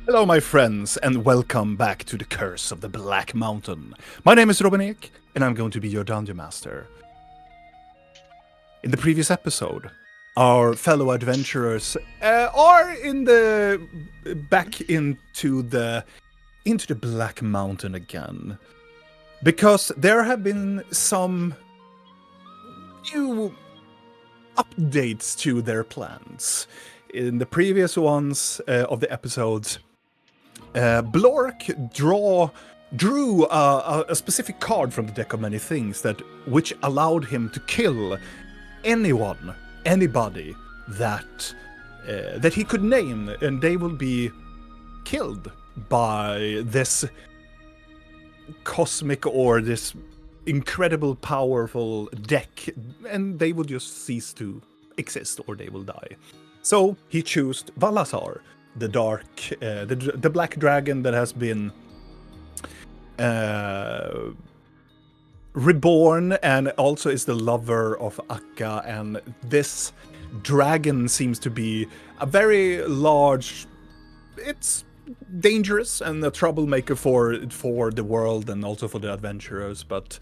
Hello, my friends, and welcome back to the Curse of the Black Mountain. My name is Robin, and I'm going to be your Dungeon Master. In the previous episode, our fellow adventurers are back into the Black Mountain again, because there have been some new updates to their plans. In the previous ones of the episodes, Blork drew a specific card from the deck of many things which allowed him to kill anybody that he could name, and they will be killed by this cosmic or this incredible powerful deck, and they will just cease to exist or they will die. So he chose Valazar, the dark, the black dragon that has been reborn and also is the lover of Akka. And this dragon seems to be a very large. It's dangerous and a troublemaker for the world and also for the adventurers, but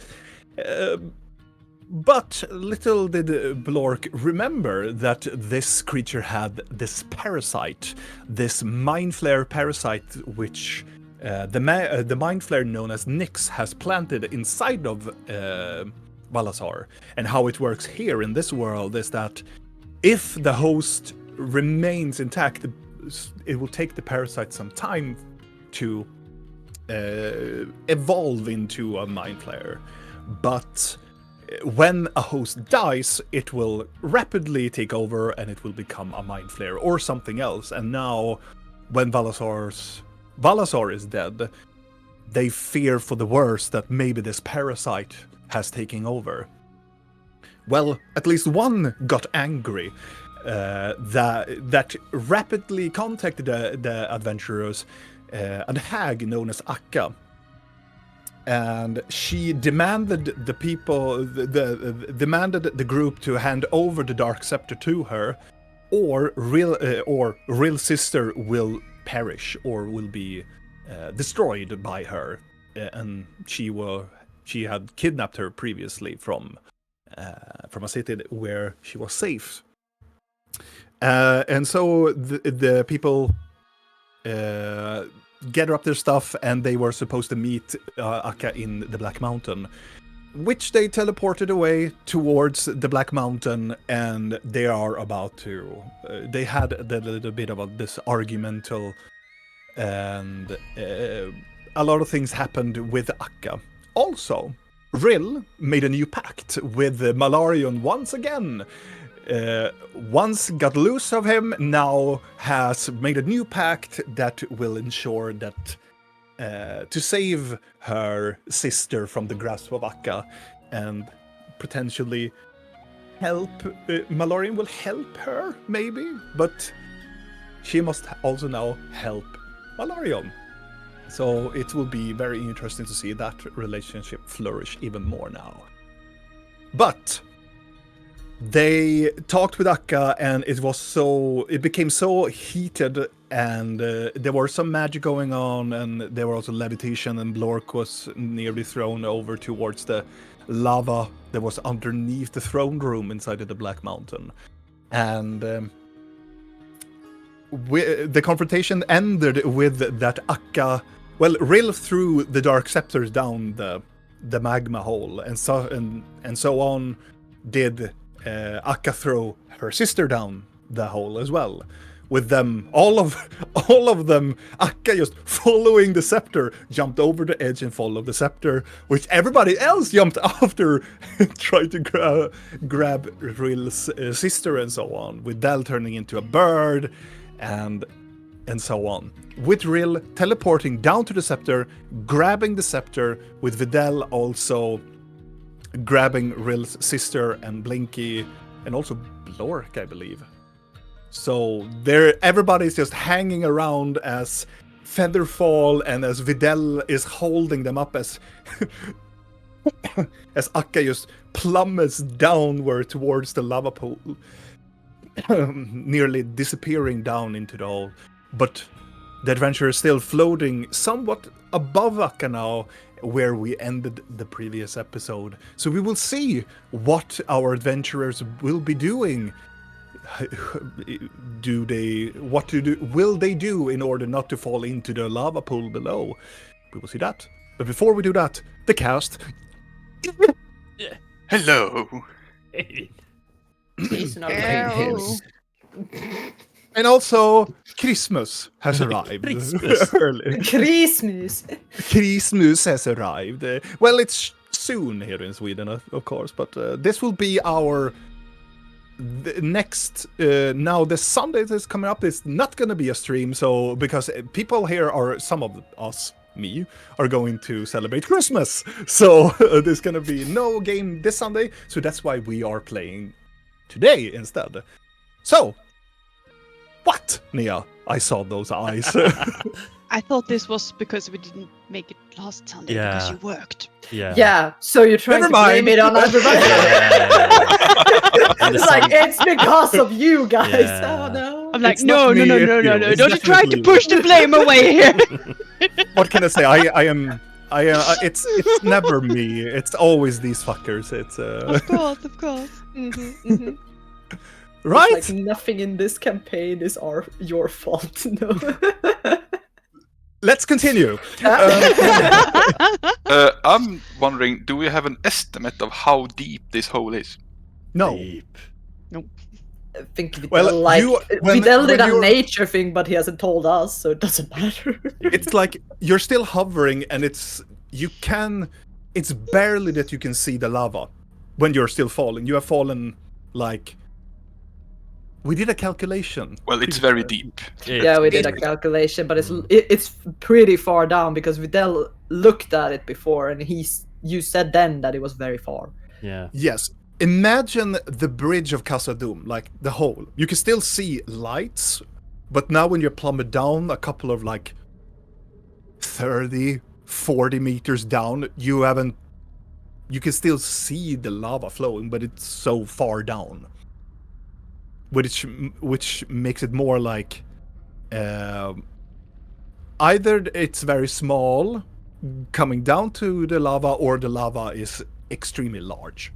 little did Blork remember that this creature had this parasite, this mind flare parasite, which the mind flare known as Nyx has planted inside of Valazar. And how it works here in this world is that if the host remains intact, it will take the parasite some time to evolve into a mind flare. But when a host dies, it will rapidly take over and it will become a mind flare or something else. And now, when Valazar is dead, they fear for the worst that maybe this parasite has taken over. Well, at least one got angry that rapidly contacted the adventurers, a hag known as Akka. And she demanded demanded the group to hand over the Dark Scepter to her, or real sister will perish or will be destroyed by her. And she had kidnapped her previously from a city where she was safe. And so the people gather up their stuff, and they were supposed to meet Akka in the Black Mountain, which they teleported away towards the Black Mountain, and they are about to. They had a little bit about this argumental, and a lot of things happened with Akka. Also, Rill made a new pact with Malarion once again. Once got loose of him, now has made a new pact that will ensure that to save her sister from the grasp of Akka and potentially help. Malarion will help her, maybe, but she must also now help Malarion. So it will be very interesting to see that relationship flourish even more now. But they talked with Akka, and it became so heated, and there was some magic going on, and there was also levitation, and Blork was nearly thrown over towards the lava that was underneath the throne room inside of the Black Mountain. And the confrontation ended with that Akka, Rill threw the Dark Scepters down the magma hole, and so on did Akka throw her sister down the hole as well, with them, all of them, Akka just following the scepter, jumped over the edge and followed the scepter, which everybody else jumped after, tried to grab Rill's sister and so on, with Del turning into a bird, and so on. With Rill teleporting down to the scepter, grabbing the scepter, with Videl also grabbing Rill's sister and Blinky, and also Blork, I believe. So everybody's just hanging around as Featherfall and as Videl is holding them up as as Akka just plummets downward towards the lava pool, nearly disappearing down into the hole. But the adventure is still floating somewhat above Akka now, where we ended the previous episode. So we will see what our adventurers will be doing. Will they do in order not to fall into the lava pool below? We will see that. But before we do that, the cast. Hello. And also, Christmas has arrived. Early. Christmas has arrived. Well, it's soon here in Sweden, of course, but this will be our next. Now, the Sunday that's coming up is not going to be a stream, so because people here are, some of us, me, are going to celebrate Christmas. So there's going to be no game this Sunday, so that's why we are playing today instead. So, what, Nia? I saw those eyes. I thought this was because we didn't make it last Sunday because you worked. Yeah, so you're trying to blame it on everybody. It's like, it's because of you guys. Yeah. Oh no. I'm like, It's no. not me, it's you. Don't It's you try to definitely push the blame away here. What can I say? I am. It's never me. It's always these fuckers. It's Of course. right. It's like nothing in this campaign is your fault. No. Let's continue. I'm wondering, do we have an estimate of how deep this hole is? No. I think Well, Videl did a nature thing, but he hasn't told us, so it doesn't matter. It's like you're still hovering, and it's barely that you can see the lava when you're still falling. You have fallen like. We did a calculation. Well, it's very deep. Yeah, we did a calculation, but it's pretty far down because Videl looked at it before, and you said then that it was very far. Yeah. Yes. Imagine the bridge of Casa Doom, like the hole. You can still see lights, but now when you plummet down a couple of like 30, 40 meters down, you can still see the lava flowing, but it's so far down. Which makes it more like either it's very small coming down to the lava, or the lava is extremely large.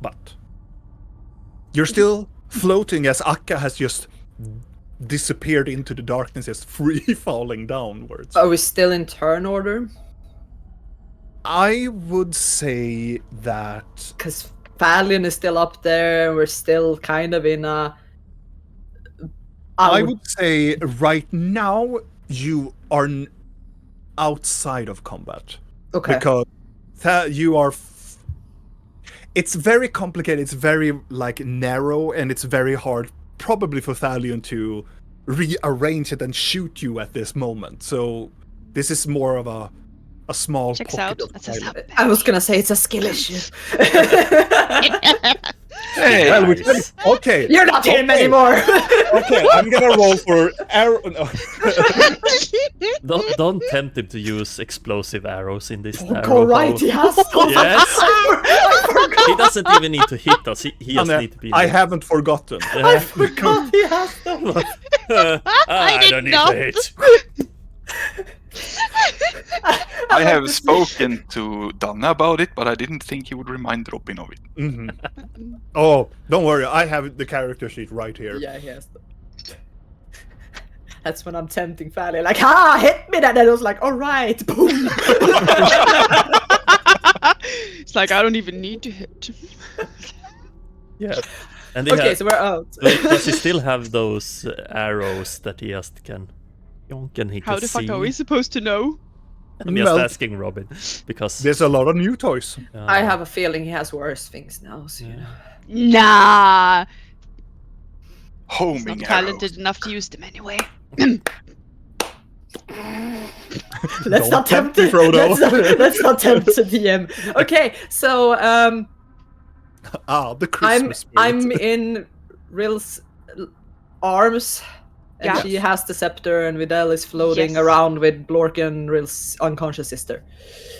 But you're still floating as Akka has just disappeared into the darkness, just free falling downwards. Are we still in turn order? I would say that... Because Thalion is still up there, and we're still kind of in a... I would say right now you are outside of combat. Okay. Because you are... It's very complicated, it's very like narrow, and it's very hard probably for Thalion to rearrange it and shoot you at this moment. So this is more of a small Checks pocket out. of That's a sub. I was gonna say it's a skill issue. Hey, Nice. Okay. You're not him anymore. Okay, I'm gonna roll for arrow. No. Don't tempt him to use explosive arrows in this arrow. Go right, he has to. Yes. I forgot. He doesn't even need to hit us. He just needs to be. I haven't forgotten. I forgot he has to. I don't need not. to hit. I have spoken to Dana about it, but I didn't think he would remind Robin of it. Mm-hmm. Oh, don't worry. I have the character sheet right here. Yeah, he has to. That's when I'm tempting Thalion, like, ha, hit me! And then I was like, alright, boom! It's like, I don't even need to hit. Yeah. And Okay, so we're out. does he still have those arrows that he just can yonk and he How can the fuck see? are we supposed to know? I'm just Well, asking Robin because There's a lot of new toys. I have a feeling he has worse things now. So you know. Nah, he's Homing not arrows. talented enough to use them anyway. Let's Don't not tempt tempt me, Frodo. let's not tempt the DM. Okay, so The Christmas spirit. I'm in Rill's arms, and Yeah. she has the scepter, and Videl is floating Yes. around with Blork and Rill's unconscious sister.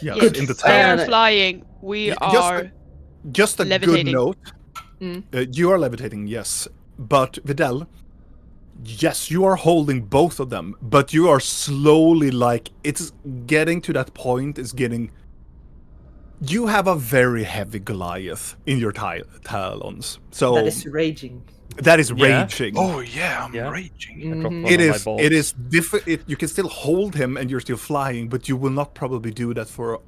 Yes, Yes, in the they town. are flying. We are Just a good levitating. note. Mm. You are levitating, yes. But Videl, yes, you are holding both of them, but you are slowly like it's getting to that point. It's getting. You have a very heavy Goliath in your talons, so That is raging. that is Yeah. raging. Oh yeah, I'm Yeah. raging. I dropped Mhm. one It of my is. balls. It is different. You can still hold him, and you're still flying, but you will not probably do that for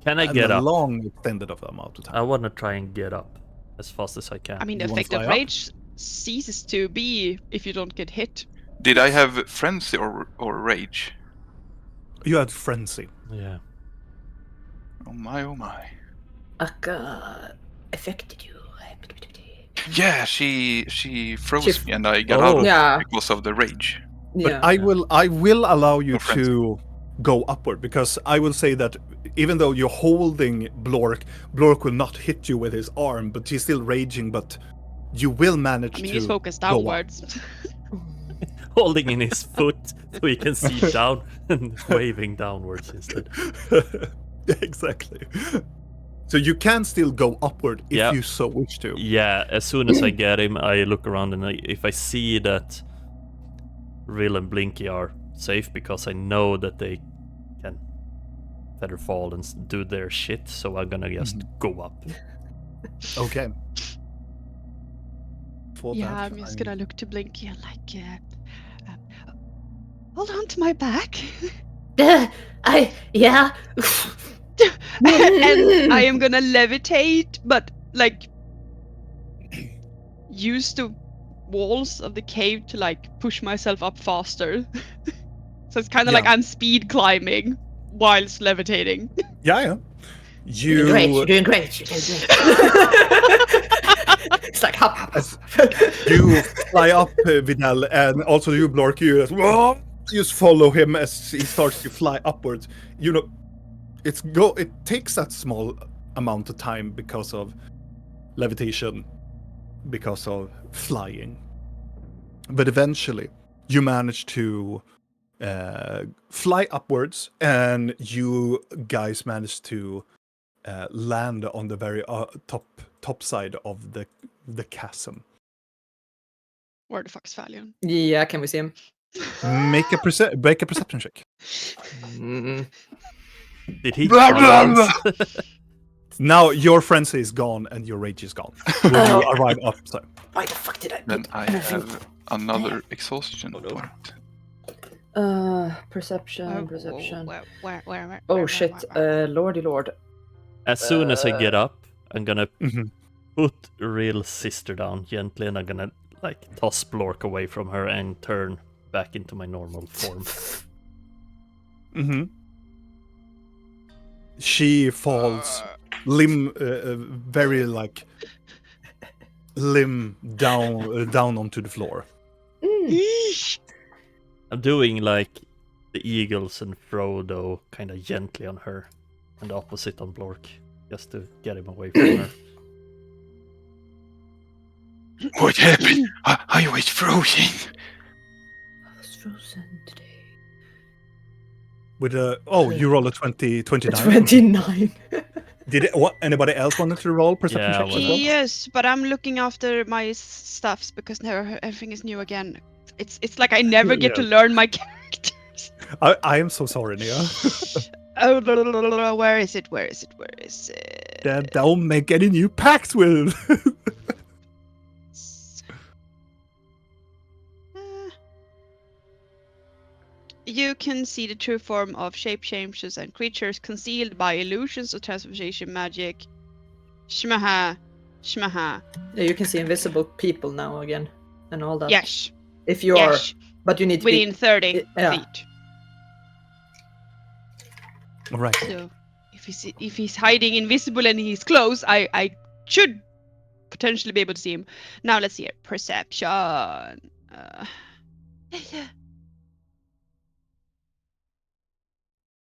Can I get a up? long extended of amount of time. I want to try and get up as fast as I can. I mean, the You wanna effect of fly up? rage ceases to be if you don't get hit. Did I have frenzy or rage? You had frenzy. Yeah. Oh my, oh my. Akka affected you. Yeah, she froze She me and I got out of Yeah. it because of the rage. But Yeah. I will allow you No frenzy. to go upward, because I will say that even though you're holding Blork will not hit you with his arm, but he's still raging. But you will manage I mean, to he's focused go up. downwards. Holding in his foot so he can see down and waving downwards instead. Exactly. So you can still go upward if Yeah. you so wish to. Yeah, as soon as I get him, I look around and if I see that Rill and Blinky are safe, because I know that they can feather fall and do their shit, so I'm gonna just go up. Okay. For Yeah, that, I'm just gonna look to Blinky and hold on to my back. Yeah. And I am gonna levitate, but like use the walls of the cave to like push myself up faster. So it's kind of like Yeah. I'm speed climbing whilst levitating. Yeah. You're doing great. You're doing great. You're doing great. It's like hop, hop, hop. You fly up, Vidal, and also you, Blork, you just follow him as he starts to fly upwards. You know, it takes that small amount of time because of levitation, because of flying. But eventually, you manage to fly upwards, and you guys manage to land on the very top side of the chasm. Where the fuck's Valion? Yeah, can we see him? Make a perception check. Mm. Did he Blah, blah, follow us? Now your frenzy is gone and your rage is gone. When you arrive up, so Why the fuck did I Then put I have another exhaustion point. Perception, perception. Where? Oh shit, lordy lord. As soon as I get up, I'm gonna Mhm. put Rill's sister down gently, and I'm gonna like toss Blork away from her and turn back into my normal form. Mm-hmm. She falls very like limb down onto the floor. Eesh. I'm doing like the Eagles and Frodo kind of gently on her, and the opposite on Blork, just to get him away from her. What happened? I was frozen. I was frozen today. With you roll a 29. 29. Did anybody else wanted to roll perception Yeah, checks why as not? well? Yes, but I'm looking after my stuffs because now everything is new again. It's like I never get to Yeah. learn my characters. I am so sorry, Nia. Oh, where is it? Then don't make any new pacts with. You can see the true form of shape changes and creatures concealed by illusions of transformation magic. Shmaha. Shmaha. Yeah, you can see invisible people now again, and all that. Yes. If you are, Yes. but you need to Within 30 Yeah. feet. All right. So if he's hiding invisible and he's close, I should potentially be able to see him. Now let's see here. Perception.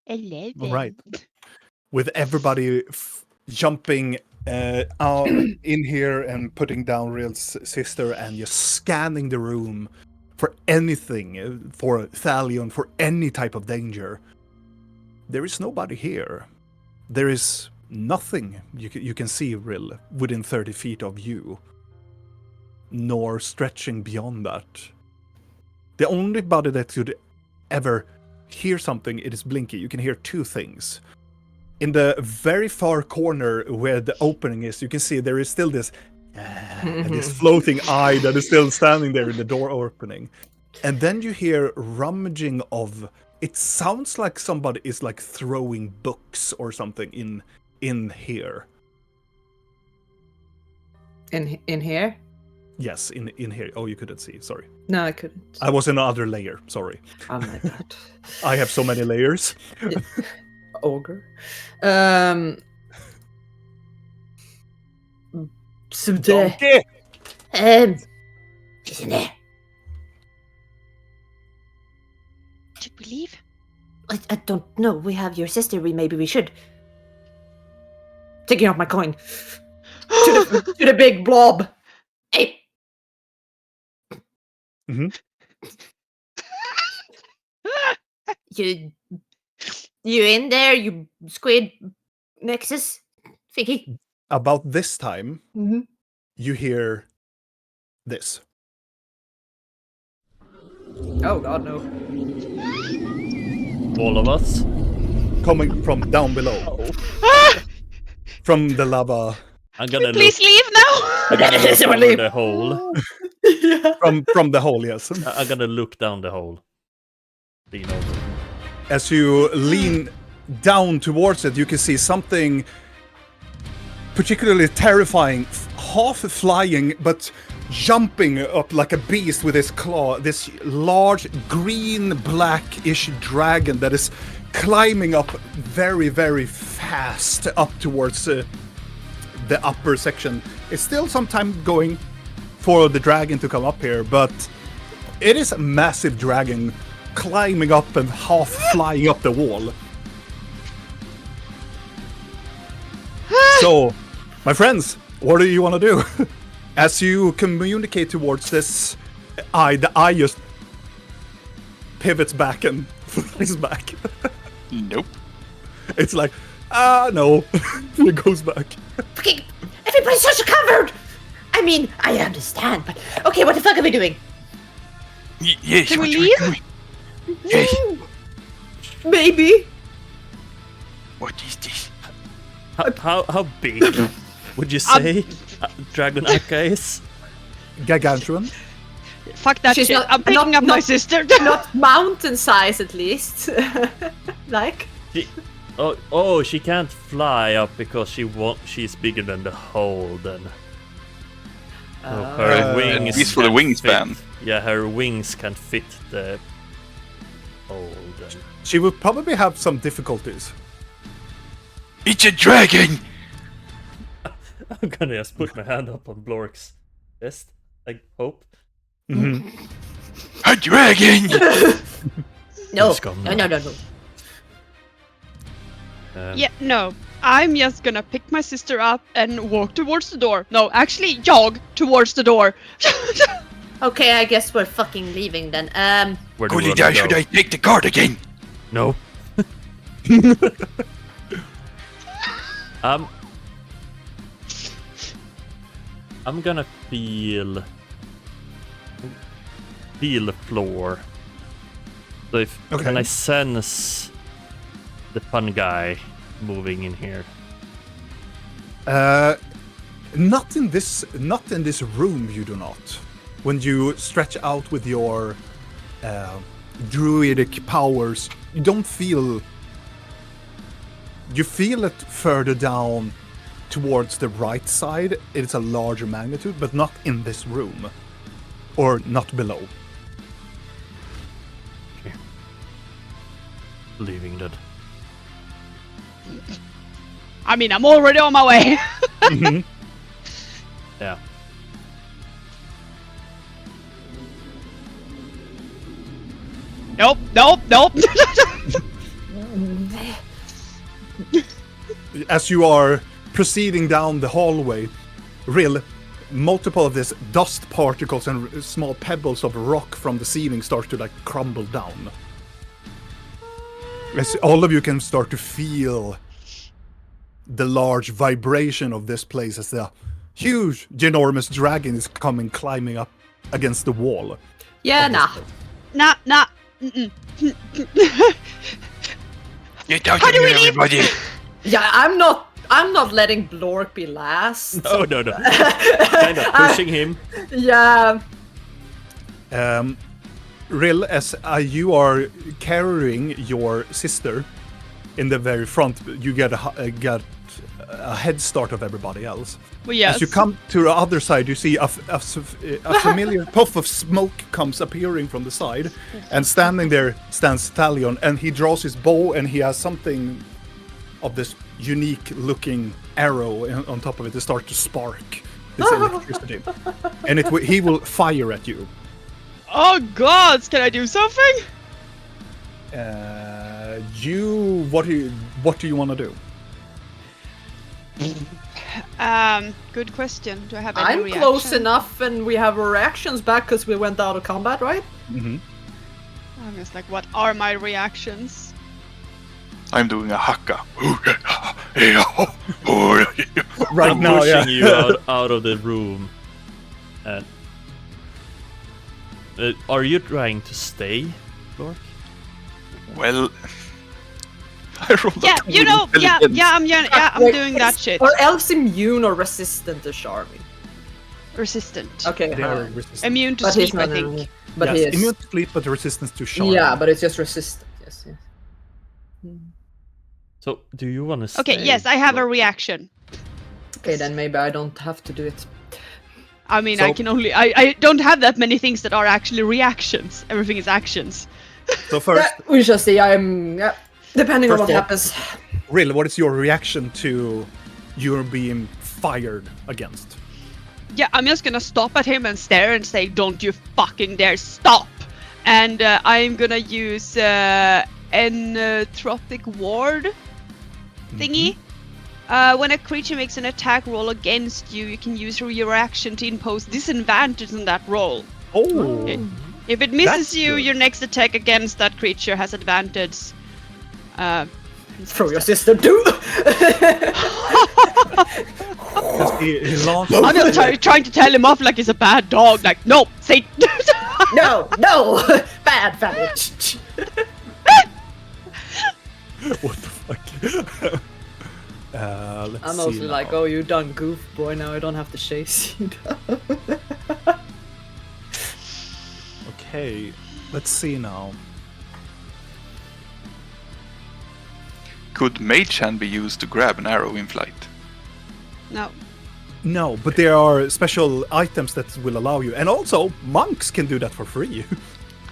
11. All right. With everybody jumping out in here and putting down Real's sister and just scanning the room for anything, for Thalion, for any type of danger. There is nobody here. There is nothing you can see, Real, within 30 feet of you, nor stretching beyond that. The only body that could ever hear something, it is Blinky. You can hear two things. In the very far corner where the opening is, you can see there is still this this floating eye that is still standing there in the door opening. And then you hear rummaging of, it sounds like somebody is like throwing books or something in here. in here. Yes, in here. Oh, you couldn't see. Sorry. No, I couldn't. I was in another layer. Sorry. Oh my god. I have so many layers. Ogre. So Donkey! isn't it? Should we leave? I don't know. We have your sister. Maybe we should. Taking out my coin. to the big blob. Hey, you in there? You squid nexus thingy? About this time, Mm-hmm. you hear this. Oh god, no. All of us. Coming from down below. From the lava. I'm gonna look Please leave now. over the hole. From the hole, yes. I'm gonna look down the hole. Lean over. As you lean down towards it, you can see something particularly terrifying, half flying, but jumping up like a beast with his claw. This large green blackish dragon that is climbing up very, very fast up towards the upper section. It's still some time going for the dragon to come up here, but it is a massive dragon climbing up and half flying up the wall. So, my friends, what do you want to do? As you communicate towards this eye, the eye just pivots back and flies back. Nope. It's like, no. It goes back. Okay, everybody's such a covered. I mean, I understand, but okay, what the fuck are we doing? Yes, Can what we are leave? doing? Yes. Maybe. What is this? How big would you say Dragon Akka is? Gargantuan. Fuck that She's shit. not- I'm picking not- up my not- sister. Not mountain size, at least. Like. She can't fly up because she's bigger than the hole then. Her wings. At least for the can wingspan. fit- Yeah, her wings can fit the hole then. She would probably have some difficulties. It's a dragon! I'm gonna just put my hand up on Blork's chest. I hope. A dragon! No, Just gone no, now. no, no, no. Yeah, no. I'm just gonna pick my sister up and walk towards the door. No, actually jog towards the door. Okay, I guess we're fucking leaving then. Where do we Golly, wanna should go? I take the card again? No. I'm gonna feel the floor. So if can I sense the fun guy moving in here? Not in this room. You do not. When you stretch out with your druidic powers, you don't feel. You feel it further down towards the right side, it's a larger magnitude, but not in this room. Or not below. Leaving that. I mean, I'm already on my way. Mhm. Yeah. Nope, nope, nope. As you are proceeding down the hallway, Rill, multiple of these dust particles and small pebbles of rock from the ceiling start to like crumble down. As all of you can start to feel the large vibration of this place as the huge, ginormous dragon is coming climbing up against the wall. Yeah, nah. Nah. Mm-mm. You don't How do we leave? everybody. Yeah, I'm not letting Blork be last. No. Kind of pushing him. Yeah. Rill, as you are carrying your sister in the very front, you get a head start of everybody else. Well, yes. As you come to the other side, you see a familiar puff of smoke comes appearing from the side, and standing there stands Thalion, and he draws his bow, and he has something of this unique-looking arrow on top of it that starts to spark this electricity, and he will fire at you. Oh gods, can I do something? What do you want to do? Good question. Do I have any I'm reaction? close enough, and we have our reactions back because we went out of combat, right? Mm-hmm. I'm just like, what are my reactions? I'm doing a haka. Right I'm now, pushing yeah. you out of the room. And are you trying to stay, Lork? Well, I rolled a Yeah, two you in know, intelligence. I'm Wait, doing that shit. Are elves immune or resistant to charming? Resistant. Okay. They are resistant. Immune to But he's sleep, I not think. immune. But Yes, he is. immune to sleep, but resistance to charm. Yeah, but it's just resistant. Yes. So, do you want to stay? Okay, yes, I have a Lork? reaction. Okay, then maybe I don't have to do it. I mean, So- I can only... I don't have that many things that are actually reactions. Everything is actions. So first, We shall see. Depending on First what of all- happens. Rill, what is your reaction to you being fired against? Yeah, I'm just gonna stop at him and stare and say, don't you fucking dare stop! And I'm gonna use Entropic Ward thingy. When a creature makes an attack roll against you, you can use your action to impose disadvantage on that roll. Oh, Okay. If it misses That's you, good. your next attack against that creature has advantage. Throw your sister too. he launched. I'm just trying to tell him off like he's a bad dog. Like, no, say. no, bad family. What the fuck? Let's I'm see mostly like, now. oh, you done goof, boy. Now I don't have to chase you down. Okay, let's see now. Could Mage Hand be used to grab an arrow in flight? No. No, but there are special items that will allow you, and also monks can do that for free.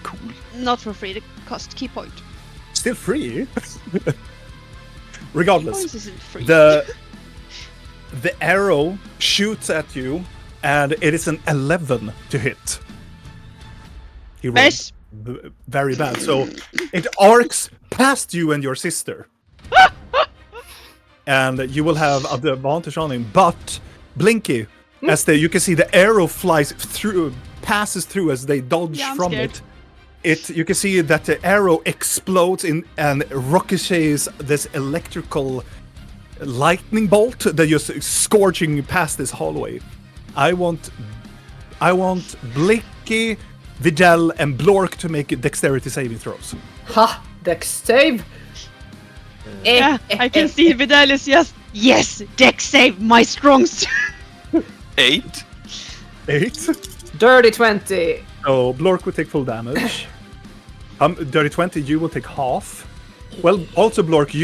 Cool. Not for free. It costs key point. Still free. Regardless, Points isn't free. the arrow shoots at you, and it is an 11 to hit. He rolled Best. very bad, so it arcs past you and your sister, and you will have the advantage on him. But Blinky, as you can see, the arrow passes through as they dodge Yeah, I'm from scared. it. You can see that the arrow explodes and ricochets this electrical lightning bolt that just scorching past this hallway. I want Blinky, Videl, and Blork to make dexterity saving throws. Ha! Dex save. Yeah, I can see Vidalis just. Yes, dex save, my strong suit. 8. 8. Dirty 20. So Blork will take full damage. Dirty 20, you will take half. Well, also Blork, do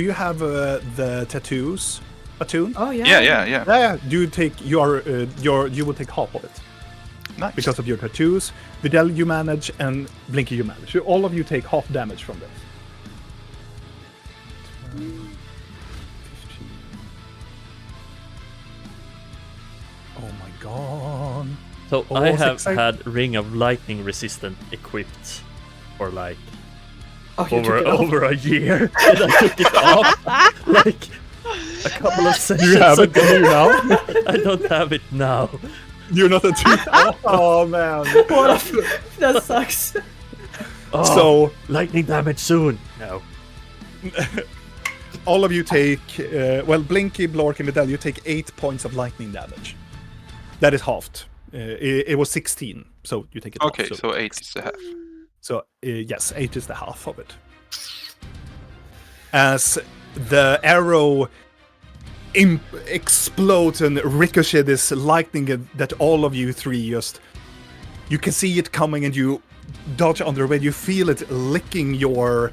you have the tattoos attune. Oh yeah. Yeah. Yeah, you will take half of it Nice. because of your tattoos. Videl, you manage, and Blinky, you manage. So all of you take half damage from this. 15. Oh my god. So Oh, I have 6, had Ring of Lightning resistant equipped for like Oh, you took it off. over a year, and I took it off like a couple of sessions You have it ago. on you now? I don't have it now. You're not attuned. Oh man. That sucks. Oh, So lightning damage soon. No. all of you take, Blinky, Blork, and Videl, you take 8 points of lightning damage. That is halved. It was 16, so you take it Okay, half. so 8 is the half. So yes, 8 is the half of it. As the arrow explodes and ricochets this lightning that all of you three you can see it coming and you dodge under it. You feel it licking your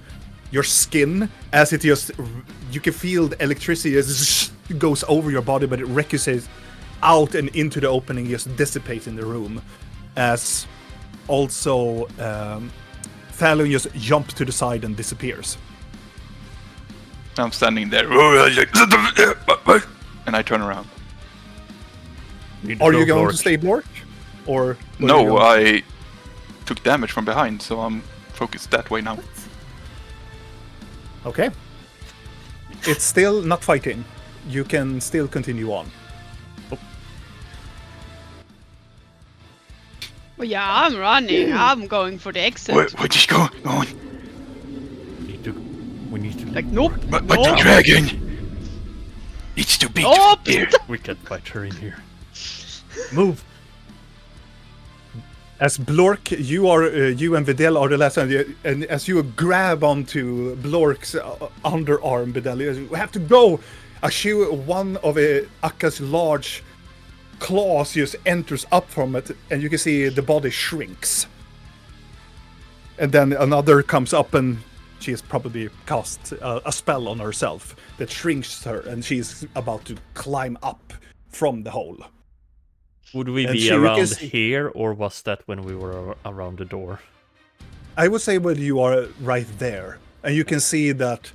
skin as it you can feel the electricity as it goes over your body, but it ricochets out and into the opening, just dissipates in the room. As also Thalion just jumps to the side and disappears. I'm standing there, and I turn around. Are you going to stay Blork? Or No, I took damage from behind, so I'm focused that way now. Okay. It's still not fighting. You can still continue on. Well, yeah, I'm running. I'm going for the exit. Where'd you go? On. We need to Like, nope. But nope. the dragon! It's too big Nope. to here. We can't fight her in here. Move. As Blork, you and Videl are the last one, and as you grab onto Blork's underarm, Videl, we have to go. One of Akka's large claws just enters up from it, and you can see the body shrinks. And then another comes up, and she has probably cast a spell on herself that shrinks her, and she's about to climb up from the hole. Would we And be you can around see- here, or was that when we were around the door? I would say well, you are right there, and you can see that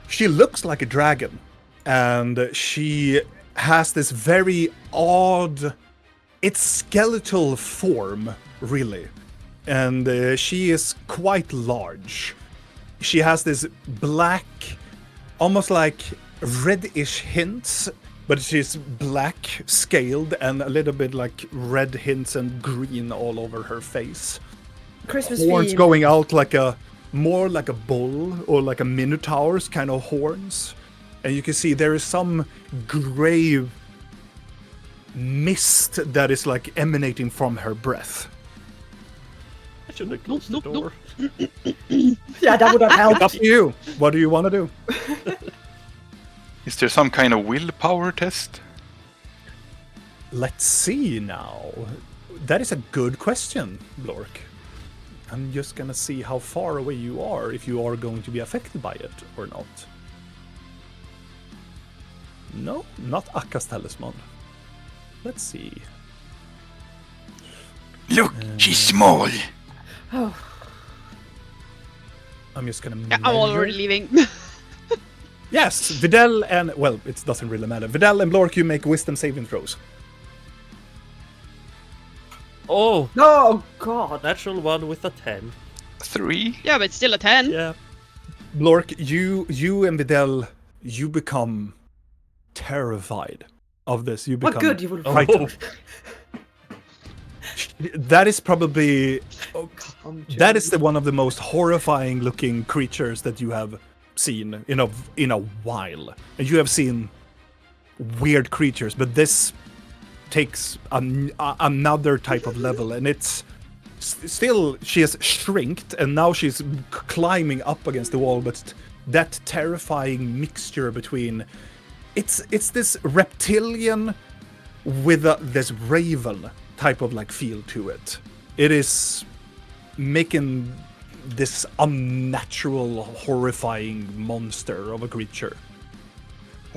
she looks like a dragon, and she has this very odd, it's skeletal form, really, and she is quite large. She has this black, almost like reddish hints, but she's black scaled and a little bit like red hints and green all over her face. Christmas Horns theme. going out more like a bull or like a minotaur's kind of horns. And you can see there is some gray mist that is like emanating from her breath. I should have closed the door. Yeah, that would have helped. Up to you. What do you want to do? Is there some kind of willpower test? Let's see now. That is a good question, Blork. I'm just gonna see how far away you are, if you are going to be affected by it or not. No, not Akka's talisman. Let's see. Look, she's small. Oh, I'm just gonna Yeah, I'm measure. already leaving. Yes, Videl and, well, it doesn't really matter. Videl and Blork, you make wisdom saving throws. Oh, no, God. natural one with a 10. 3? Yeah, but still a 10. Yeah. Blork, you and Videl, you become terrified of this. You become What good you will Oh. frightened. That is probably come to. that is one of the most horrifying looking creatures that you have seen in a while. And you have seen weird creatures, but this takes another type of level, and it's still, she has shrinked and now she's climbing up against the wall, but that terrifying mixture between it's this reptilian with this raven type of like feel to it. It is making this unnatural, horrifying monster of a creature.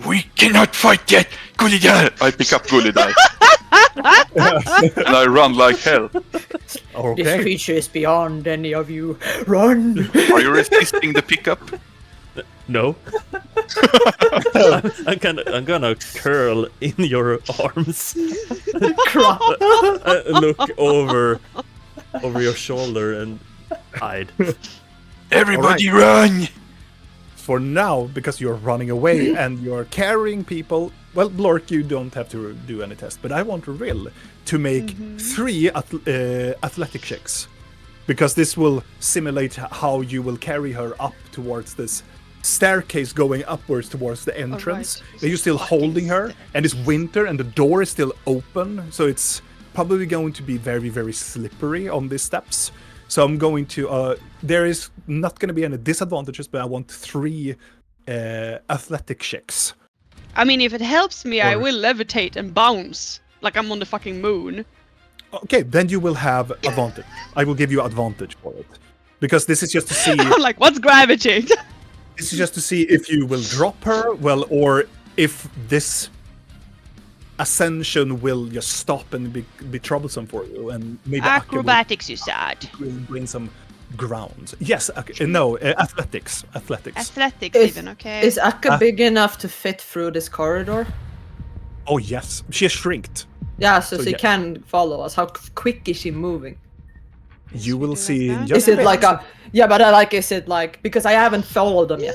We cannot fight yet! Gulidal! I pick up Gulidal. And I run like hell. This Okay. creature is beyond any of you. Run! Are you resisting the pickup? No. I'm gonna curl in your arms. Look over your shoulder and hide. Everybody run! For now, because you're running away and you're carrying people, well, Blork, you don't have to do any test, but I want Rill to make 3 athletic checks. Because this will simulate how you will carry her up towards this staircase going upwards towards the entrance. Alright. Are you still holding her? And it's winter and the door is still open, so it's probably going to be very, very slippery on these steps. So I'm going to, there is not going to be any disadvantages, but I want 3 athletic checks. I mean, if it helps me, I Or- will levitate and bounce like I'm on the fucking moon. Okay, then you will have advantage. I will give you advantage for it. Because this is just to see, I'm like, what's gravity? this is just to see if you will drop her, well, or if this ascension will just stop and be troublesome for you, and maybe Akka Acrobatics, you said. will bring some ground. Yes, no, athletics. Athletics, Is- even, okay. Is Akka big enough to fit through this corridor? Oh yes, she has shrinked. Yeah, so So she yeah. can follow us. How quick is she moving? You will do see like in that? just Is it a like bit. a... Yeah, but I like, is it like... Because I haven't followed them yet.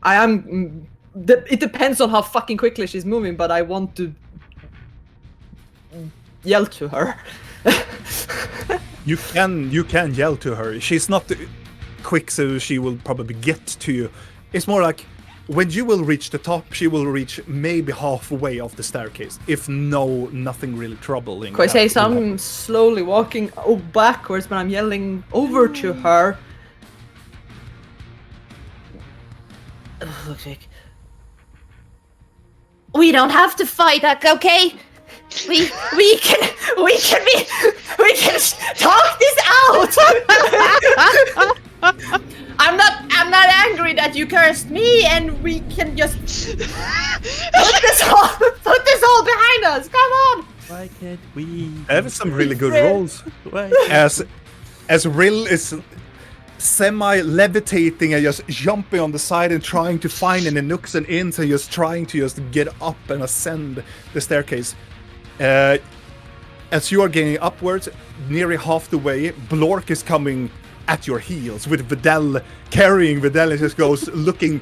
I am... It depends on how fucking quickly she's moving, but I want to... yell to her. You can yell to her. She's not quick, so she will probably get to you. It's more like when you will reach the top, she will reach maybe halfway off the staircase. If nothing really troubling. Quite say, will so happen. I'm slowly walking backwards, but I'm yelling over to her. Look, Jake. We don't have to fight, okay? We can talk this out. I'm not angry that you cursed me, and we can just put this all behind us. Come on. Why can't we? I have some really good rolls. Why? As Rill is semi-levitating and just jumping on the side and trying to find any nooks and inns and just trying to just get up and ascend the staircase. As you are getting upwards, nearly half the way, Blork is coming at your heels with Videl carrying Videl and just goes looking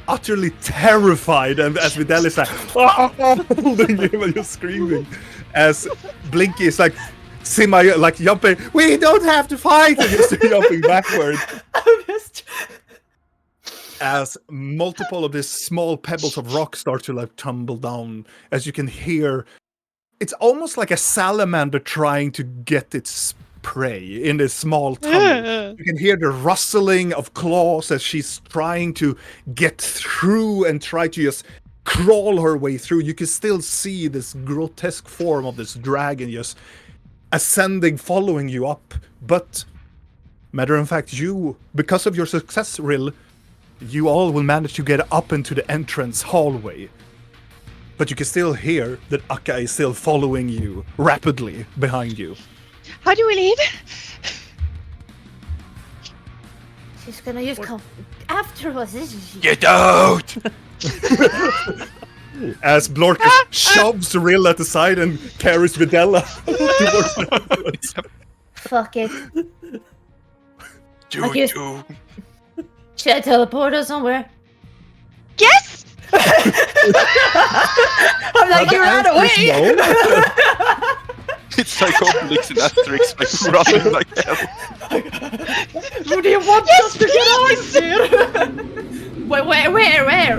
utterly terrified, and as Videl is like holding him and just screaming, as Blinky is like jumping, we don't have to fight, and just jumping backward. As multiple of these small pebbles of rock start to tumble down, as you can hear, it's almost like a salamander trying to get its prey in this small tunnel. You can hear the rustling of claws as she's trying to get through and try to just crawl her way through. You can still see this grotesque form of this dragon just ascending, following you up. But, matter of fact, you, because of your success, Rill, you all will manage to get up into the entrance hallway. But you can still hear that Akka is still following you rapidly behind you. How do we leave? She's gonna just come after us, isn't she? Get out! As Blorkus shoves Rill at the side and carries Vidella towards the entrance. Fuck it. Do I guess- do. Should I teleport us somewhere? Yes! I'm like, The you ran answer is away! no. It's like Obelix and Asterix, like running like hell. What do you want us to get out of here? Where?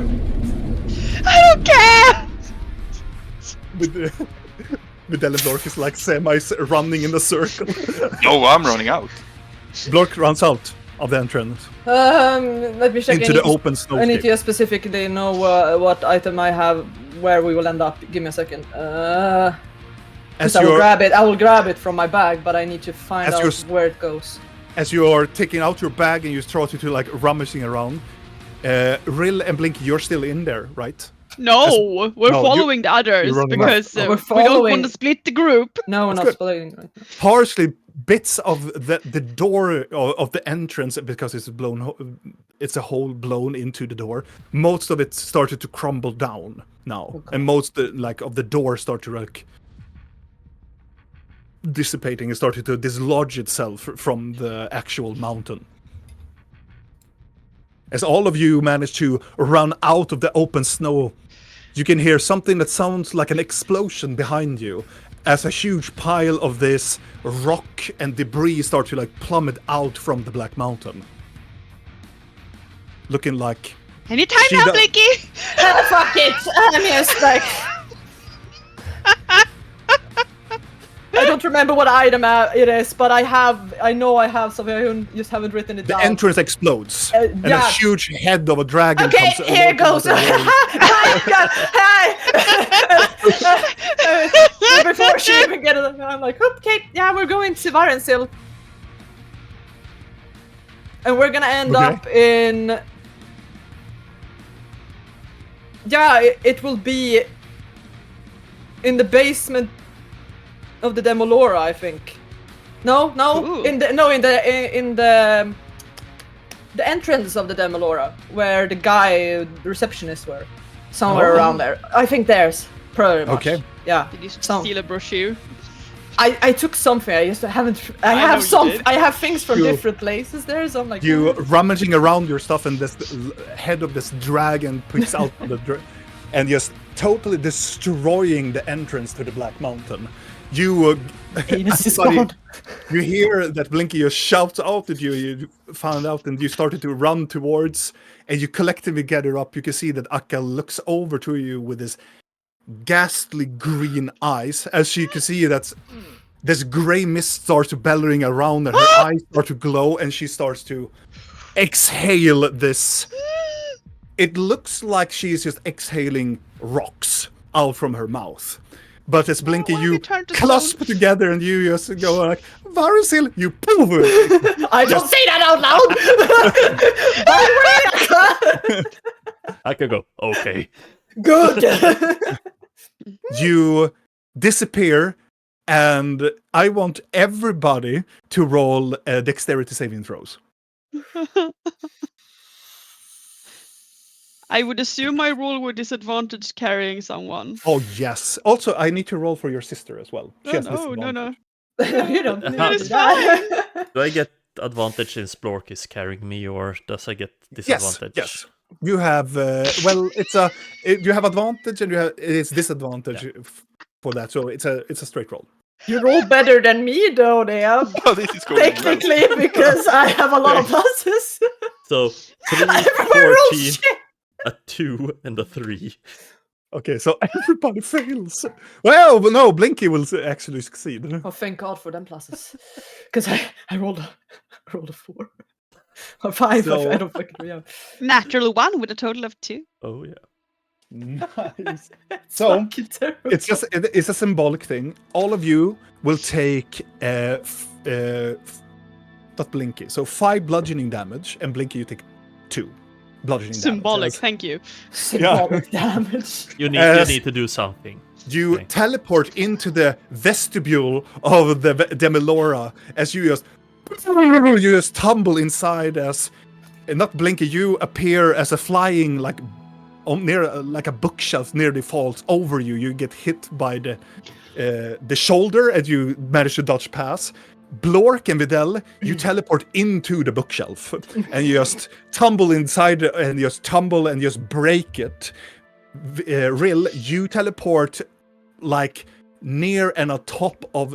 I don't care! Vidella Blork is like running in a circle. No, I'm running out. Blork runs out of the entrance Let me check. into the open snow. I need to specifically know what item I have, where we will end up. Give me a second. As I will you're, grab it. I will grab it from my bag, but I need to find As out you're where it goes. as you are taking out your bag and you start to rummaging around, Rill and Blinky, you're still in there, right? No, we're no, following the others you're running because We're we don't following. want to split the group. No, we're not good. splitting right now. Partially, bits of the door of the entrance, because it's it's a hole blown into the door. Most of it started to crumble down now, Okay. and most of the door started to dissipating and started to dislodge itself from the actual mountain. As all of you manage to run out of the open snow, you can hear something that sounds like an explosion behind you, as a huge pile of this rock and debris start to plummet out from the Black Mountain. Looking like... Anytime She now, do- Blinky! Fuck it! I'm just like. I don't remember what item it is, but I know I have something. I just haven't written it The down. entrance explodes, and a yeah. huge head of a dragon Okay, comes... here it goes. Before she even gets it, I'm like, okay, yeah, we're going to Varensil. And we're gonna end Okay. up in... Yeah, it will be in the basement of the Demolora, I think. No, Ooh. in the entrance of the Demolora, where the guy, the receptionist were. Somewhere Oh. around there. I think there's pretty much. Okay. Yeah. Did you Some- steal a brochure? I took something. I just haven't. I I have know you some. did. I have things from You- different places. There, so I'm like. You rummaging around your stuff, and this head of this dragon peeks out from and just totally destroying the entrance to the Black Mountain. You, Anus is everybody- gone. you hear that Blinky just shouts out at you. You found out, and you started to run towards, and you collectively gather up. You can see that Akka looks over to you with his ghastly green eyes, as she can see that this gray mist starts to bellowing around, and her eyes start to glow, and she starts to exhale this. It looks like she's just exhaling rocks out from her mouth. But as Blinky, why you we turn to clasp stone? together and you just go like, Varensil, you poof! I don't say that out loud! By the way, I could go, okay. good! You disappear, and I want everybody to roll dexterity saving throws. I would assume I roll with disadvantage carrying someone. Oh, yes. Also, I need to roll for your sister as well. She has No, disadvantage. You don't need That to is do that. Do I get advantage since Splork is carrying me, or does I get Yes, disadvantage? yes. You have, you have advantage and it's disadvantage for that, so it's a straight roll. You roll better than me, though, Liam. Oh, this is going well. Technically, because I have a lot of pluses. So 3, Everybody rolls 14, shit. a 2, and a 3. Okay, so everybody fails. Well, no, Blinky will actually succeed. Oh, thank God for them pluses. Because I rolled a 4. Or 5. So- I don't fucking know. Natural 1 with a total of 2. Oh, yeah. Nice. So Fucking terrible. it's a symbolic thing. All of you will take not Blinky. So 5 bludgeoning damage, and Blinky you take 2 bludgeoning Symbolic, damage. thank you. Symbolic damage. You As- need to do something. You Okay. teleport into the vestibule of the Demolora as you just tumble inside as, and not Blinky, you appear as a flying near like a bookshelf nearly falls over you. You get hit by the shoulder and you manage to dodge past. Blork and Videl, you teleport into the bookshelf and you just tumble inside and just tumble and just break it. Rill, you teleport near and on top of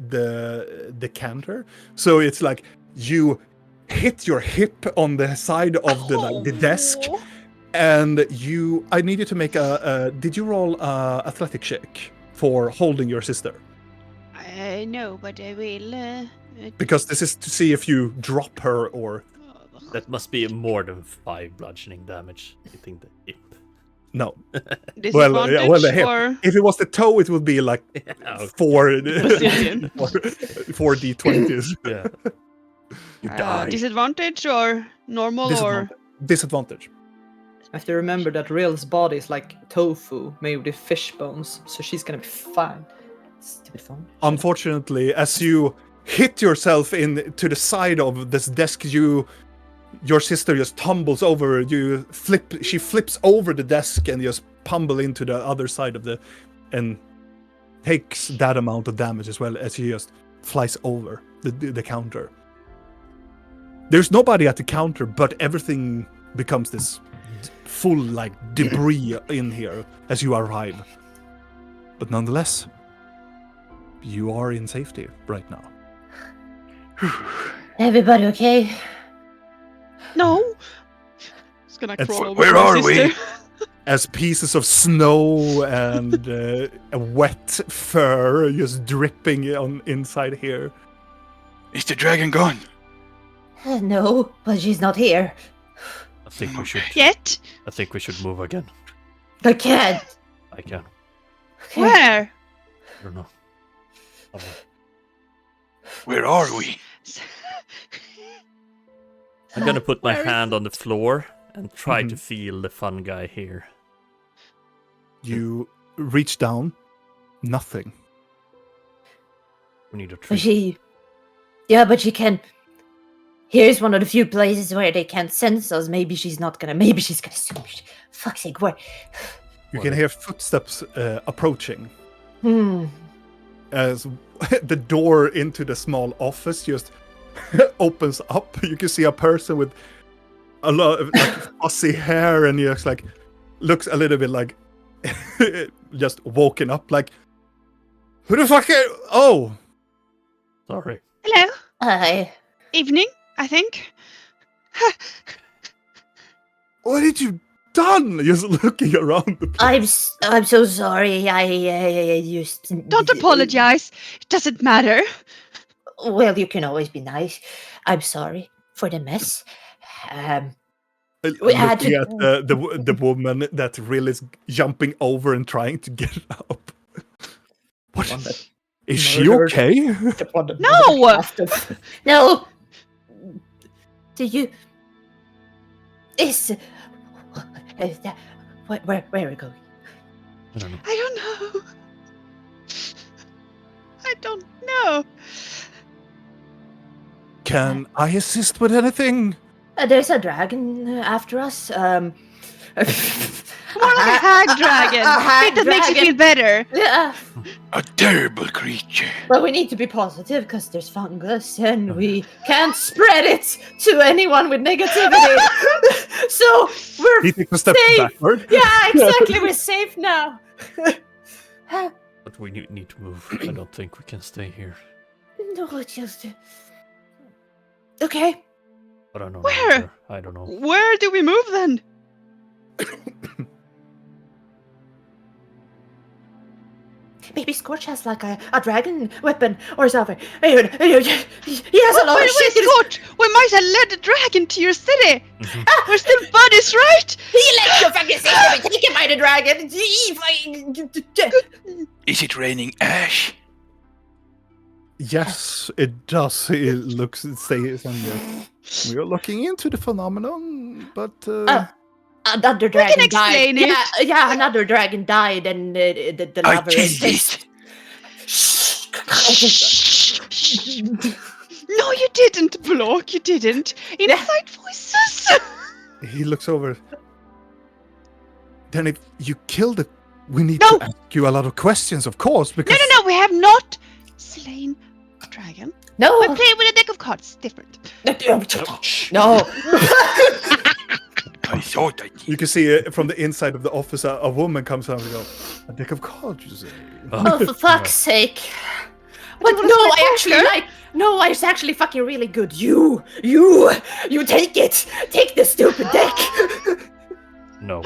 the decanter, so it's like you hit your hip on the side of the desk, and I need you to make did you roll athletic check for holding your sister? No, but I will. Because this is to see if you drop her or That must be more than 5 bludgeoning damage hitting the hip. no. Disadvantage the hip. or If it was the toe, it would be like Okay. 4 d20s. Yeah. You die. disadvantage or normal or Disadvantage. have to remember that Rill's body is like tofu made with fish bones, so she's gonna be fine. Stupid phone. Unfortunately, as you hit yourself to the side of this desk, your sister just tumbles over. She flips over the desk and just pummel into the other side of and takes that amount of damage as well as she just flies over the counter. There's nobody at the counter, but everything becomes this full like debris in here as you arrive. But nonetheless, you are in safety right now. Everybody okay? No. Just gonna And crawl over where to my are we? sister. As pieces of snow and a wet fur just dripping on inside here. Is the dragon gone? No, but she's not here. I think we should. Yet? I think we should move again. I can't. I can. Okay. Where? I don't know. Where are we? I'm gonna put my Where is hand on the floor and try to Mhm. feel the fun guy here. You reach down, nothing. We need a But tree. yeah, but she can. Here's one of the few places where they can't sense us. Maybe she's gonna zoom. Fuck's sake, where? You can hear footsteps approaching Hmm. as the door into the small office just opens up. You can see a person with a lot of like, fuzzy hair and just like looks a little bit like just woken up. Like, who the fuck? Oh, Sorry. Hello. Hi. Evening, I think. what did you done? Just looking around the place. I'm so sorry. I just Don't apologize. It doesn't matter. Well, you can always be nice. I'm sorry for the mess. we had Looking to- at the woman that really is jumping over and trying to get up. What? One that Is she murdered- okay? the one that No! murdered half the- No. Do you? Is that where are we going? I don't know. I don't know. I don't know. Can I assist with anything? There's a dragon after us. More like a hag dragon. A hag That makes you feel better. Yeah, A terrible creature. but we need to be positive because there's fungus and we can't spread it to anyone with negativity. So we're He takes a step Safe. backward. yeah, exactly. We're safe now. But we need to move. I don't think we can stay here. No, it's just okay. But I don't know. Where? either. I don't know. Where do we move then? Maybe Scorch has like a dragon weapon or something. He has a lot Wait, of shit. in his- Scott! We might have led a dragon to your city. Mhm. We're still buddies, right? He let your fucking sister be taken by the dragon. Is it raining ash? Yes, it does. It looks it says and we are looking into the phenomenon, but Another dragon can explain died. it. Yeah, another dragon died, and the I lover killed is. No, you didn't, Block. You didn't. Inside voices. he looks over. Then if you killed it, we need No. to ask you a lot of questions, of course, because No. We have not slain a dragon. No, We play with a deck of cards. Different. no. I thought I did. you can see from the inside of the office a woman comes out and goes, "A deck of cards, you say?" Oh, for fuck's sake! But you wanna no, play I actually poker? like. No, it's actually fucking really good. You take it. Take the stupid deck. No.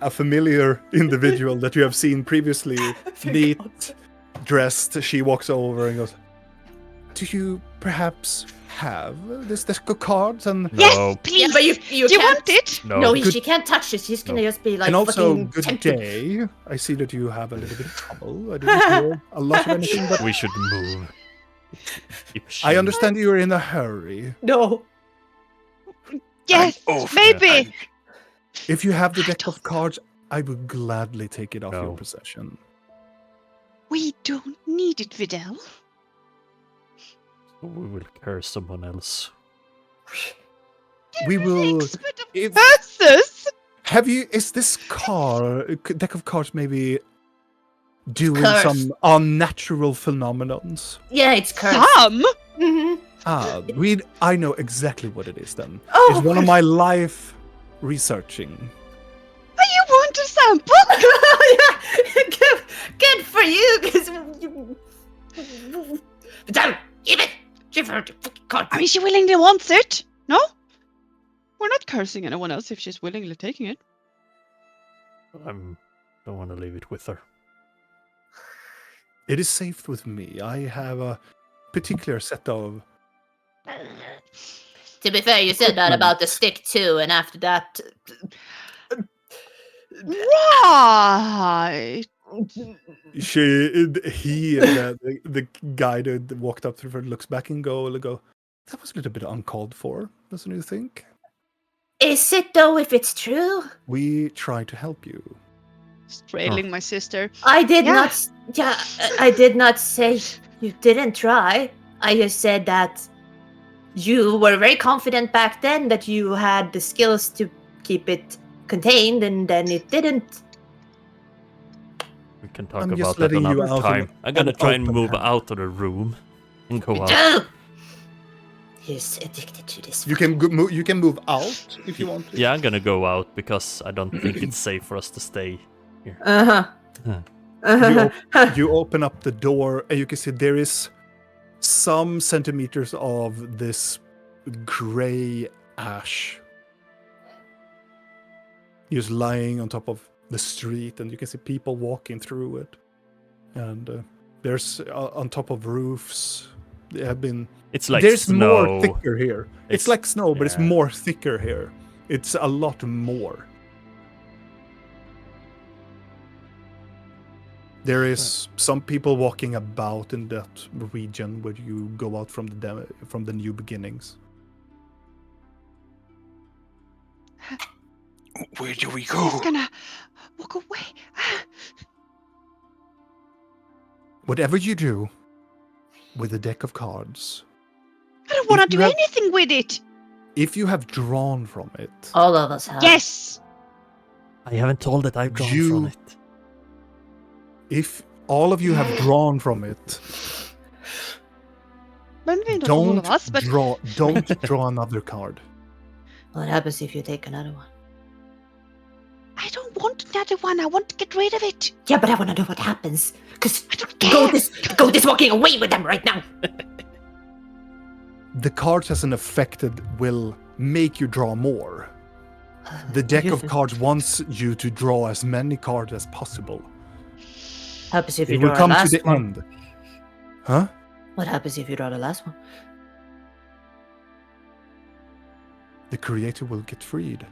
A familiar individual that you have seen previously, neat, dressed, she walks over and goes, "Do you perhaps have this deck of cards?" And No. Yes, please. Yeah, but you Do you can't. want it? No. No, Good- she can't touch it. She's gonna No. just be like and also, fucking good tempted. day. I see that you have a little bit of trouble. I didn't hear a lot of anything, but We should move. I understand you're in a hurry. No. Yes, I'm awful. maybe. If you have the deck of cards, I would gladly take it off your No. possession. We don't need it, Vidal. We will curse someone else. We will. Expert of if- curses! Is this deck of cards maybe doing cursed. some unnatural phenomenons? Yeah, it's cursed. Some? Mm-hmm. I know exactly what it is then. Oh, It's one of my life researching. You want a sample? yeah, good for you, because don't give it. Give her the fucking card. I mean, she willingly wants it. No? We're not cursing anyone else if she's willingly taking it. I don't want to leave it with her. It is safe with me. I have a particular set of. To be fair, you said that about the stick too, and after that, Right. The guy that walked up to her looks back and go, that was a little bit uncalled for, doesn't you think? is it though? If it's true, We try to help you. Trailing my sister. I did Yeah. not. Yeah, I did not say you didn't try. I just said that you were very confident back then that you had the skills to keep it contained, and then it didn't. We can talk I'm just about that letting you another out time. I'm gonna an try and open move hand. out of the room and go out. No! He's addicted to this. You can you can move out if you want to. Yeah, I'm gonna go out because I don't think it's safe for us to stay. Uh Huh. huh. You open up the door and you can see there is some centimeters of this gray ash just lying on top of the street, and you can see people walking through it. And there's on top of roofs. They have been. It's like There's snow. more thicker here. It's like snow, but it's yeah. more thicker here. It's a lot more. There is some people walking about in that region where you go out from the new beginnings. Where do we He's go? gonna walk away. Whatever you do with a deck of cards, I don't want to If you do have- anything with it. if you have drawn from it, All of us have. Yes. I haven't told that I've drawn You- from it. if all of you have drawn from it, But maybe not all don't of us, but don't draw another card. What happens if you take another one? I don't want another one. I want to get rid of it. Yeah, but I want to know what happens. Cause I don't care. go this walking away with them right now. The cards as an affected will make you draw more. The deck of cards wants you to draw as many cards as possible. Happens if you It will draw come the to last the one. end. Huh? What happens if you draw the last one? The creator will get freed.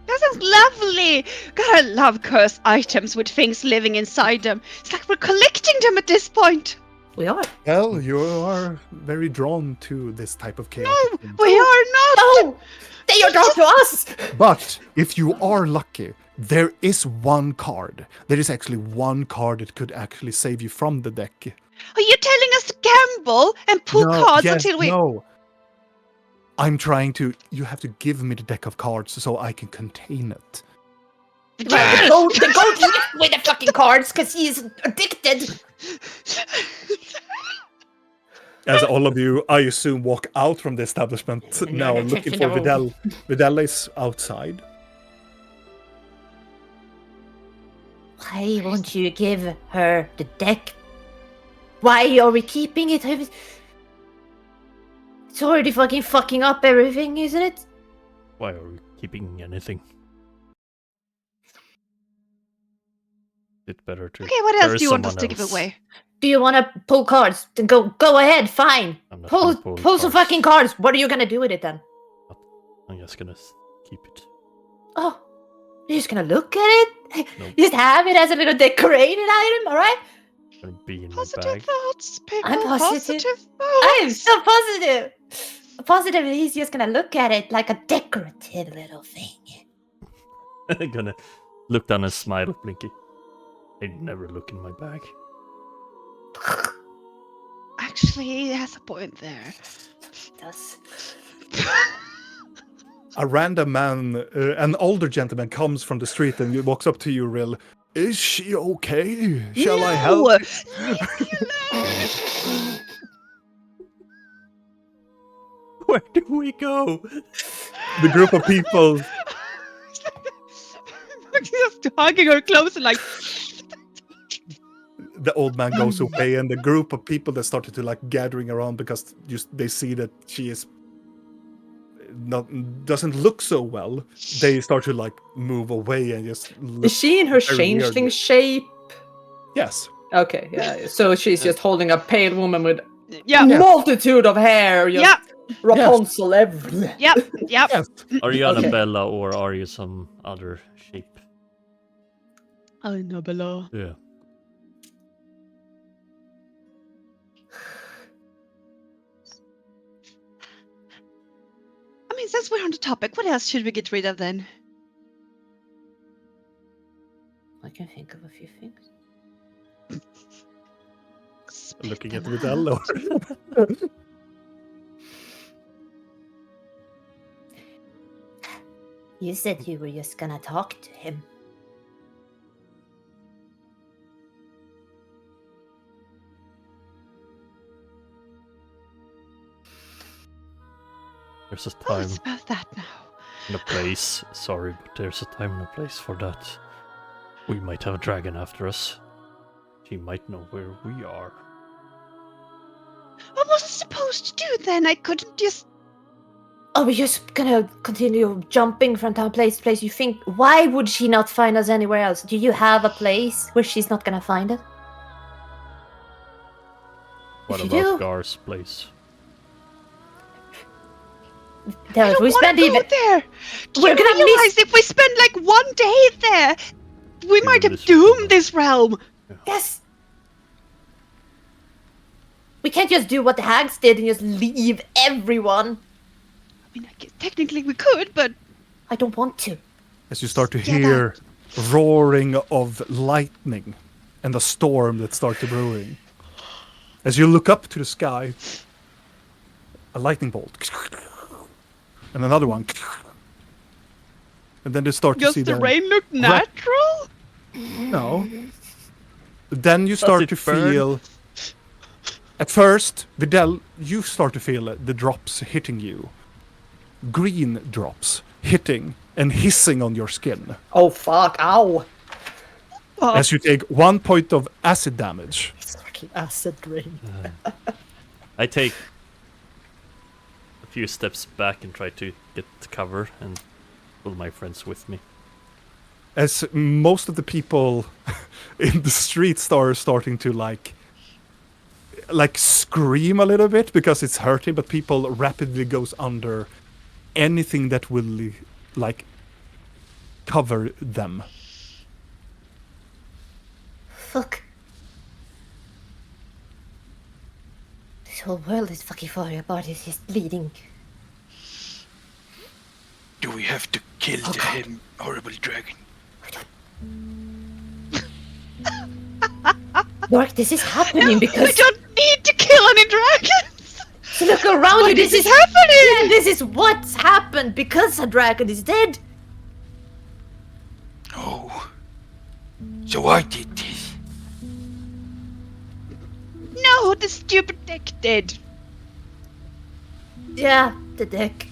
That sounds lovely. God, I love cursed items with things living inside them. It's like we're collecting them at this point. We are. Well, you are very drawn to this type of chaos. No, we are not. No, they are drawn to us. But if you are lucky, there is one card. There is actually one card that could actually save you from the deck. Are you telling us to gamble and pull cards until we? No. I'm trying to. You have to give me the deck of cards so I can contain it. Well, the goat left with the fucking cards because he's addicted. As all of you, I assume, walk out from the establishment now, looking for Vidal. Vidal is outside. Why won't you give her the deck? Why are we keeping it? It's already fucking up everything, isn't it? Why are we keeping anything? It's better to. Okay, what else curse do you want us someone to give else. away? Do you want to pull cards? Then go ahead, fine. I'm not Pull gonna pull some cards. fucking cards. What are you gonna do with it then? I'm just gonna keep it. Oh, you're just gonna look at it? Nope. Just have it as a little decorated item, alright? It's gonna be in my Positive bag. thoughts, people. I'm positive. Positive I am thoughts. so positive. Positive, he's just gonna look at it like a decorative little thing. I'm gonna look down and smile at Blinky. I'd never look in my bag. Actually, he has a point there. Does. A random man, an older gentleman, comes from the street and walks up to you, Rill. Is she okay? Shall I help? Where do we go? The group of people. Just hugging her close and like. The old man goes away, and the group of people that started to like gathering around because they see that she is doesn't look so well. They start to like move away and just. Is she in her very changeling weird. shape? Yes. Okay, yeah. So she's just holding a pale woman with Yeah. multitude of hair. Just Yeah. Rapunzel everywhere. Yep. Yep. Yes. Are you Okay. Annabella or are you some other shape? Annabella. Yeah. I mean, since we're on the topic, what else should we get rid of then? I can think of a few things. Looking at Vidal. Or... You said you were just gonna talk to him. There's a Oh, time it's about that now. and a place. Sorry, but there's a time and a place for that. We might have a dragon after us. She might know where we are. What was I supposed to do then? I couldn't just. Oh, we're just gonna continue jumping from town place to place. You think, why would she not find us anywhere else? Do you have a place where she's not gonna find us? What If you about do- Gar's place? Tell I us, don't we want spend to go even. there. Do We're you gonna realize if we spend like one day there, we might have miss- doomed this realm. Yes. We can't just do what the hags did and just leave everyone. I mean, I guess technically we could, but I don't want to. As you start to Yeah, hear roaring of lightning and the storm that starts brewing. As you look up to the sky, a lightning bolt. And another one. And then they start to does see the them. rain look natural? No. Then you start it to burn? feel. At first, Vidal, you start to feel the drops hitting you. Green drops hitting and hissing on your skin. Oh fuck! Ow! Oh, As you take 1 point of acid damage. It's fucking acid rain. I take a few steps back and try to get cover and pull my friends with me. As most of the people in the streets are starting to like scream a little bit because it's hurting, but people rapidly goes under anything that will like cover them. Fuck. This whole world is fucking falling apart. It's just bleeding. Do we have to kill the horrible dragon? York, this is happening we because don't need to kill any dragons. so look around you. But This is happening. Yeah, this is what's happened because a dragon is dead. Oh. So I did this. No, the stupid deck did. Yeah, the deck.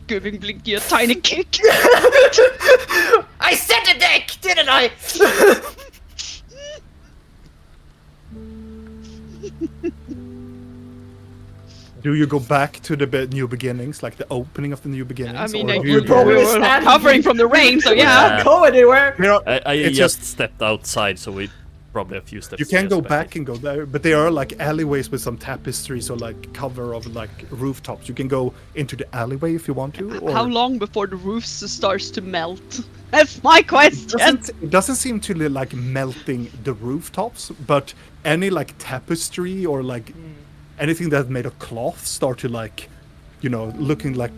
Giving Blinky a tiny kick. I said the deck, didn't I? Do you go back to the new beginnings, like the opening of the new beginnings? I mean, or I do you we go- probably were stand- covering from the rain, so yeah. Yeah. Go anywhere. There are- I it's just stepped outside, so we probably a few steps. You can just go back and go there, but there are like alleyways with some tapestries or like cover of like rooftops. You can go into the alleyway if you want to. Or How long before the roofs starts to melt? That's my question. it doesn't seem to like melting the rooftops, but any like tapestry or like anything that's made of cloth start to like, looking like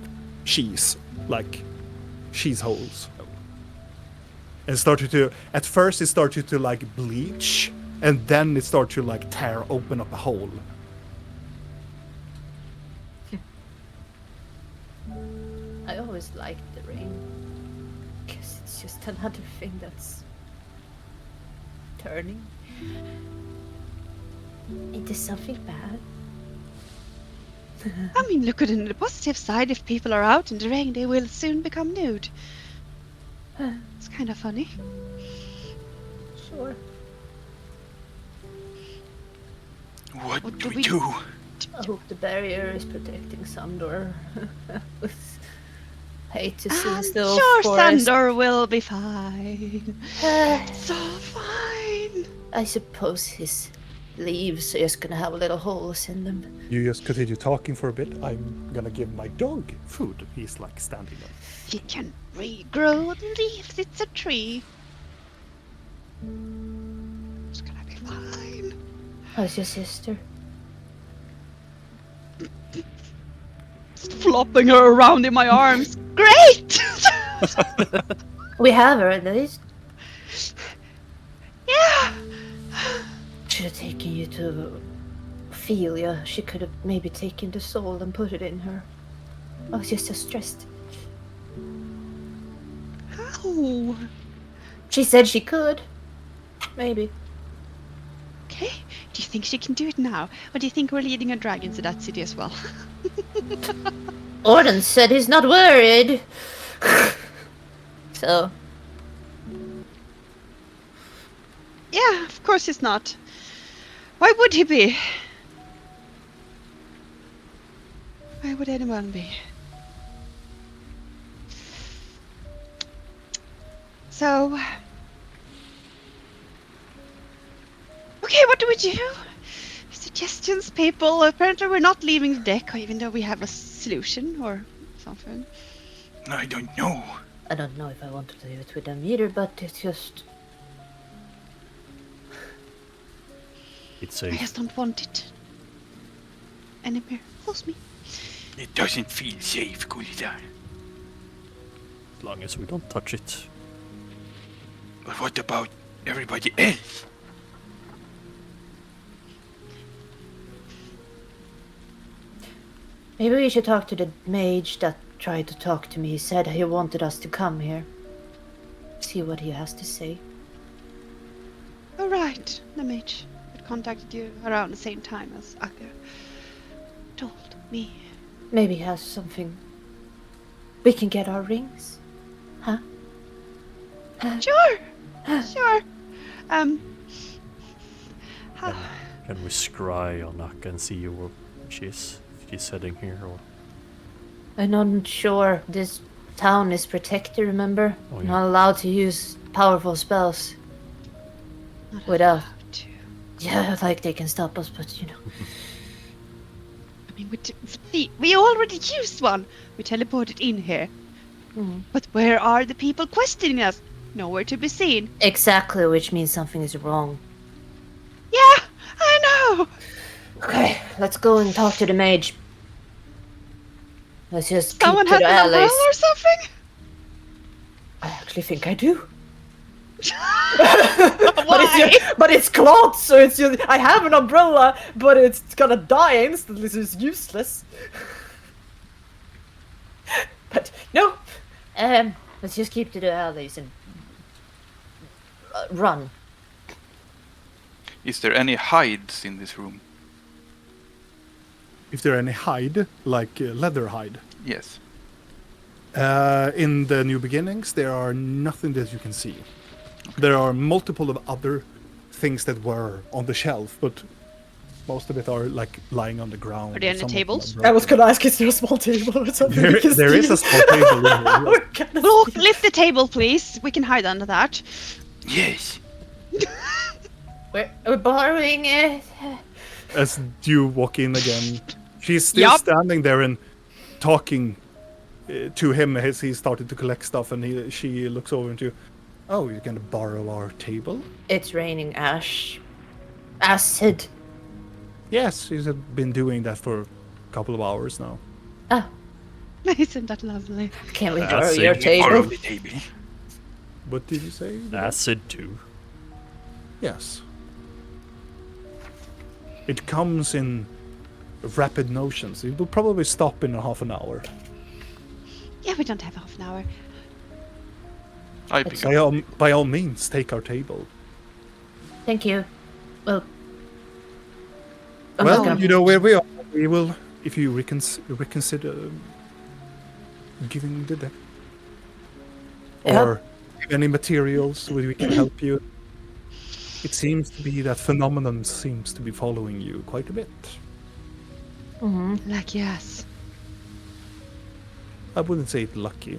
cheese holes. And at first it started to like bleach, and then it started to like open up a hole. I always liked the rain. Because it's just another thing that's turning into something bad. I mean, look at it on the positive side. If people are out in the rain, they will soon become nude. It's kind of funny. Sure. What What do do we do? I hope the barrier is protecting Sandor. Hate to see I'm still sure forest. Sandor will be fine. Uh, It's all fine. I suppose his leaves are just gonna have little holes in them. You just continue talking for a bit. I'm gonna give my dog food. He's like standing up. He can regrow the leaves. It's a tree. It's gonna be fine. How's your sister? Flopping her around in my arms. Great! We have her at least. Yeah. Should have taken you to Ophelia. She could have maybe taken the soul and put it in her. I was just so stressed. How? She said she could. Maybe. Okay. Do you think she can do it now? Or do you think we're leading a dragon to that city as well? Orden said he's not worried. So, Yeah, of course he's not. Why would he be? Why would anyone be? So... Okay, what do we do? Suggestions, people. Apparently we're not leaving the deck, even though we have a solution or something. I don't know. I don't know if I want to leave it with them either, but it's just... It's I safe. just don't want it anymore. Close me. It doesn't feel safe, Gulidar. As long as we don't touch it. But what about everybody else? Maybe we should talk to the mage that tried to talk to me. He said he wanted us to come here. See what he has to say. All right, the mage had contacted you around the same time as Aker told me. Maybe he has something. We can get our rings. Huh? Sure, sure. How, Can we scry on Akka and see where she's heading here? Or I'm not sure. This town is protected, remember? Oh, yeah. Not allowed to use powerful spells. not Without- allowed to. Yeah, like they can stop us, but you know. I mean, we already used one. We teleported in here. Mhm. But where are the people questioning us? Nowhere to be seen. Exactly, which means something is wrong. Yeah, I know. Okay, let's go and talk to the mage. Let's just keep Someone to has the an umbrella alleys. or something. I actually think I do. Why? But it's cloth, so it's just, I have an umbrella, but it's gonna die instantly, so it's useless. But no, Let's just keep to the alleys and run. Is there any hides in this room? If there are any hide, like leather hide, Yes. in the New Beginnings, there are nothing that you can see. There are multiple of other things that were on the shelf, but most of it are like lying on the ground. Are they on the Some of them tables? are I was broken. gonna ask, is there a small table or something? we can There is steal? a small table in here. Yes. We're gonna Look, steal. lift the table, please. We can hide under that. Yes. We're borrowing it. As you walk in again, she's still Yup. standing there and talking to him as he started to collect stuff, and she looks over into, oh, you're gonna borrow our table? It's raining ash. Acid. Yes, he's been doing that for a couple of hours now. Oh, Isn't that lovely? can we That's borrow it. your Borrow table? the table. What did you say? Acid too. Yes. It comes in rapid notions. It will probably stop in a half an hour. Yeah, we don't have half an hour. I pick up. By all means, take our table. Thank you. Well, I'm not Well, gonna- you know where we are. We will, if you reconsider giving the deck. Yeah. Or any materials where we can help you. It seems to be that phenomenon seems to be following you quite a bit. Like, yes. I wouldn't say it lucky.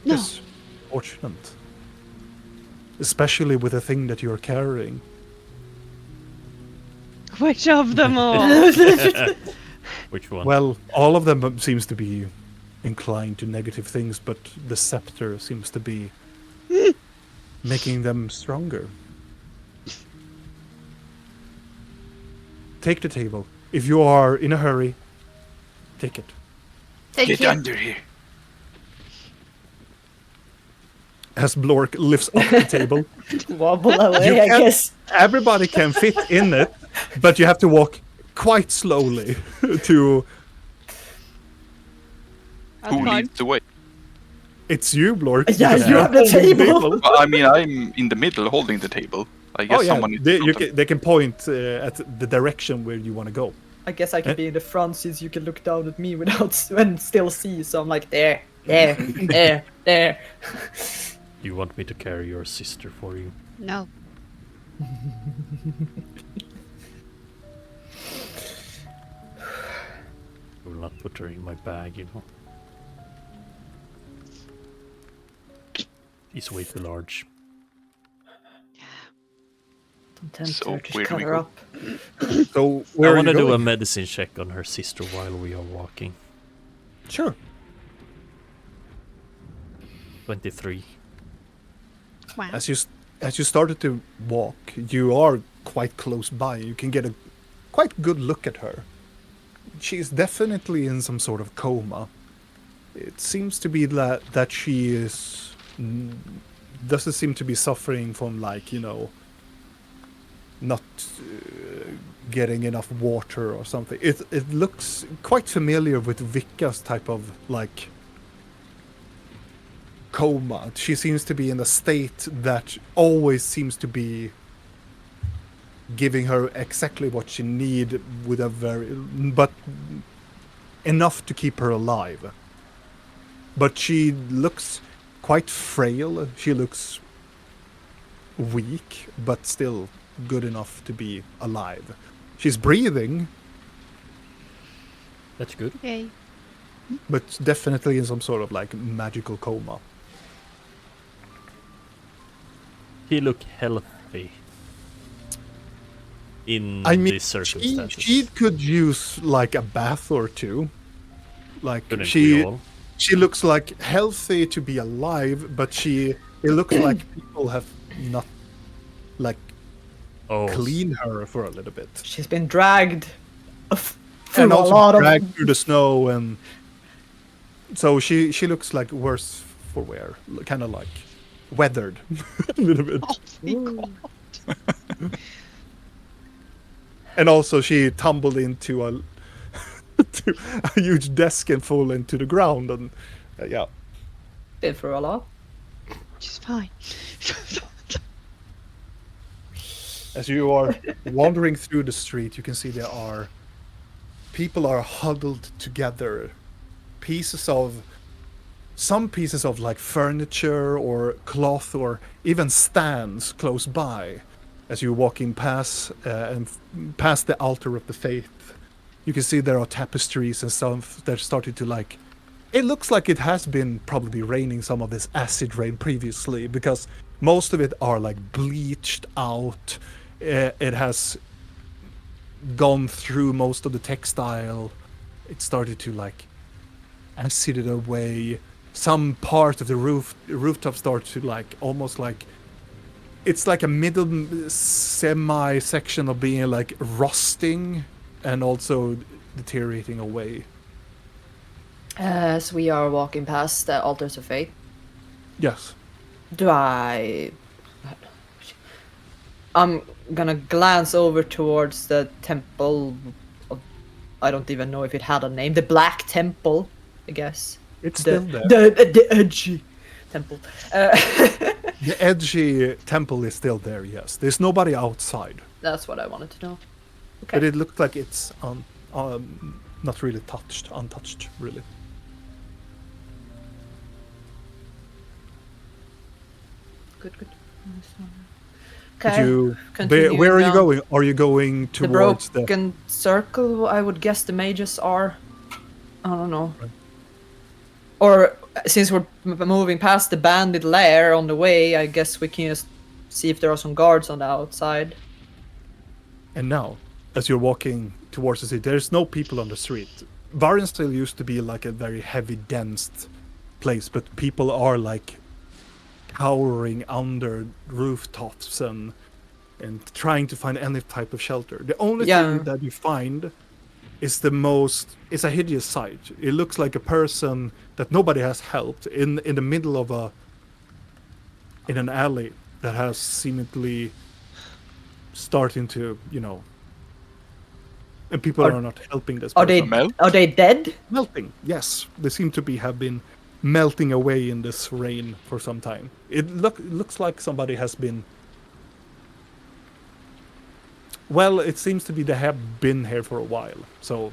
No. Yes, fortunate. Especially with the thing that you're carrying. Which of them all? Which one? Well, all of them seems to be inclined to negative things, but the scepter seems to be making them stronger. Take the table. If you are in a hurry, take it. Thank Get you. under here. As Blork lifts up the table, Wobble away, You I can't- guess. everybody can fit in it, but you have to walk quite slowly to. That's Who fine. leads the way? It's you, Blork. Yeah, because you you're have the holding table. Well, I mean, I'm in the middle holding the table. I guess Oh yeah, someone needs to front of- they can point at the direction where you want to go. I guess I can Eh? be in the front since you can look down at me without and still see. So I'm like there, there. You want me to carry your sister for you? No. I will not put her in my bag, you know. She's way too large. Don't tempt So, her, just where do we cover go? up. So I where are want you to do a going? medicine check on her sister while we are walking. Sure. 23. Wow. As you started to walk, you are quite close by. You can get a quite good look at her. She's definitely in some sort of coma. It seems to be that she is doesn't seem to be suffering from not getting enough water or something. It looks quite familiar with Vika's type of coma. She seems to be in a state that always seems to be giving her exactly what she need with but enough to keep her alive. But she looks quite frail. She looks weak, but still good enough to be alive. She's breathing, That's good. Yay. but definitely in some sort of magical coma. He look healthy in I mean, these circumstances. she could use a bath or two. Couldn't we she all? she looks healthy to be alive, but it looks like people have not Oh, cleaned her for a little bit. She's been dragged through And a also lot dragged of. through the snow, and so she looks worse for wear, kind of weathered a little bit. Oh my god. And also she tumbled into a to a huge desk and fell into the ground, and yeah. Been through a lot. She's fine. As you are wandering through the street, you can see people are huddled together. Some pieces of furniture or cloth or even stands close by. As you're walking past past the altar of the faith, you can see there are tapestries and stuff that started to it looks like it has been probably raining some of this acid rain previously, because most of it are bleached out. It has gone through most of the textile. It started to acid it away. Some part of the rooftop started to almost it's like a middle semi section of being like rusting and also deteriorating away. As we are walking past the altars of fate, Yes. I'm gonna glance over towards the temple of, I don't even know if it had a name. The Black Temple, I guess. It's The, still there. the edgy temple. The edgy temple is still there, yes. There's nobody outside. That's what I wanted to know. Okay. But it looked like it's not really untouched, really. Good. But Okay. you, continue where are you down. going? Are you going The towards the... broken circle, I would guess the mages are. I don't know. Right. Or since we're moving past the bandit lair on the way, I guess we can just see if there are some guards on the outside. And now, as you're walking towards the city, there's no people on the street. Varian still used to be like a very heavy, dense place, but people are like cowering under rooftops and trying to find any type of shelter. The only thing that you find is it's a hideous sight. It looks like a person that nobody has helped in the middle of in an alley that has seemingly starting to, and people are not helping this person. Are they dead? Melting? Yes, they seem to have been melting away in this rain for some time. It looks like somebody has been. Well, it seems to be they have been here for a while. So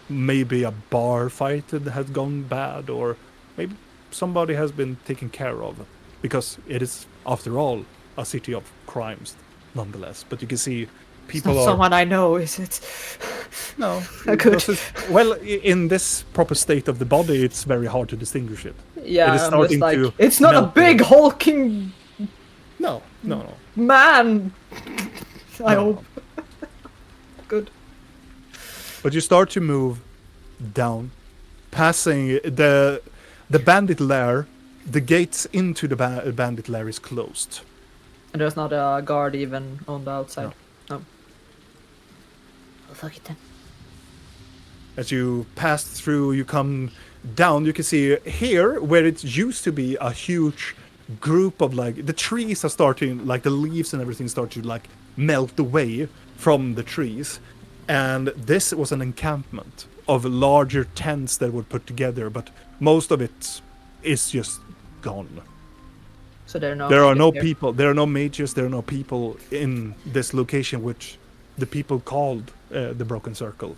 maybe a bar fight has gone bad, or maybe somebody has been taken care of, because it is, after all, a city of crimes, nonetheless. But you can see people are. Someone I know, is it? No. Good. Well, in this proper state of the body, it's very hard to distinguish it. Yeah, It is I'm just starting like, to it's not a melt big away. hulking No. man. I No. hope. Good. But you start to move down, passing the bandit lair. The gates into the bandit lair is closed. And there's not a guard even on the outside. No. Oh, fuck it then. As you pass through, you come down. You can see here where it used to be a huge group of the trees are starting, the leaves and everything start to melt away from the trees. And this was an encampment of larger tents that were put together, but most of it is just gone. So there There are no here. people, there are no mages, there are no people in this location, which the people called the Broken Circle.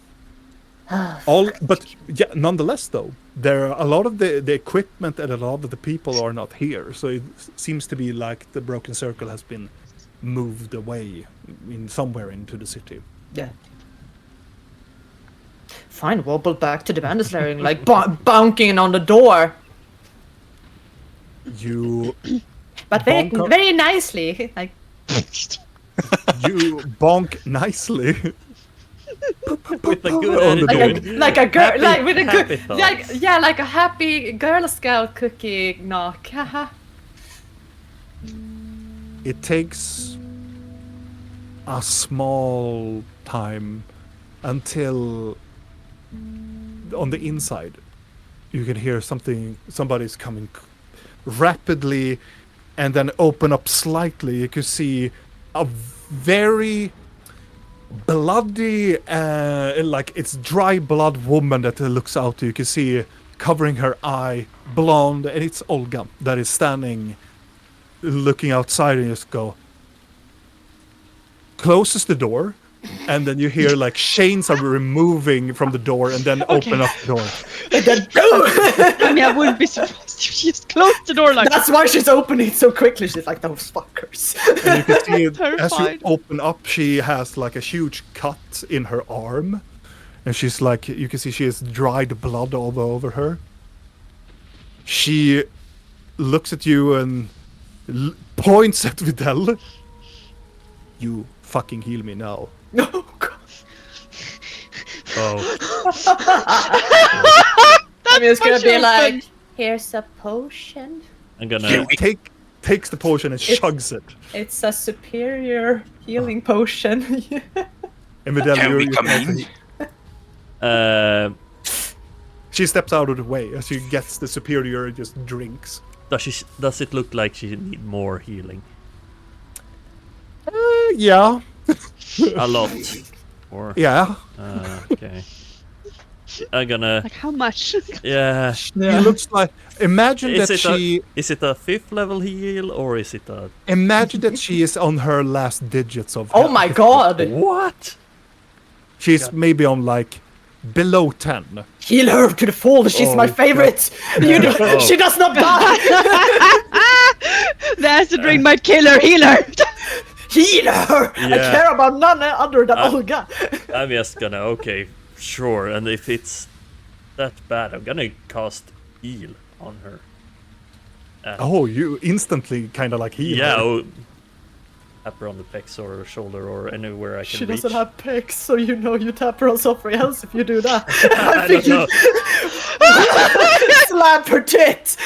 Nonetheless, though, there are a lot of the equipment and a lot of the people are not here. So it seems to be like the Broken Circle has been moved away somewhere into the city. Yeah. Fine, wobble back to the bandits lair, bonking on the door. You But very, Bonk up. very nicely. Like, you bonk nicely. With a good On the attitude. Like a girl, Happy- with a happy good, thoughts. like a happy Girl Scout cookie knock. Haha. It takes a small time until on the inside you can hear somebody's coming rapidly, and then open up slightly. You can see a very bloody, it's dry blood woman that looks out. You can see covering her eye, blonde, and it's Olga that is standing looking outside, and just closes the door, and then you hear chains are removing from the door, and then open up the door. I mean, I wouldn't be surprised if she just closed the door like That's why she's opening so quickly. She's like, those fuckers. And you can see as you Terrified. open up, she has a huge cut in her arm, and she's you can see she has dried blood all over her. She looks at you and points at Videl. You fucking heal me now. No, God. Oh, I'm just gonna what be she like, opened. here's a potion. I'm gonna. Take takes the potion and chugs it. It's a superior healing potion. And Videl, Can we you're come supposed in? to- She steps out of the way as she gets the superior and just drinks. Does it look like she need more healing? Yeah. A lot. Or Yeah. okay. I'm gonna. Like how much? Yeah. It looks like. Imagine Is that it she. is it a 5th level heal or is it a? Imagine that she is on her last digits of. Oh health. my god! What? She's maybe on like below 10. Heal her to the full. She's my favorite. You know, she does not die. The acid drink might kill her. Heal her. Heal her. I Yeah. care about none other than Olga. I'm just gonna sure. And if it's that bad, I'm gonna cast heal on her. Oh, you instantly kind of like heal. Yeah. her. Tap her on the pecs or shower or anywhere I can She reach. doesn't have pecs, so you know you tap her on something else if you do that. I don't know. Slap her tit.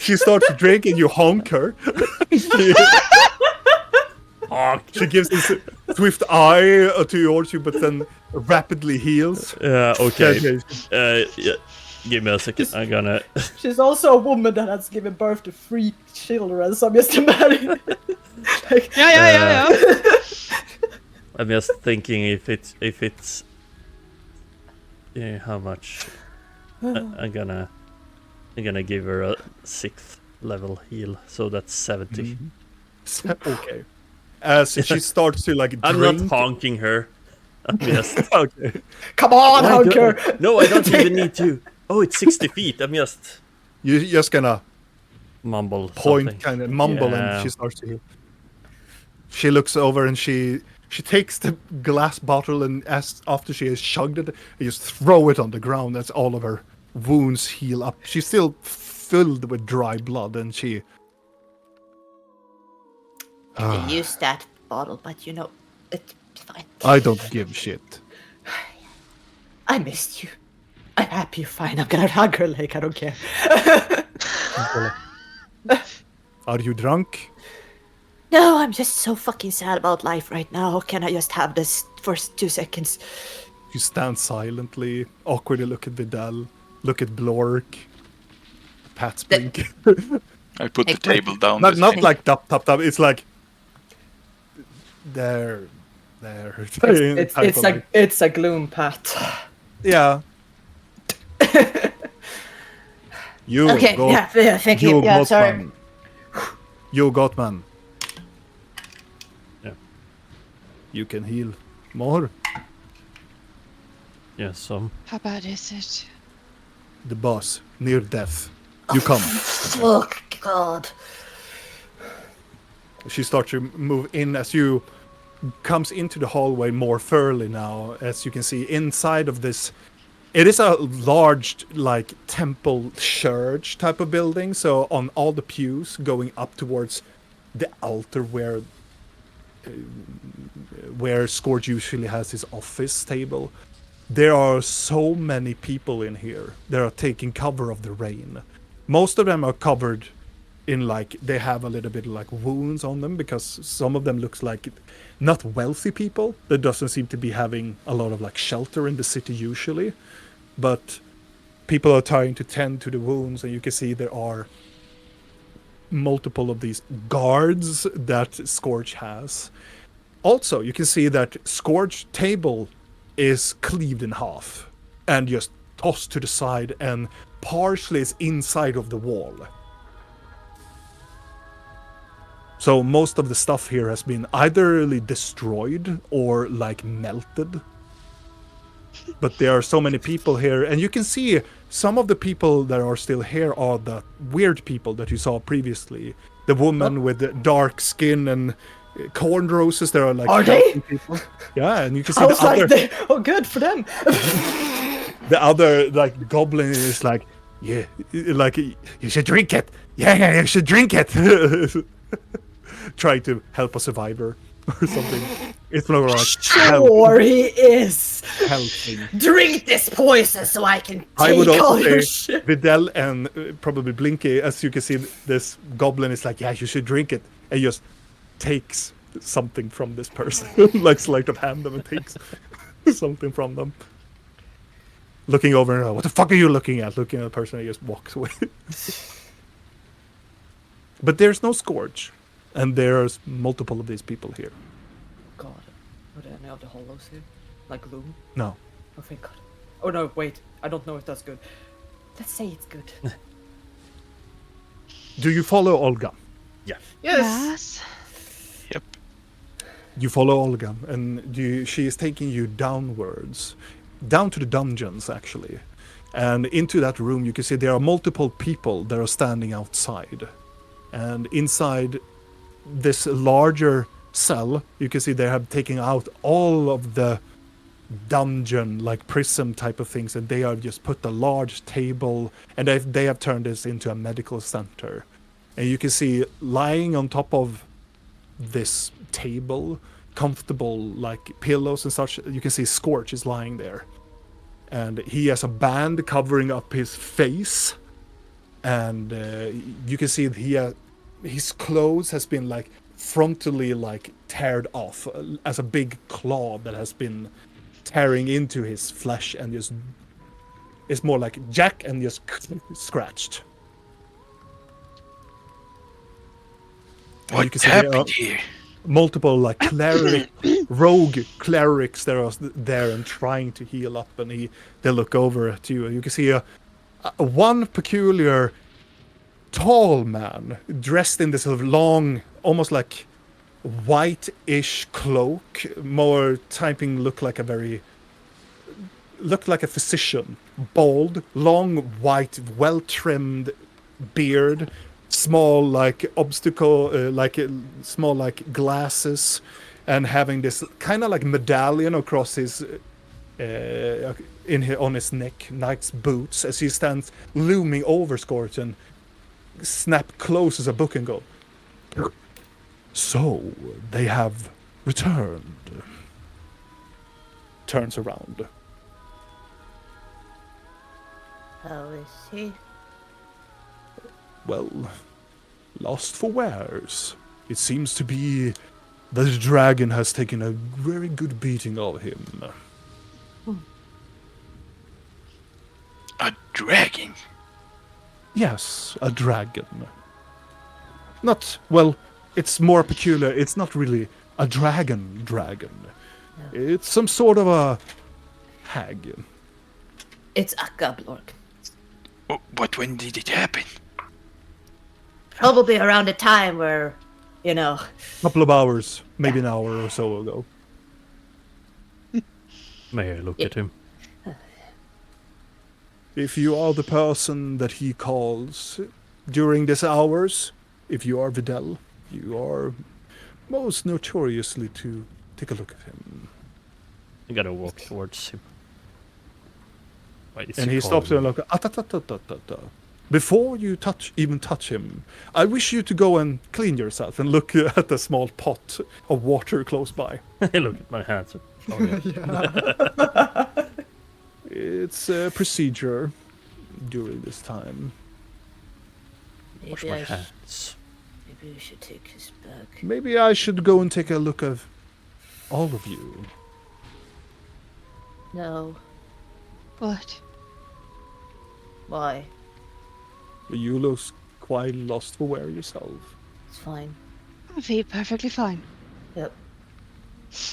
She starts drinking, you honk her. She gives this swift eye towards you, but then rapidly heals. Yeah. Okay. Okay. Yeah. Give me a second. I'm gonna. She's also a woman that has given birth to 3 children, so I'm just imagining. Like, Yeah. I'm just thinking if it's. Yeah. How much? I'm gonna give her a 6th level heal, so that's 70. Okay. As she starts to like I'm drink. not honking her. I'm just. Okay. come on, Hunker. No, I don't even need to. Oh, it's 60 feet. I'm just You're just gonna mumble. point, something. kind of mumble, Yeah. and she starts to heal. She looks over and she takes the glass bottle and after she has chugged it, you just throw it on the ground. That's all of her wounds heal up. She's still filled with dry blood, and she. I can use that bottle, but you know, it's fine. I don't give shit. I missed you. I'm happy you're fine. I'm gonna hug her like I don't care. Are you drunk? No, I'm just so fucking sad about life right now. Can I just have this for 2 seconds? You stand silently, awkwardly look at Vidal, look at Blork, Pat Spink. I put the table down. not this not thing. like tap, it's like there. It's a gloom pat. Yeah. You Okay, got, yeah, thank you. Yeah, sorry. man. You got man. Yeah. You can heal more. Yeah, some. How bad is it? The boss, near death. You come. Oh, God. She starts to move in as you comes into the hallway more thoroughly now. As you can see inside of this, it is a large like temple church type of building. So on all the pews going up towards the altar where Scourge usually has his office table, there are so many people in here that are taking cover of the rain. Most of them are covered in like they have a little bit of like wounds on them because some of them looks like not wealthy people that doesn't seem to be having a lot of like shelter in the city usually, but people are trying to tend to the wounds, and you can see there are multiple of these guards that Scourge has. Also, you can see that Scourge table is cleaved in half and just tossed to the side, and partially is inside of the wall. So most of the stuff here has been either really destroyed or like melted. But there are so many people here, and you can see some of the people that are still here are the weird people that you saw previously. The woman with the dark skin and cornrows. There are like Are they? people. Yeah, and you can see I the was like, other. oh, good for them. The other like goblin is like, yeah, like you should drink it. Yeah, you should drink it. Trying to help a survivor or something. It's not like Sure, he is. helping. Drink this poison so I can I would take all also your say shit. Videl and probably Blinky, as you can see, this goblin is like, yeah, you should drink it, and just takes something from this person, like sleight of hand them and takes something from them. Looking over, and what the fuck are you looking at? Looking at the person, and just walks away. But there's no scourge, and there's multiple of these people here. God. Are there any of the hollows here? Like gloom? No. Oh, thank God. Oh no, wait. I don't know if that's good. Let's say it's good. Do you follow Olga? Yes. Yes. Yep. You follow Olga, and she is taking you downwards, down to the dungeons, actually. And into that room, you can see there are multiple people that are standing outside. And inside this larger cell, you can see they have taken out all of the dungeon, like prison type of things, and they are just put a large table, and they have turned this into a medical center. And you can see lying on top of this table, comfortable like pillows and such, you can see Scorch is lying there. And he has a band covering up his face. And you can see his clothes has been like frontally like teared off as a big claw that has been tearing into his flesh, and just it's more like Jack and just scratched. And you What can see there are happened here? multiple like rogue clerics that are there and trying to heal up, and they look over at you, and you can see one peculiar tall man dressed in this sort of long, almost like white-ish cloak, more typing looked like a physician, bald, long white, well-trimmed beard, small like small like glasses, and having this kind of like medallion across his on his neck, knight's boots, as he stands looming over Scorch and snap closes a book and go, so they have returned. Turns around. How is he? Well, lost for wears. It seems to be that the dragon has taken a very good beating of him. A dragon? Yes, a dragon. Not, well, it's more peculiar. It's not really a dragon. It's some sort of a hag. It's a Gablorg. But when did it happen? Probably around a time where, you know. Couple of hours, maybe an hour or so ago. May I look at him? If you are the person that he calls during these hours, if you are Videl, you are most notoriously to take a look at him. I gotta walk towards him. Wait, And he stops and looks. Before you even touch him, I wish you to go and clean yourself and look at the small pot of water close by. Look at my hands. Oh, yeah. It's a procedure during this time. Wash Maybe my I, hands. maybe we should take his back. Maybe I should go and take a look at all of you. No. What? Why? You look quite lost for wear yourself. It's fine. I feel perfectly fine. Yep.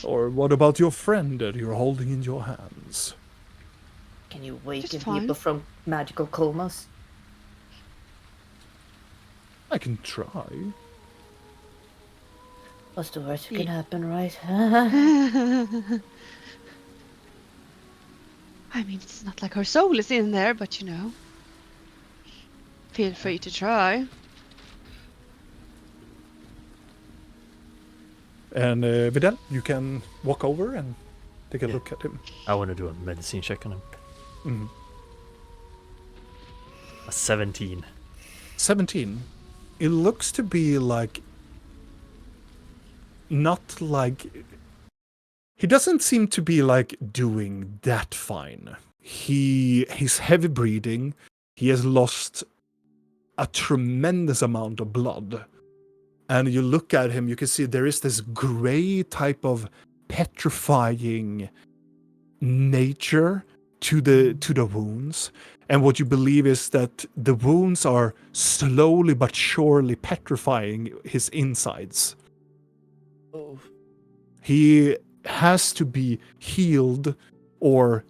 Or what about your friend that you're holding in your hands? Can you waken Just fine. people from magical comas? I can try. What's the worst that can Yeah. happen, right? I mean, it's not like her soul is in there, but you know. Feel free to try. And Videl, you can walk over and take a look at him. I want to do a medicine check on him. Mhm. A 17. 17. It looks to be like not like He doesn't seem to be like doing that fine. He's heavy breathing. He has lost a tremendous amount of blood. And you look at him, you can see there is this gray type of petrifying nature to the wounds. And what you believe is that the wounds are slowly but surely petrifying his insides. Oh. He has to be healed, or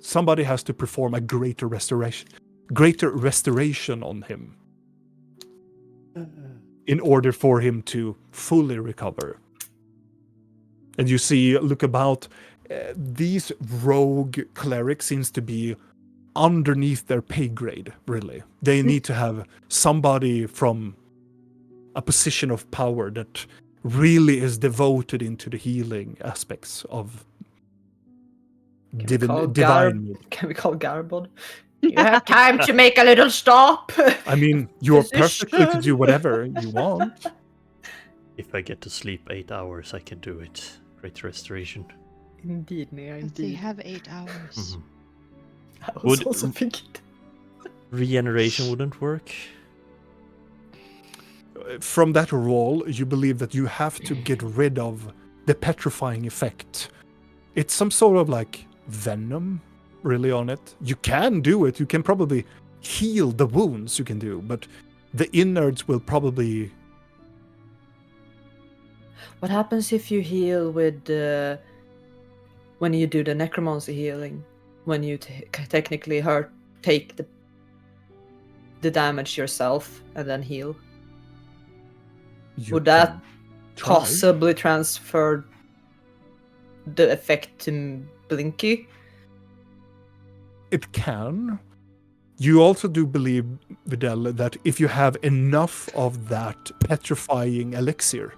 somebody has to perform a greater restoration on him in order for him to fully recover. And you see, look about, these rogue clerics seems to be underneath their pay grade, really. They need to have somebody from a position of power that really is devoted into the healing aspects of divine. Can we call Garbod? You have time to make a little stop. I mean, you're Physician. perfectly to do whatever you want. If I get to sleep 8 hours, I can do it. Great restoration. Indeed, Nea, And they indeed. have 8 hours. Mhm. I was Would- also thinking. Regeneration wouldn't work. From that roll, you believe that you have to get rid of the petrifying effect. It's some sort of like venom, really, on it. You can do it. You can probably heal the wounds, you can do, but the innards will probably... What happens if you heal with when you do the necromancy healing? When you technically take the damage yourself and then heal? you Would that can try. possibly transfer the effect to Blinky? It can. You also do believe, Vidal, that if you have enough of that petrifying elixir,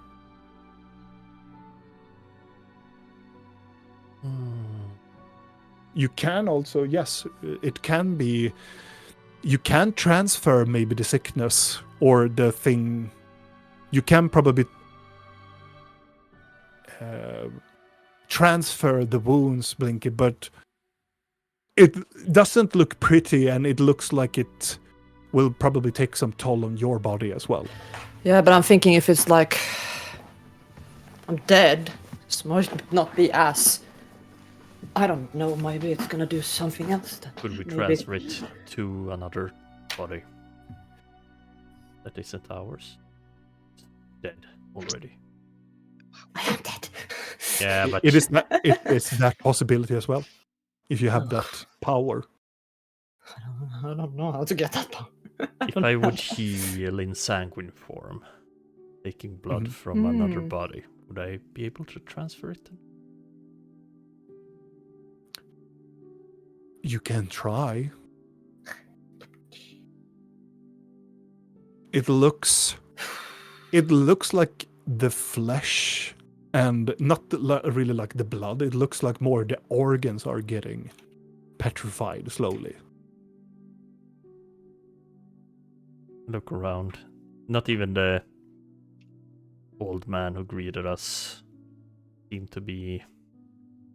you can also, yes, it can be, you can transfer maybe the sickness or the thing. You can probably transfer the wounds, Blinky, but it doesn't look pretty, and it looks like it will probably take some toll on your body as well. Yeah, but I'm thinking if it's like I'm dead, this might not be as. I don't know. Maybe it's gonna do something else. Then. Could we Maybe. transfer it to another body that isn't ours? It's dead already. I am dead. Yeah, but It is that possibility as well, if you have that power. I don't know how to get that power. if I would heal in sanguine form, taking blood Mhm. from another Hmm. body, would I be able to transfer it then? You can try. It looks like the flesh and not really like the blood. It looks like more the organs are getting petrified slowly. Look around. Not even the old man who greeted us seemed to be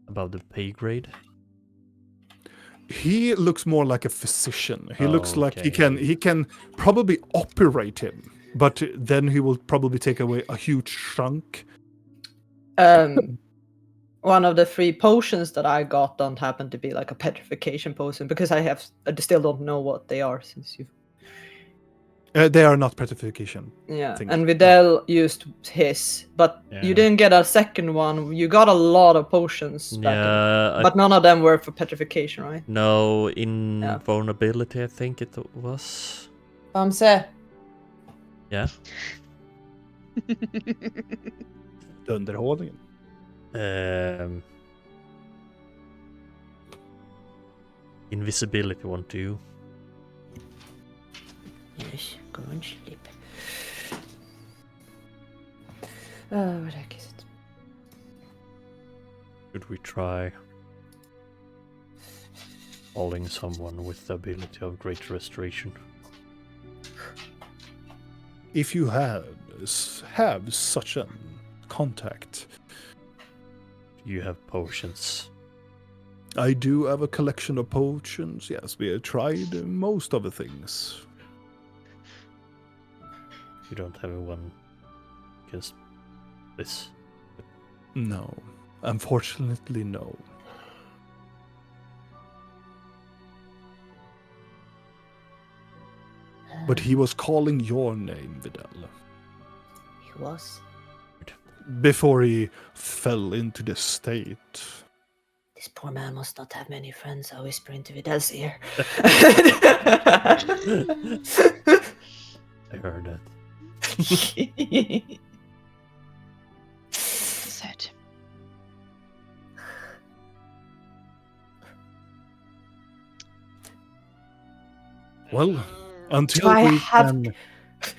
above the pay grade. He looks more like a physician. He looks like he Okay. can probably operate him, but then he will probably take away a huge chunk. One of the 3 potions that I got don't happen to be like a petrification potion because I still don't know what they are since you. They are not petrification. Yeah, Things. and Vidal used his, but Yeah. you didn't get a second one. You got a lot of potions back in, Yeah, but none of them were for petrification, right? no, Yeah. invulnerability, I think it was. Bamse. Yeah. Underhållningen. Invisibility won't do. Yes, go and sleep. Where the heck is it? Should we try calling someone with the ability of great restoration? If you have such a contact, Do you have potions? I do have a collection of potions. Yes, we have tried most of the things. You don't have one against this. No, unfortunately, no. But he was calling your name, Vidal, He was. before he fell into the state. This poor man must not have many friends. I whisper into Vidal's ear. I heard that. Sad. Well, until Do I we have- can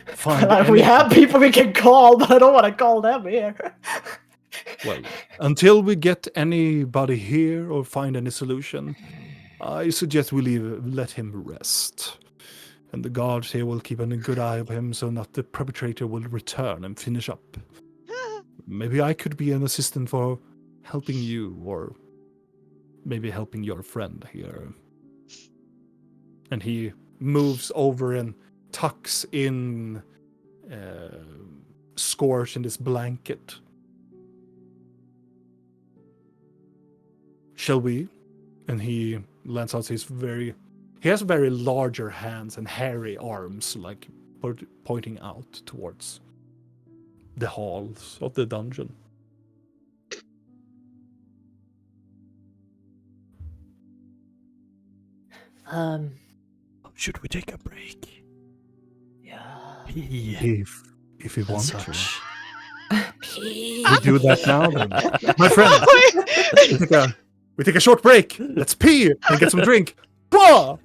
find We have anything- people we can call, but I don't want to call them here. Well, until we get anybody here or find any solution, I suggest we let him rest. And the guards here will keep a good eye on him so that the perpetrator will return and finish up. Maybe I could be an assistant for helping you, or maybe helping your friend here. And he moves over and tucks in Scorch in this blanket. Shall we? And he lends out his he has very larger hands and hairy arms, like pointing out towards the halls of the dungeon. Should we take a break? Yeah. Yeah. If you want to. Such. Pee. We do that now, then. My friend, we take a short break. Let's pee and get some drink. Bah!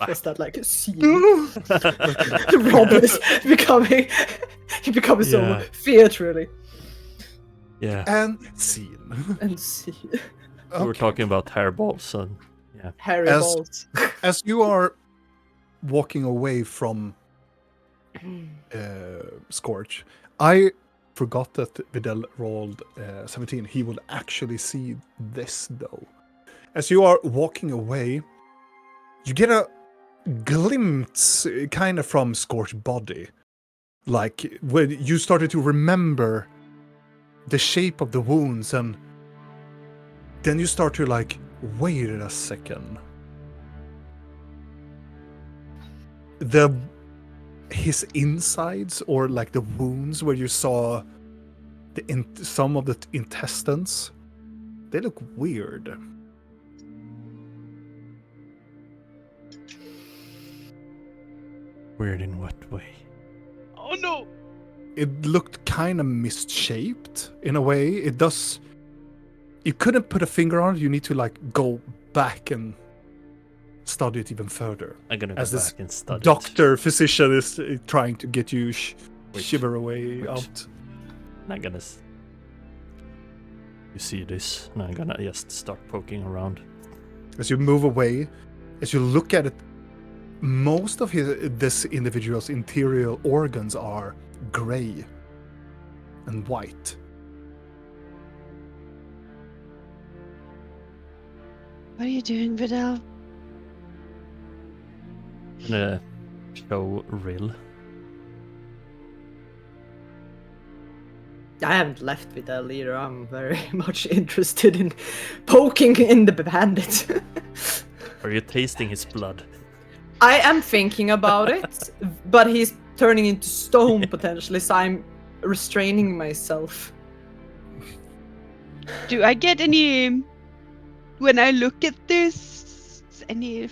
Was that like a scene? Rob is becoming he becomes so Yeah. theatrally Yeah. And scene. and see We were talking about hairballs and yeah. Harry As- balls. As you are walking away from Scorch, I forgot that Vidal rolled 17. He will actually see this, though. As you are walking away, you get a glimpse, kind of from Scorch's body. Like, when you started to remember the shape of the wounds, and then you start to, like, wait a second. His insides, or like the wounds where you saw some of the intestines, they look weird. Weird in what way? Oh no! It looked kind of misshaped in a way. It does. You couldn't put a finger on it. You need to like go back and study it even further. I'm gonna go As this back and study it. Doctor physician is trying to get you shiver away Wait. out. I'm gonna. You see this, and I'm gonna just start poking around. As you move away, as you look at it, most of this individual's interior organs are gray and white. What are you doing, Vidal? I'm gonna show Rill. I haven't left with that leader. I'm very much interested in poking in the bandit. Are you tasting his blood? I am thinking about it, but he's turning into stone potentially, so I'm restraining myself. Do I get any... When I look at this, any...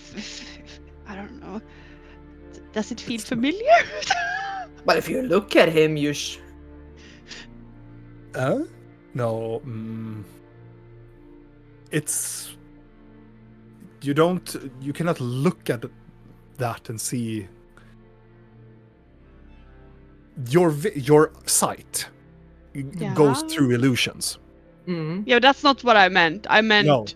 I don't know. Does it feel familiar? But if you look at him, you No. It's... You cannot look at that and see... Your sight goes through illusions. Yeah, that's not what I meant. I meant... No.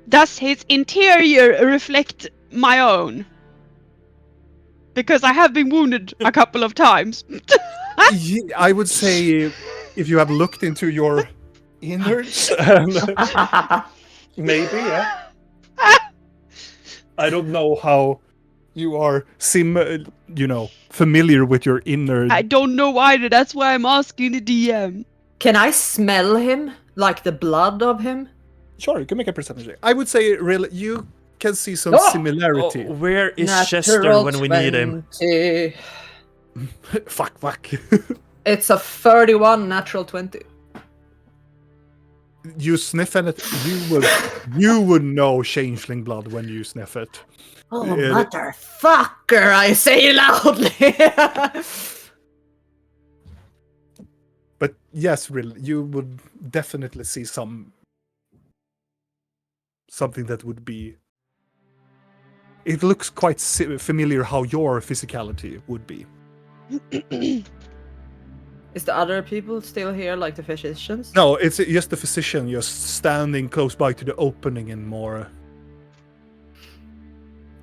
Does his interior reflect my own? Because I have been wounded a couple of times. I would say if you have looked into your innards, maybe, yeah. I don't know how you are familiar with your inner. I don't know either. That's why I'm asking the DM. Can I smell him? Like the blood of him? Sure, you can make a percentage check. I would say, really, you can see some similarity. Oh, where is Chester when we need him? 20. Fuck. It's a 31 natural 20. You sniff at it, you would know changeling blood when you sniff it. Oh, motherfucker, I say loudly. But yes, really, you would definitely see something that would be... It looks quite familiar how your physicality would be. Is the other people still here, like the physicians? No, it's just the physician just standing close by to the opening and more...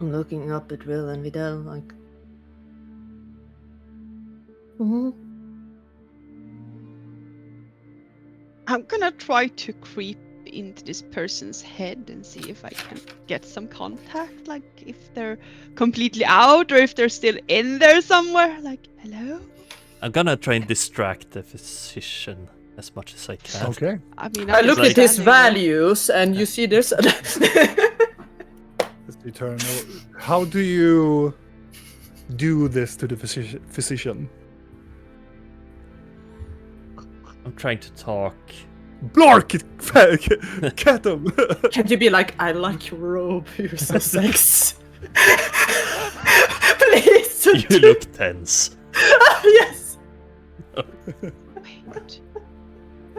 I'm looking up at Will and Vidal, like... I'm gonna try to creep into this person's head and see if I can get some contact. Like, if they're completely out or if they're still in there somewhere. Like, hello? I'm gonna try and distract the physician as much as I can. Okay. I mean, I I'm look just at his standing there. values, and you see this. It's eternal. How do you do this to the physician? I'm trying to talk. Blark! Cat him! Can't you be like, I like your robe, you're so sex. Please. You look tense. Yes. Wait.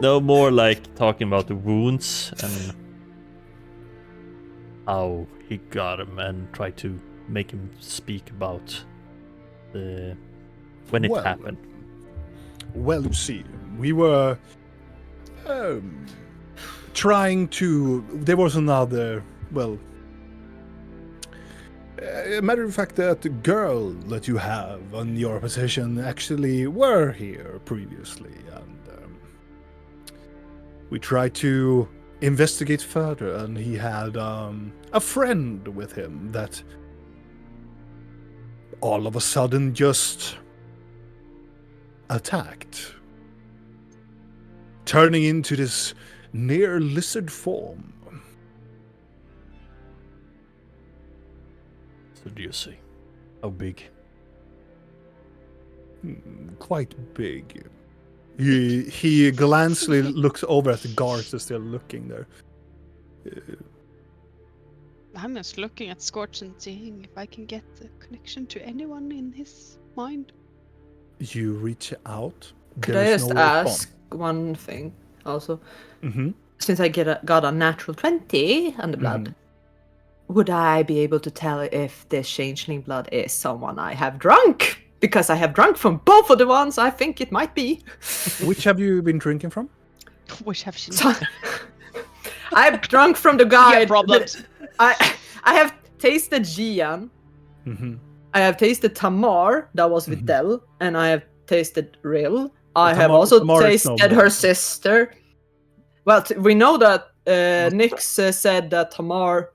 No, more like talking about the wounds and how he got him and try to make him speak about when it Well, happened. Well, you see, we were trying to. There was another. Well, a matter of fact, that girl that you have on your position actually were here previously, and we tried to investigate further. And he had a friend with him that all of a sudden just attacked, turning into this near lizard form. So do you see? How big? Quite big. He glancingly looks over at the guards that are still looking there. I'm just looking at Scorch and seeing if I can get a connection to anyone in his mind. You reach out. Could there I is just no response. ask one thing also? Mm-hmm. Since I got a natural 20 on the blood, would I be able to tell if this changeling blood is someone I have drunk? Because I have drunk from both of the ones I think it might be. Which have you been drinking from? Which have she? So, I've drunk from the guy. Yeah, problems. I have tasted Gian. Mm-hmm. I have tasted Tamar, that was with Del, and I have tasted Rill. I have Tamar- also Tamar is tasted no her more. sister. Well, we know that Nyx said that Tamar.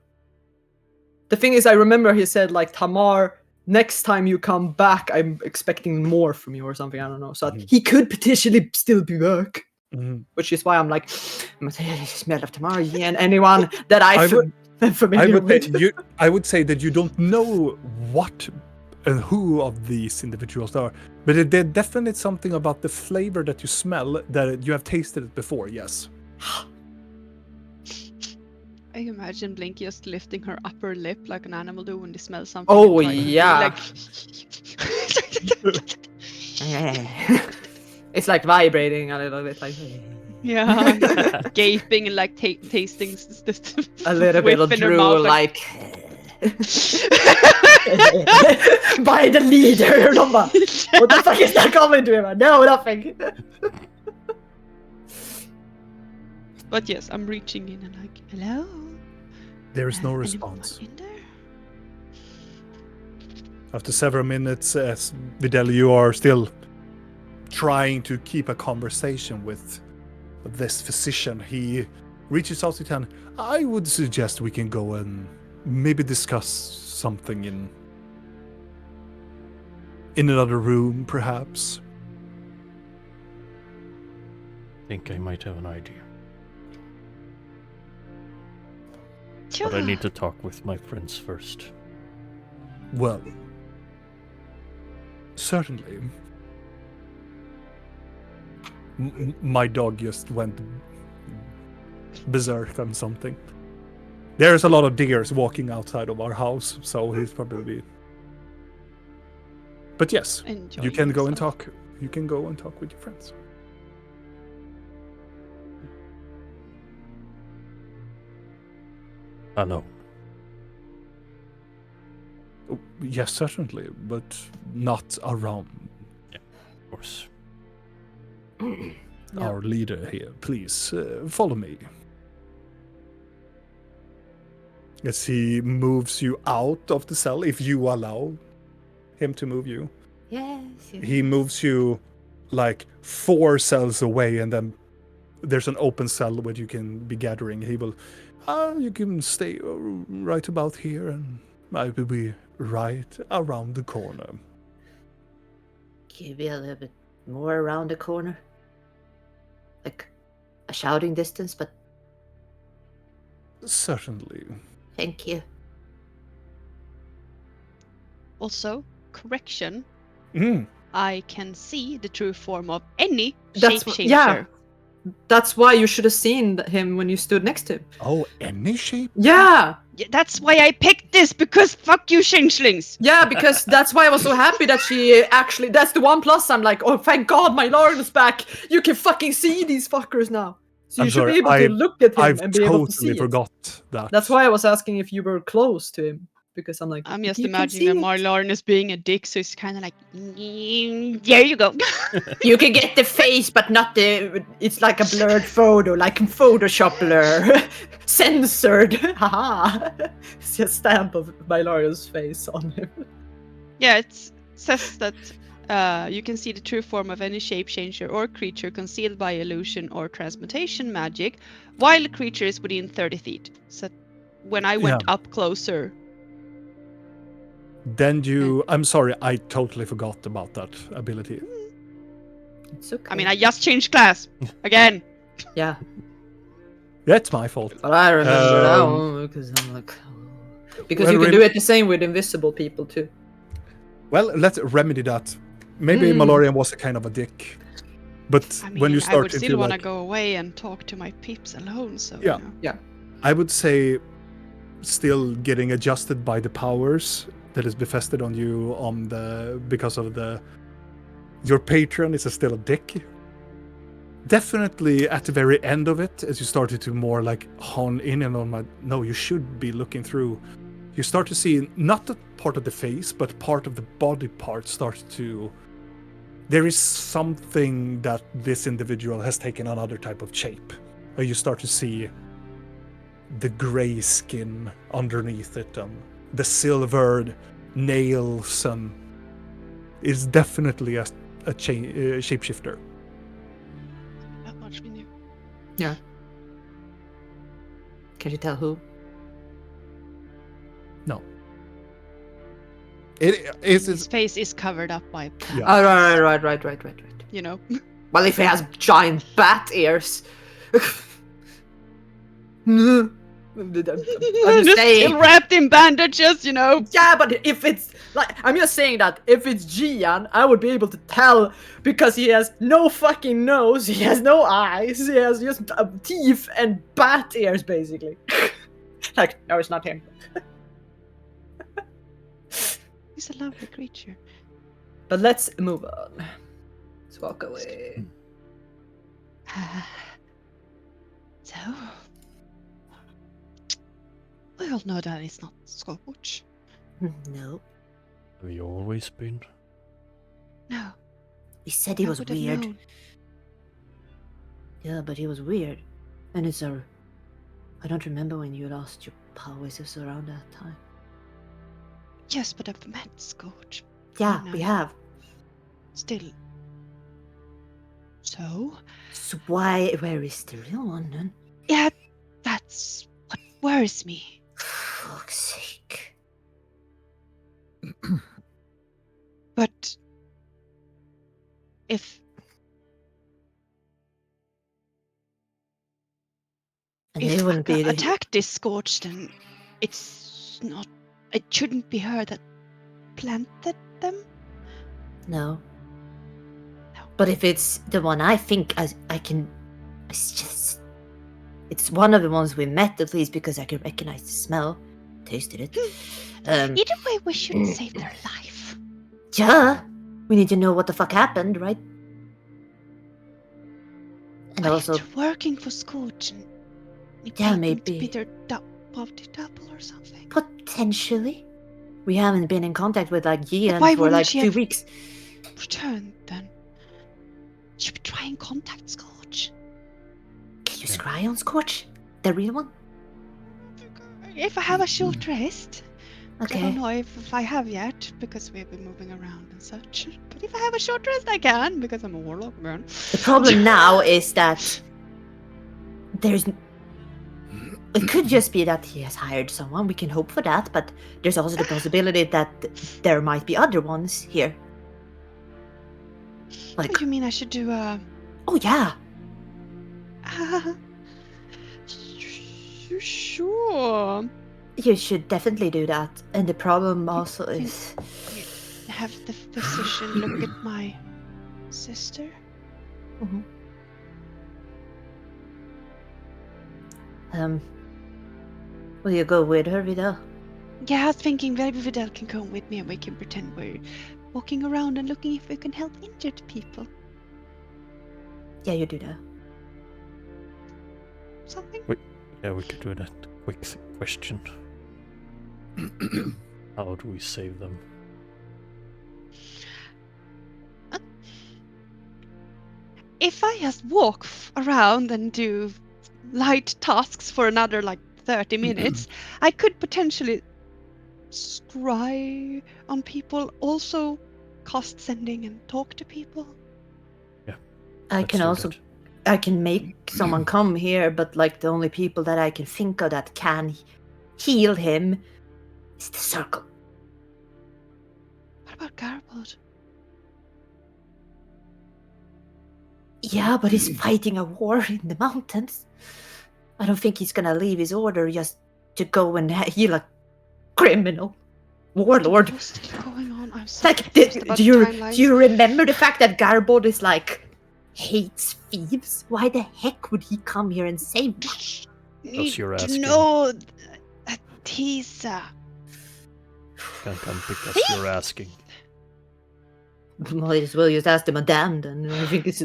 The thing is, I remember he said, like, Tamar, next time you come back, I'm expecting more from you or something. I don't know. So he could potentially still be back. Mm-hmm. Which is why I'm like, smell of Tamar and anyone that I'm familiar with. I would say that you don't know what and who of these individuals are, but there's definitely something about the flavor that you smell that you have tasted it before. Yes. I imagine Blinky just lifting her upper lip like an animal do when they smell something. Oh, and trying to be yeah. It's like vibrating a little bit, like yeah, gaping and like tasting a little bit of whiff in her drool, mouth, like by the leader. De bara, what the fuck is that coming to him? No, nothing. But yes, I'm reaching in and like, hello. There is no Anyone response. in there? After several minutes, as Videl, you are still trying to keep a conversation with this physician. He reaches out to you and I would suggest we can go and maybe discuss something in another room, perhaps. Think I might have an idea. Yeah. But I need to talk with my friends first. Well, certainly. My dog just went berserk on something. There's a lot of deers walking outside of our house, so he's probably. But yes, Enjoy you can go and yourself. talk. You can go and talk with your friends. I know. Oh, yes, certainly, but not around Of course. our leader here. Please follow me. As he moves you out of the cell, if you allow him to move you. Yes. He moves you like 4 cells away, and then there's an open cell where you can be gathering. He will, you can stay right about here, and I will be right around the corner. Can you be a little bit more around the corner? Like a shouting distance, but Certainly. thank you. Also, correction. Mm. I can see the true form of any That's shape yeah. That's why you should have seen him when you stood next to him. Oh, any shape? Yeah. Yeah, that's why I picked this, because fuck you, changelings! Yeah, because that's why I was so happy that she actually. That's the one plus. I'm like, oh, thank God, my Lauren is back. You can fucking see these fuckers now. So you I'm should sorry, be able to look at him I've and be able to see totally it. forgot that. That's why I was asking if you were close to him. because I'm like, I'm just "You can imagining that see it." Marlon is being a dick, so he's kind of like, there you go. You can get the face, but not the. It's like a blurred photo, like Photoshop blur, censored. Haha! It's a stamp of Bylaria's face on him. Yeah, it says that you can see the true form of any shape changer or creature concealed by illusion or transmutation magic, while the creature is within 30 feet. So when I went up closer, Then you. I'm sorry, I totally forgot about that ability. It's okay. I mean, I just changed class again. Yeah, That's my fault. but I remember that Um, one because I'm like, because well, you can do it the same with invisible people too. Well, let's remedy that. Maybe Malorian was a kind of a dick. But I mean, when you I start would to still want to like, go away and talk to my peeps alone. So Yeah. you know. Yeah. I would say still getting adjusted by the powers that is befested on you because of your patron is still a dick. Definitely at the very end of it, as you started to more like hone in and on no, you should be looking through. You start to see not the part of the face, but part of the body part starts to. There is something that this individual has taken another type of shape. You start to see the gray skin underneath it, the silvered nails, and is definitely a shapeshifter. That much we knew. Yeah. Can you tell who? No. It is. His face is covered up by, Yeah. Oh, right. you know. Well, if he has giant bat ears. No. I'm just Just saying. still wrapped in bandages, you know. Yeah, but if it's like, I'm just saying that if it's Gian, I would be able to tell because he has no fucking nose, he has no eyes, he has just teeth and bat ears, basically. Like, no, it's not him. He's a lovely creature. But let's move on. Let's walk away. So, we all know that it's not Scorch. No. Have you always been? No. He said he I was would have weird. known. Yeah, but he was weird. And it's a. I don't remember when you lost your powers. It was around that time. Yes, but I've met Scorch. Yeah, No. we have. Still. So? So where is the real one then? Yeah, that's what worries me. For fuck's sake. But if And they wouldn't be Akka attacked this Scorch, then it's not. It shouldn't be her that planted them. No. No. But if it's the one I think I can. It's just. It's one of the ones we met at least because I can recognize the smell. Tasted it. Either way, we should save their life. Yeah. We need to know what the fuck happened, right? And But also. if they're working for Scorch, and we Yeah, take them maybe. to be their body double or something. Potentially. We haven't been in contact with like Gian why for wouldn't like she 2 have- weeks. Return then. Should we try and contact Scorch? Can you scry on Scorch? The real one? If I have a short rest. I Okay. don't know if I have yet, because we've been moving around and such. But if I have a short rest, I can, because I'm a warlock again. The problem now is that there's. It could just be that he has hired someone. We can hope for that, but there's also the possibility that there might be other ones here. Like, What do you mean I should do a... oh yeah, Sure. you should definitely do that. And the problem also is, Have the physician look at my sister? will you go with her, Vidal? Yeah, I was thinking maybe Vidal can come with me and we can pretend we're walking around and looking if we can help injured people. Yeah, you do that. Something? Yeah, we could do that. Quick question. How do we save them? If I just walk around and do light tasks for another 30 minutes, I could potentially scry on people, also cast sending and talk to people. I Let's can do also that. I can make someone come here, but the only people that I can think of that can heal him is the circle. What about Garbled? Yeah, but he's fighting a war in the mountains. I don't think he's gonna leave his order just to go and heal a criminal warlord. What's still going on? I'm so Like, confused about do timelines. you remember the fact that Garbod is hates thieves? Why the heck would he come here and save me? Need you're to asking. know that he's Can't come because you're asking. Might as well just ask the madame then. I think it's.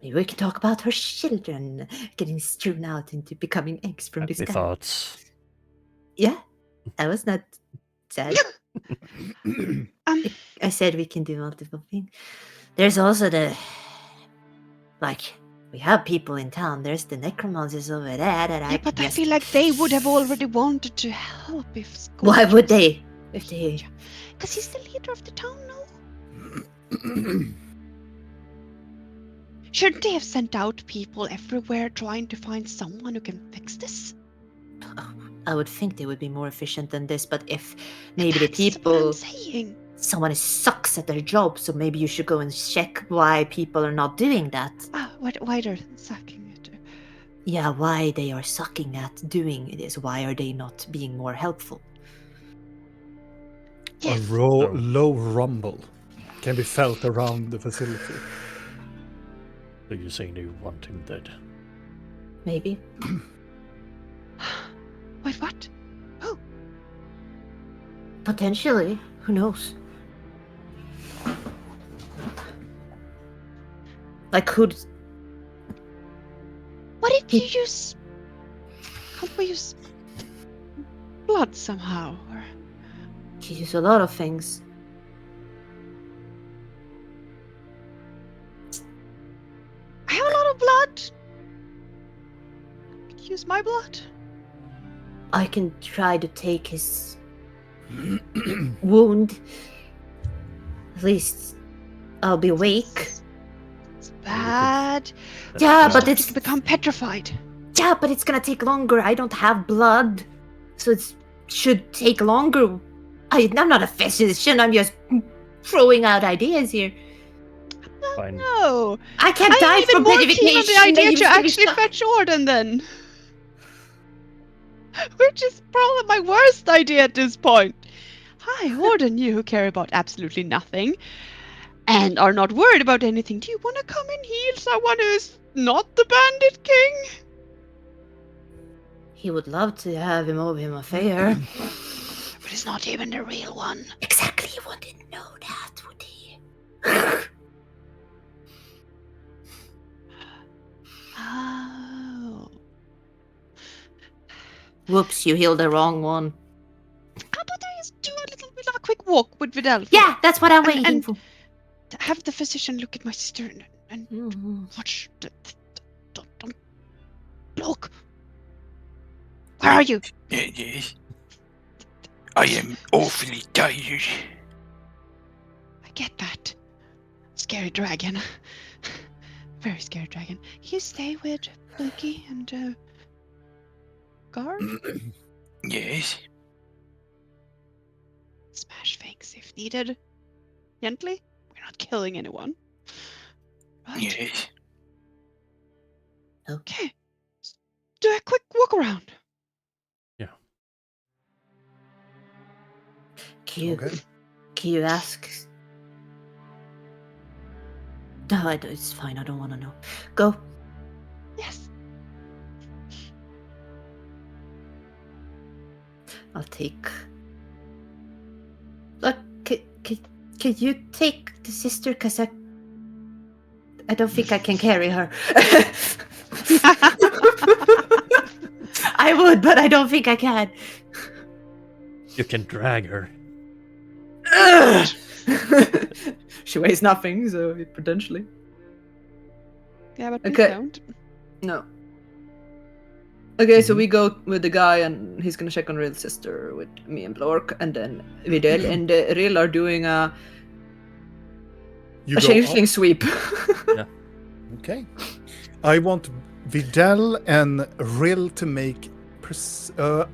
Maybe we can talk about her children getting strewn out into becoming eggs from the Happy sky. thoughts. Yeah, I was not sad. I said we can do multiple things. There's also we have people in town. There's the necromancers over there that I but can I just... feel like they would have already wanted to help if Scorch Why would was- they? If they... Because he's the leader of the town now. Shouldn't they have sent out people everywhere trying to find someone who can fix this? I would think they would be more efficient than this, but if maybe the That's what people... I'm saying. Someone sucks at their job, so maybe you should go and check why people are not doing that. Why they're sucking it? Yeah, why they are sucking at doing this. Why are they not being more helpful? Yes. A low rumble can be felt around the facility. So you're saying you want him dead? Maybe. Wait, what? Oh, Potentially. Who knows? Who'd... what if you use? Can't we use blood somehow? Or... He uses a lot of things. I have a lot of blood. Could you use my blood? I can try to take his wound. At least I'll be awake. It's bad. Yeah, but You it's... can become petrified. Yeah, but it's gonna take longer. I don't have blood. So it should take longer. I'm not a physician. I'm just throwing out ideas here. Fine. No. I can't die I'm even from more petrification. keen on the than idea you to say actually stuff. fetch Orden then. Which is probably my worst idea at this point. Hi, Orden, you who care about absolutely nothing and are not worried about anything. Do you want to come and heal someone who's not the Bandit King? He would love to have him over him affair. But he's not even the real one. Exactly, he wouldn't know that, would he? Oh. Whoops, you healed the wrong one. How about I just do a little bit of a quick walk with Vidal? Yeah, that's what I'm And- waiting and- for. Have the physician look at my sister and Mhm. watch. Don't look. Where are you? Yes. I am awfully tired. I get that. Scary dragon. Very scary dragon. You stay with Blinky and guard? Yes. Smash things if needed. Gently. We're not killing anyone. Right. Yes. Okay. Do a quick walk around. Q. Okay. Q asks. No, it's fine. I don't want to know. Go. Yes. I'll take. Look, can you take the sister? Cause I don't think I can carry her. I would, but I don't think I can. You can drag her. She weighs nothing, so potentially. Yeah, but please Okay. don't. No. Okay, so we go with the guy, and he's gonna check on Ril's sister with me and Blork, and then Videl and Ril are doing a You go changeling up. sweep. Okay. I want Videl and Rill to make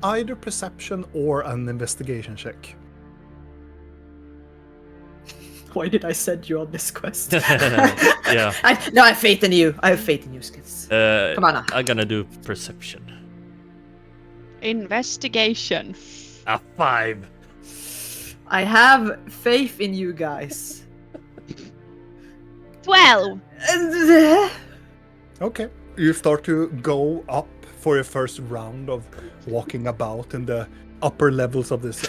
either perception or an investigation check. Why did I send you on this quest? Yeah. I have faith in you. I have faith in you, Skids. Come on now. I'm gonna do perception. Investigation. A 5. I have faith in you guys. 12. Okay. You start to go up for your first round of walking about in the upper levels of this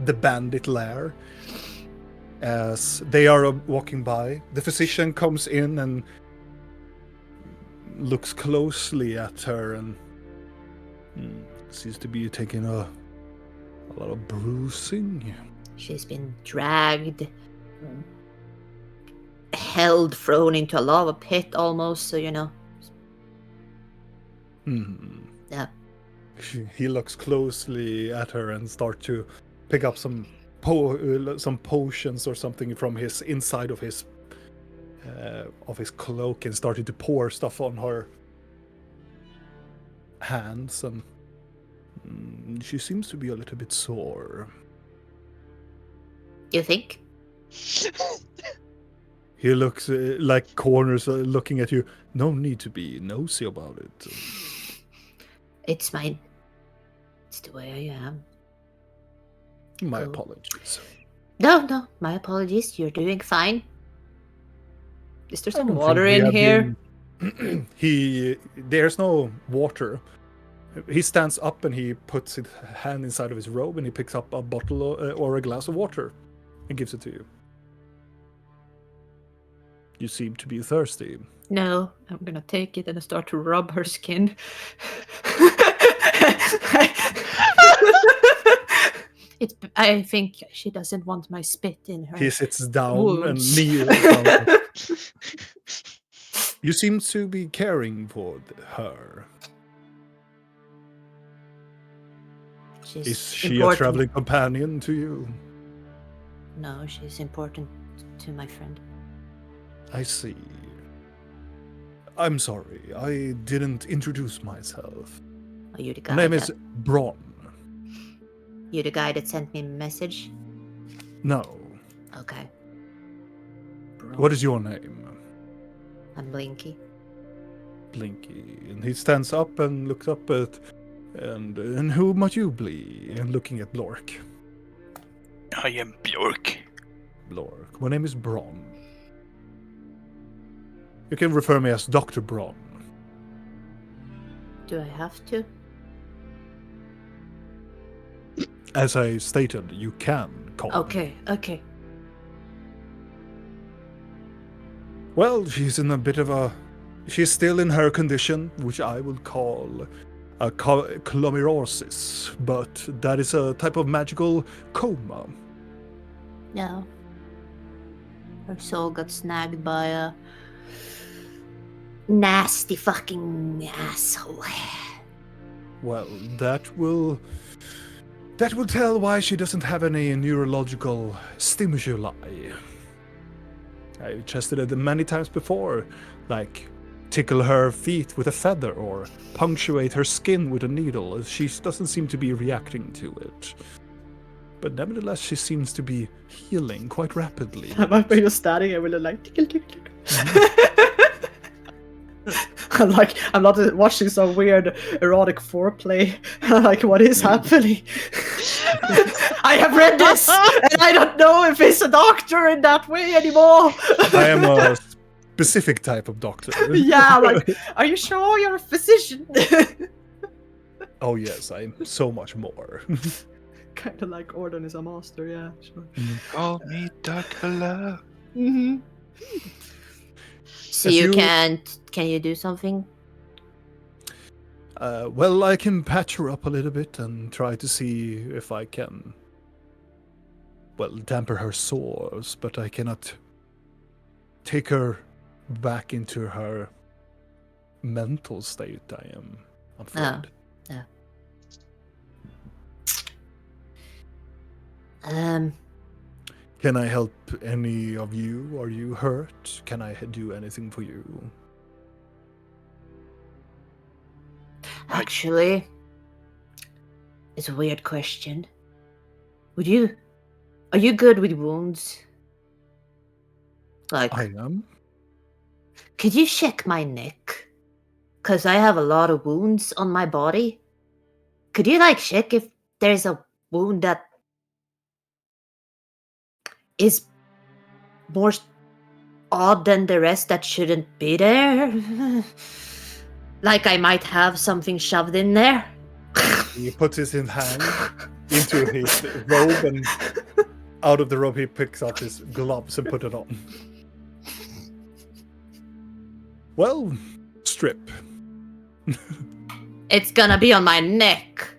the bandit lair. As they are walking by, the physician comes in and looks closely at her and seems to be taking a lot of bruising. She's been dragged, held, thrown into a lava pit almost, so you know. Yeah. He looks closely at her and starts to pick up some potions or something from his inside of his cloak and started to pour stuff on her hands, and she seems to be a little bit sore. You think? He looks like corners looking at you. No need to be nosy about it. It's fine. It's the way I am. My Cool. apologies. No, my apologies. You're doing fine. Is there I some don't water think we in have here? There's no water. He stands up and he puts his hand inside of his robe and he picks up a bottle or a glass of water and gives it to you. You seem to be thirsty. No. I'm gonna take it and start to rub her skin. I think she doesn't want my spit in her. He sits down and Wounds. kneels down. You seem to be caring for her. She's Is she important. a traveling companion to you? No, she's important to my friend. I see. I'm sorry, I didn't introduce myself. Are you the guy? My name is Bron. You the guy that sent me a message? No. Okay, What is your name? I'm Blinky. Blinky. And he stands up and looks up at... And who might you be? And looking at Blork. I am Bjork. Blork. My name is Bron. You can refer me as Dr. Bron. Do I have to? As I stated, you can call me. Okay. Well, she's in a bit of a... She's still in her condition, which I will call a chlomirosis, but that is a type of magical coma. No. Her soul got snagged by a nasty fucking asshole. Well, that will tell why she doesn't have any neurological stimuli. I tested it many times before, like tickle her feet with a feather or punctuate her skin with a needle. She doesn't seem to be reacting to it. But nevertheless, she seems to be healing quite rapidly. I'm up when you're standing and we're like tickle tickle tickle. I'm not watching some weird erotic foreplay. Like, what is happening? I have read this, and I don't know if it's a doctor in that way anymore. I am a specific type of doctor. Yeah, like, are you sure you're a physician? Oh yes, I'm so much more. Kind of like Ordon is a master, yeah, sure. Call me Dracula. Mm-hmm. So As you you- can't... Can you do something? Well, I can patch her up a little bit and try to see if I can, well, damper her sores, but I cannot take her back into her mental state, I am afraid. Yeah. Can I help any of you? Are you hurt? Can I do anything for you? Actually, it's a weird question. Are you good with wounds? Like, I am. could you check my neck? Cause I have a lot of wounds on my body. Could you like check if there's a wound that is more odd than the rest that shouldn't be there? Like I might have something shoved in there. He puts his hand into his robe, and out of the robe he picks up his gloves and put it on. Well, strip. It's gonna be on my neck.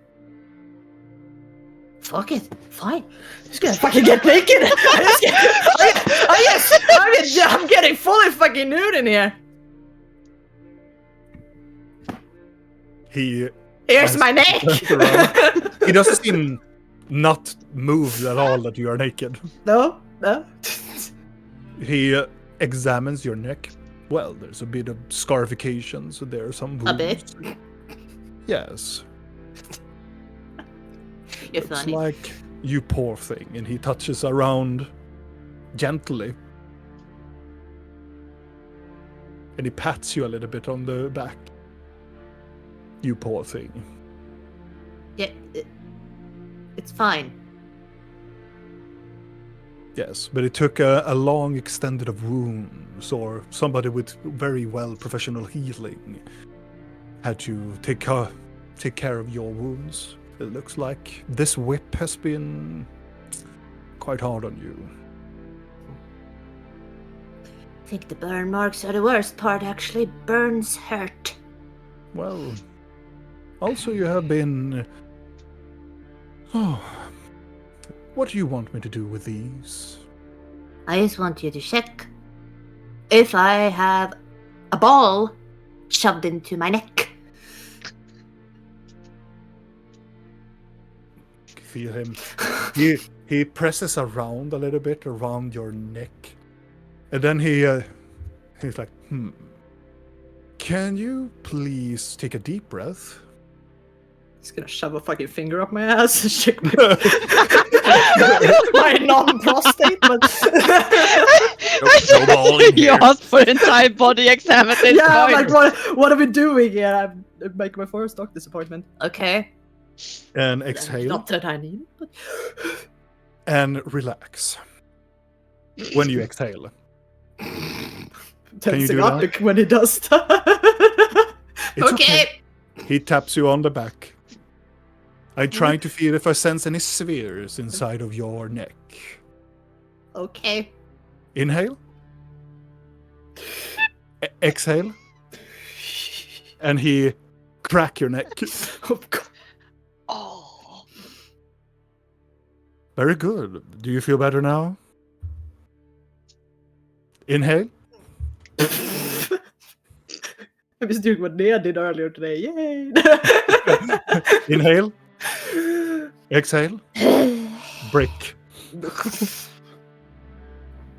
Fuck it, fine. I'm just gonna fucking get naked. I'm getting fully fucking nude in here. Here's my neck. He doesn't seem not moved at all that you are naked. No. He examines your neck. Well, there's a bit of scarification, so there are some wounds. A bit? Yes. You're Looks funny. like you poor thing, and he touches around gently. And he pats you a little bit on the back. You poor thing. Yeah, it's fine. Yes, but it took a long extended of wounds, or somebody with very well professional healing had to take care of your wounds. It looks like this whip has been quite hard on you. I think the burn marks are the worst part, actually. Burns hurt. Well, also you have been... Oh, what do you want me to do with these? I just want you to check if I have a ball shoved into my neck. Feel him. He presses around a little bit around your neck, and then he's like, Can you please take a deep breath? He's gonna shove a fucking finger up my ass and check my my non-prostate. But No ball in You here. asked for entire body exam at this yeah, I'm point. like, what are we doing here? I'm making my first doctor's appointment. Okay. And exhale Not that I need, but and relax. When you exhale, tensing do up that? when he does that. it's Okay. He taps you on the back. I'm trying to feel if I sense any spheres inside of your neck. Okay. Inhale. Exhale. And he crack your neck. Oh, God. Oh. Very good. Do you feel better now? Inhale. I'm just doing what Nia did earlier today. Yay! Inhale. Exhale. Break.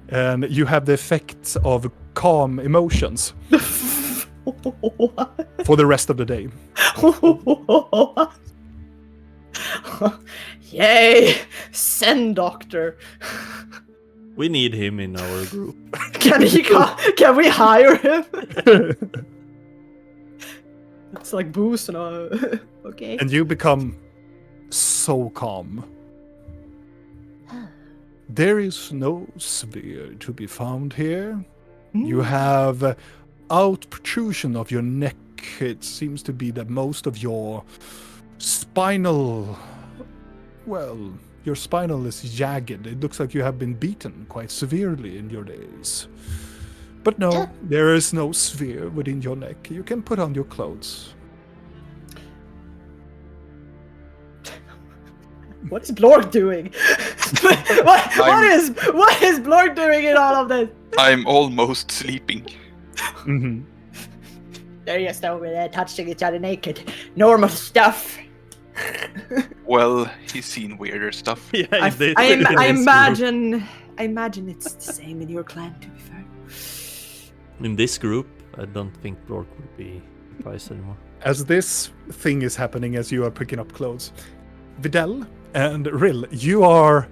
And you have the effects of calm emotions for the rest of the day. Yay! Send doctor. We need him in our group. Can we hire him? It's like booze and okay. And you become so calm. There is no sphere to be found here. You have out protrusion of your neck. It seems to be that most of your spinal... Well, your spinal is jagged. It looks like you have been beaten quite severely in your days. But no, there is no sphere within your neck. You can put on your clothes. What is Blorg doing? What is Blorg doing in all of this? I'm almost sleeping. Mhm. They're just over there touching each other naked. Normal stuff. Well, he's seen weirder stuff. Yeah, I in this imagine it's the same in your clan, to be fair. In this group, I don't think Blork would be surprised anymore. As this thing is happening, as you are picking up clothes, Videl and Rill, you are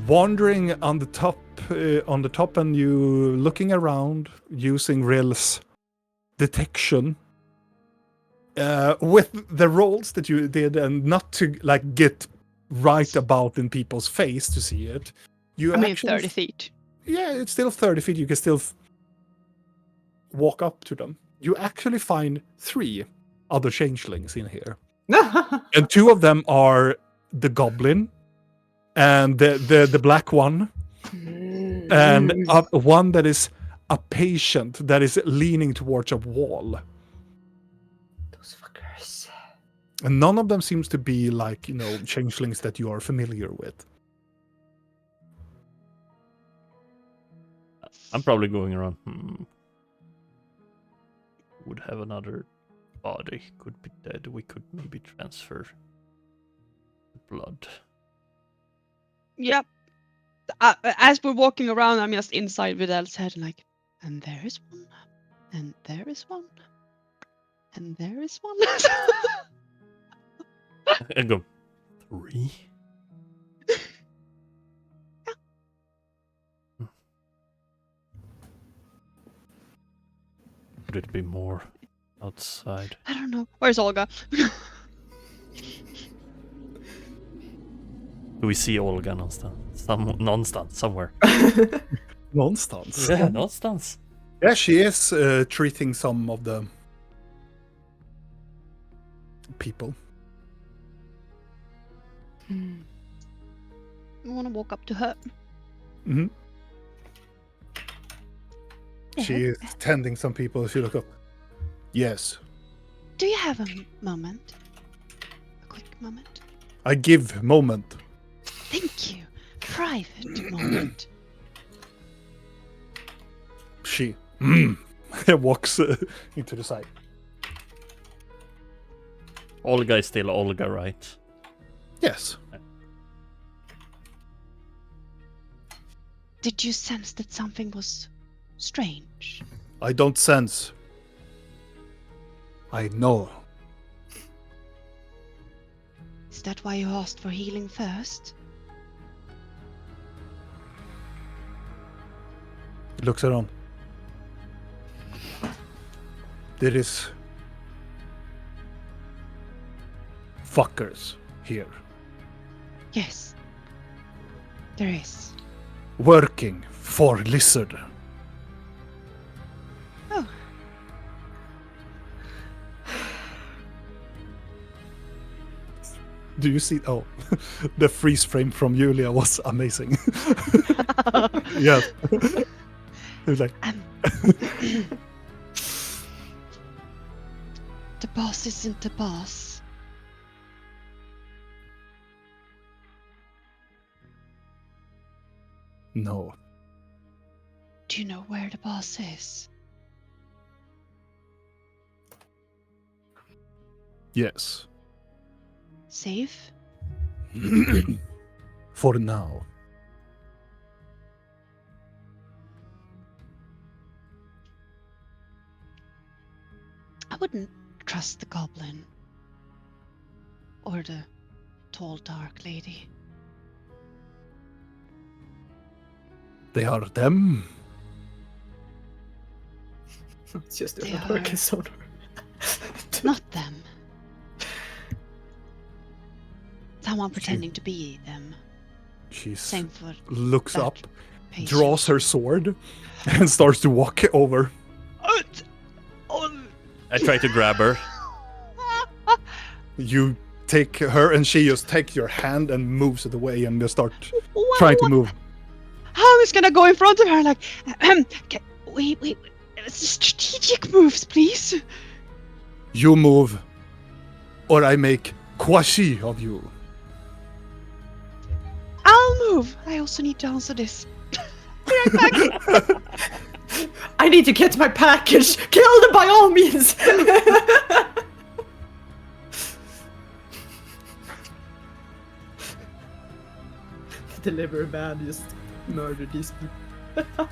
wandering on the top, and you looking around using Rill's detection with the rolls that you did, and not to like get right about in people's face to see it. You I mean, actually 30 feet. Yeah, it's still 30 feet. You can still walk up to them. You actually find 3 other changelings in here. And 2 of them are the goblin and the black one. And one that is a patient that is leaning towards a wall. Those fuckers. And none of them seems to be like, changelings that you are familiar with. I'm probably going around. Would have another body. Could be dead. We could maybe transfer the blood. Yep. As we're walking around, I'm just inside Videl's head, like, and there is one, and there is one, and there is one. And go 3. Would it be more outside? I don't know. Where's Olga? Do we see Olga någonstans? Somewhere. Någonstans. Yeah, någonstans. Yeah, she is treating some of the people. I want to walk up to her. Mm-hmm. She is tending some people as you look up. Yes. Do you have a moment? A quick moment? I give moment. Thank you. Private moment. She walks into the side. Olga is still Olga, right? Yes. Did you sense that something was strange? I don't sense. I know. Is that why you asked for healing first? He looks around. There is fuckers here. Yes. There is. Working for Lizard. Oh. Do you see? Oh, the freeze frame from Julia was amazing. Yes. It was like, The boss isn't the boss. no. Do you know where the boss is? Yes. Safe? For now. I wouldn't trust the goblin. Or the tall dark lady. They are them. It's just They a are- dark sonar. Not them. Someone pretending to be them. She Same for looks that up, patient. draws her sword, and starts to walk over. I try to grab her. You take her, and she just takes your hand and moves it away, and just start trying to move. I'm just gonna go in front of her like, wait, strategic moves, please. You move, or I make kwashi of you. move. I also need to answer this. Be right back. I need to get my package. Kill them by all means. Delivery man just murdered these people.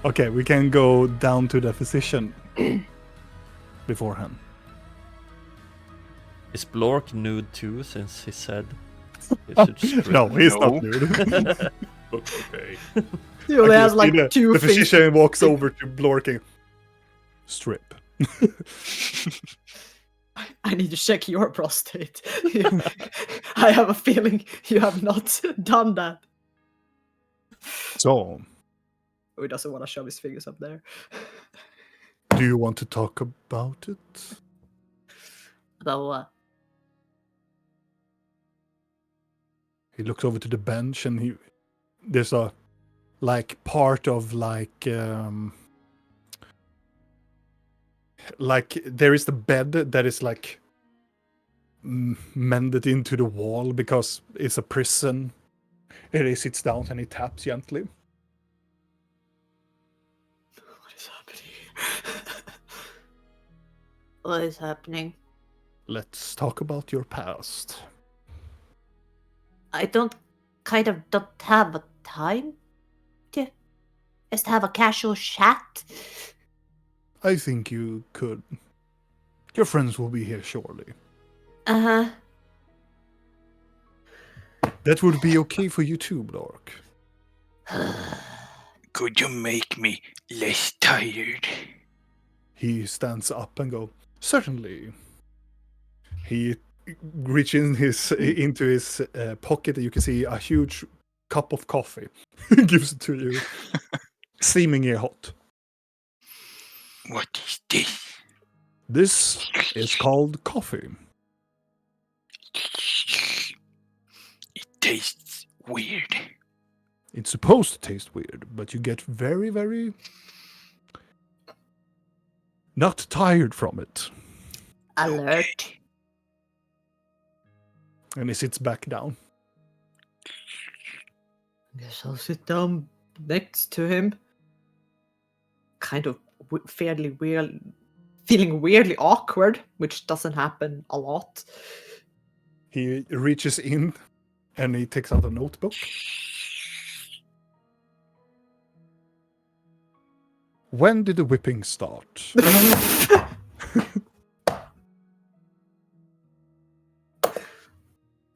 Okay, we can go down to the physician beforehand. Is Blork nude too, since he said he should strip? No, he's No. not nude. Okay. He only has see like the, two the things. physician walks over to Blorking. Strip. I need to check your prostate. I have a feeling you have not done that. So, Oh, he doesn't want to shove his fingers up there. do you want to talk about it? About what? He looks over to the bench and there's a part of like there is the bed that is like mended into the wall because it's a prison. And he sits down and he taps gently. What is happening? What is happening? Let's talk about your past. I don't have a time to just have a casual chat. I think you could. Your friends will be here shortly. Uh-huh. That would be okay for you too, Blork. Could you make me less tired? He stands up and goes, certainly. He reaches into his pocket and you can see a huge cup of coffee. He gives it to you. Steamingly hot. What is this? This is called coffee. It tastes weird. It's supposed to taste weird, but you get very, very not tired from it. Alert. And he sits back down. Guess I'll sit down next to him. Kind of fairly weird, feeling weirdly awkward, which doesn't happen a lot. He reaches in and he takes out a notebook. When did the whipping start?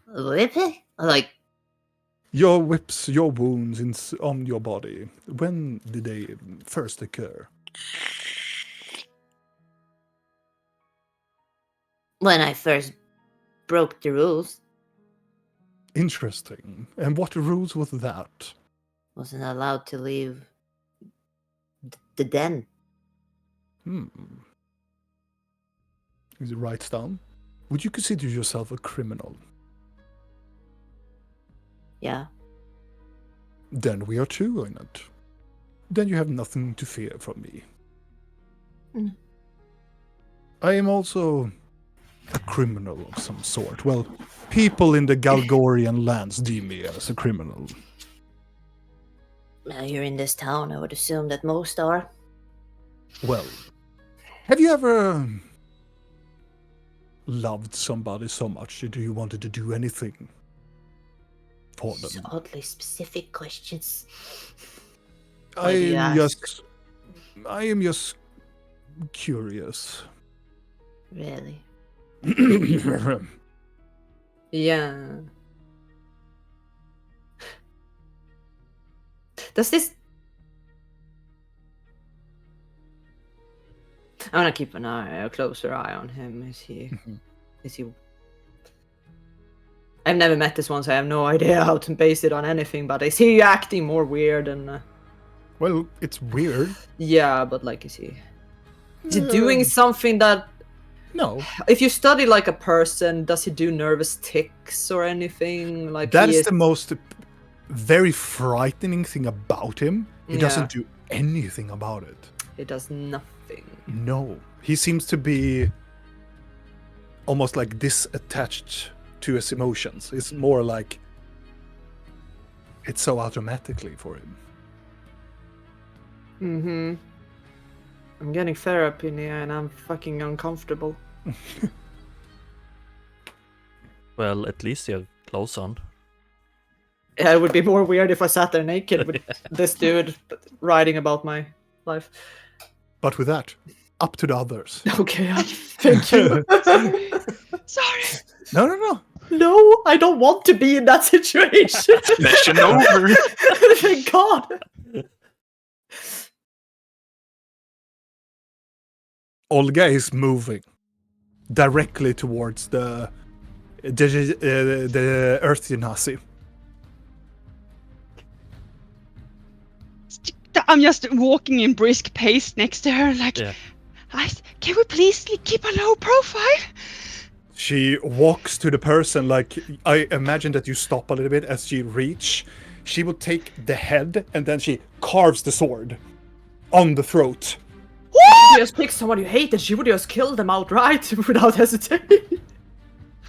Whipping? Like, Your whips, your wounds on your body. When did they first occur? when I first broke the rules, Interesting. And what rules was that? wasn't allowed to leave the den. He writes down. Would you consider yourself a criminal? Yeah. Then we are two in it. Then you have nothing to fear from me. Mm. I am also a criminal of some sort. Well, people in the Galgorian lands deem me as a criminal. Now you're in this town, I would assume that most are. Well, have you ever loved somebody so much that you wanted to do anything for These them? oddly specific questions. I do you am ask? just curious. Really? Yeah. Does this... I'm gonna keep a closer eye on him. Is he... I've never met this one, so I have no idea how to base it on anything, but is he acting more weird and... Well, it's weird. Yeah, but like, is he doing something that... No. If you study like a person, does he do nervous tics or anything? Like That he is the most very frightening thing about him. He Yeah. doesn't do anything about it. He does nothing. No. He seems to be almost like disattached to his emotions. It's more like it's so automatically for him. Mm-hmm. I'm getting therapy here and I'm fucking uncomfortable. Well, at least you have clothes on. Yeah, it would be more weird if I sat there naked with this dude writing about my life. But with that, up to the others. Okay, thank you. Sorry. No. No, I don't want to be in that situation. Session over. Thank God. Olga is moving directly towards the Earth Genasi. I'm just walking in brisk pace next to her, like, Yeah. Can we please keep a low profile? She walks to the person, like, I imagine that you stop a little bit as she reach. She will take the head and then she carves the sword on the throat. If you just pick someone you hate and she would just kill them outright without hesitating.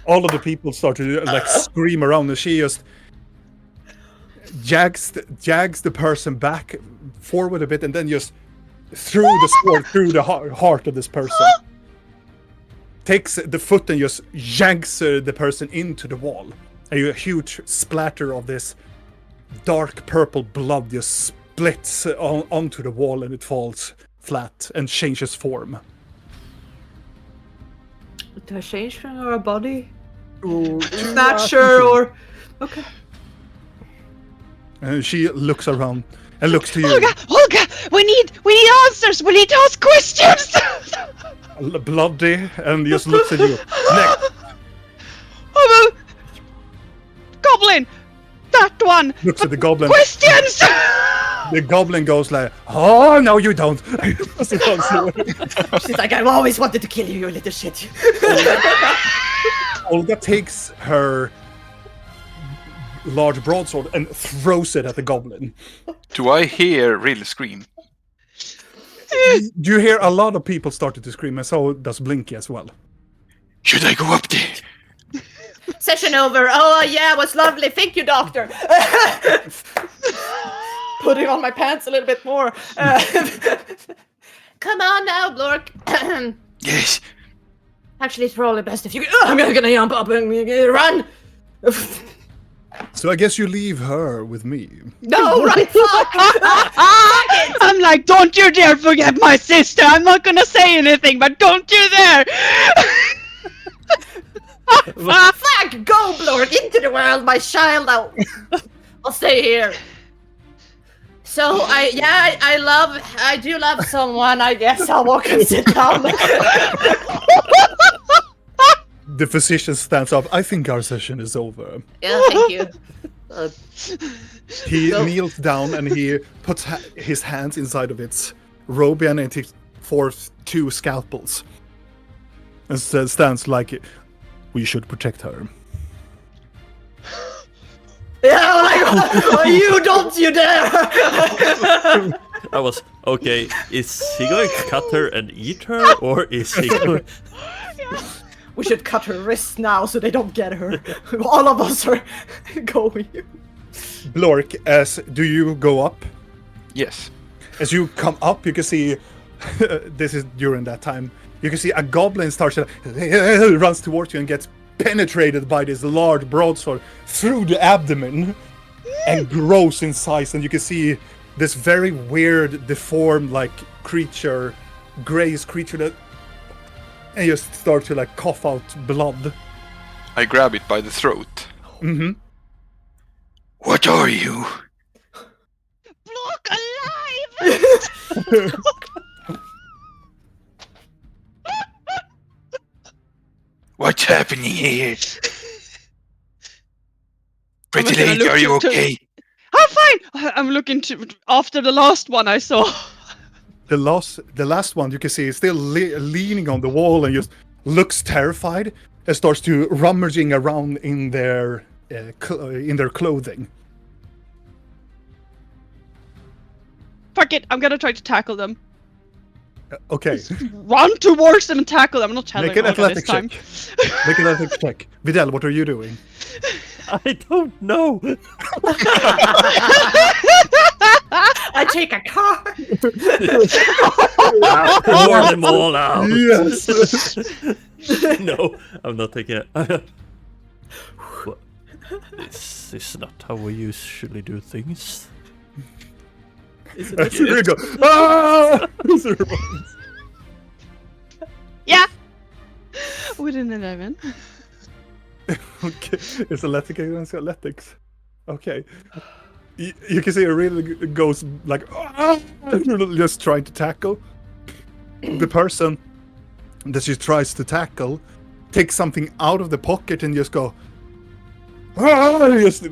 All of the people start to like scream around and she just jags the person back forward a bit and then just threw the sword through the heart of this person. Takes the foot and just yanks the person into the wall. And a huge splatter of this dark purple blood just splits onto the wall and it falls flat and changes form. Do I change from her body? Ooh, not sure or... Okay. And she looks around and looks to you. Olga, we need answers. We need to ask questions. Bloody, and just looks at you. Next. Goblin, that one. Looks at the goblin. Questions. The goblin goes like, "Oh no, you don't." She's like, I've always wanted to kill you, you little shit. Olga takes her large broadsword and throws it at the goblin. Do I hear Rill scream? You hear a lot of people started to scream, and so does Blinky as well. Should I go up there? Session over. Oh, yeah, it was lovely. Thank you, doctor. Putting on my pants a little bit more. Come on now, Blork. Yes. Actually, it's probably best if you... I'm gonna jump up and run. So I guess you leave her with me. No, right, fuck. I'm like, don't you dare forget my sister. I'm not gonna say anything, but don't you dare. Fuck, go, Blork, into the world, my child. I'll stay here. So, I do love someone. I guess I'll walk and sit down. The physician stands up. I think our session is over. Yeah, thank you. He kneels down and he puts his hands inside of its robe and he forth 2 scalpels. And stands like, we should protect her. Yeah, like, oh, you dare! I was okay. Is he going to cut her and eat her, or is he going? We should cut her wrists now so they don't get her. All of us are going. Blork, do you go up? Yes. As you come up, you can see, this is during that time, you can see a goblin starts to, runs towards you and gets penetrated by this large broadsword through the abdomen and grows in size. And you can see this very weird, deformed, like, creature, grayish creature that, and just start to, like, cough out blood. I grab it by the throat. Mm-hmm. What are you? Block alive. What's happening here? Pretty gonna lady, look are you to- okay? I'm fine. I'm looking to after the last one I saw. The last one you can see is still leaning on the wall and just looks terrified and starts to rummaging around in their clothing. Fuck it. I'm gonna try to tackle them. Okay, Run towards them and tackle them. I'm not telling make an Olga this athletics time. check. Make an athletics check. Vidal, what are you doing? I don't know. I take a card. Pour them all out. Yes. No, I'm not taking it. What? This is not how we usually do things. Is As it you go, ah! As it runs. Yeah. With an 11. Okay, it's athletics against athletics. Okay. You can see it really goes like, ah! Just trying to tackle. The person that she tries to tackle takes something out of the pocket and just go, ah! Just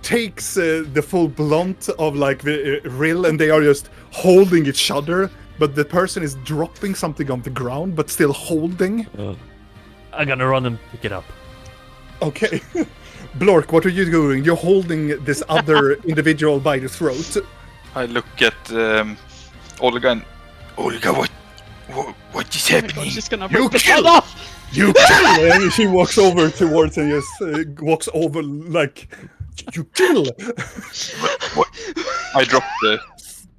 takes the full blunt of like the Rill, and they are just holding each other, but the person is dropping something on the ground but still holding. I'm gonna run and pick it up. Okay. Blork, what are you doing? You're holding this other individual by the throat. I look at Olga and Olga, what is Oh my happening? God, she's gonna You rip his kill! head off. You kill! And she walks over towards and just walks over like, you kill! What? I drop the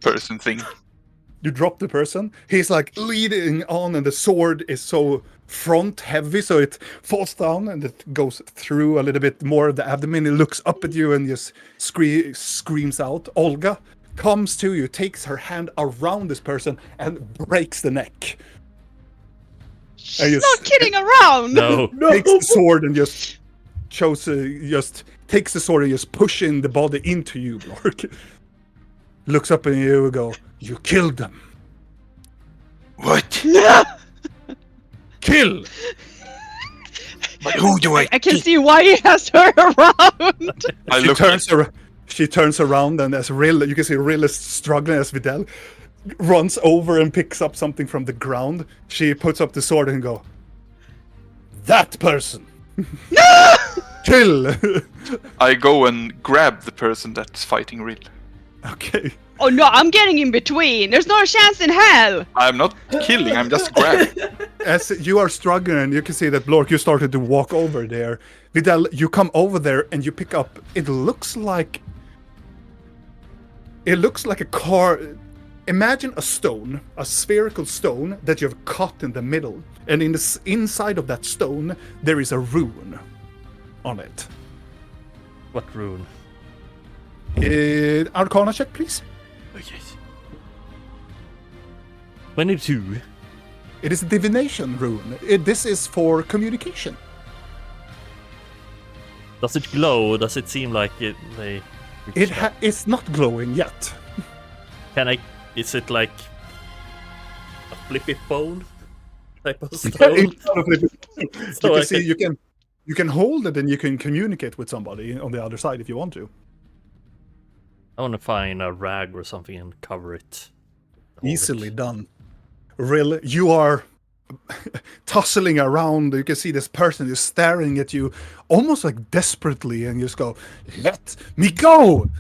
person thing. You drop the person. He's like leading on, and the sword is so front heavy, so it falls down and it goes through a little bit more of the abdomen. He looks up at you and just screams out. Olga comes to you, takes her hand around this person, and breaks the neck. She's not kidding around. No. Takes the sword and just takes the sword and just pushing the body into you, Blork. Looks up at you and go, you killed them. What? Kill! But who do I? I can see why he has her around. I She look. turns around, and as Rill, you can see Rill is struggling as Vidal runs over and picks up something from the ground. She puts up the sword and go, that person! Kill! I go and grab the person that's fighting Rill. Okay. Oh no, I'm getting in between. There's no chance in hell. I'm not killing. I'm just grabbing. As you are struggling, you can see that Blork, you started to walk over there. Vidal, you come over there and you pick up. It looks like a car. Imagine a stone, a spherical stone that you have cut in the middle, and in the inside of that stone there is a rune on it. What rune? Arcana check, please. Oh, yes. 22. It is a divination rune. This is for communication. Does it glow? Does it seem like they... It's not glowing yet. Can I... Is it like a flippy phone type of stone? You So can I see you can hold it and you can communicate with somebody on the other side if you want to. I want to find a rag or something and cover it. Hold Easily it. done. Rill, you are tussling around. You can see this person is staring at you almost like desperately, and you just go, let me go!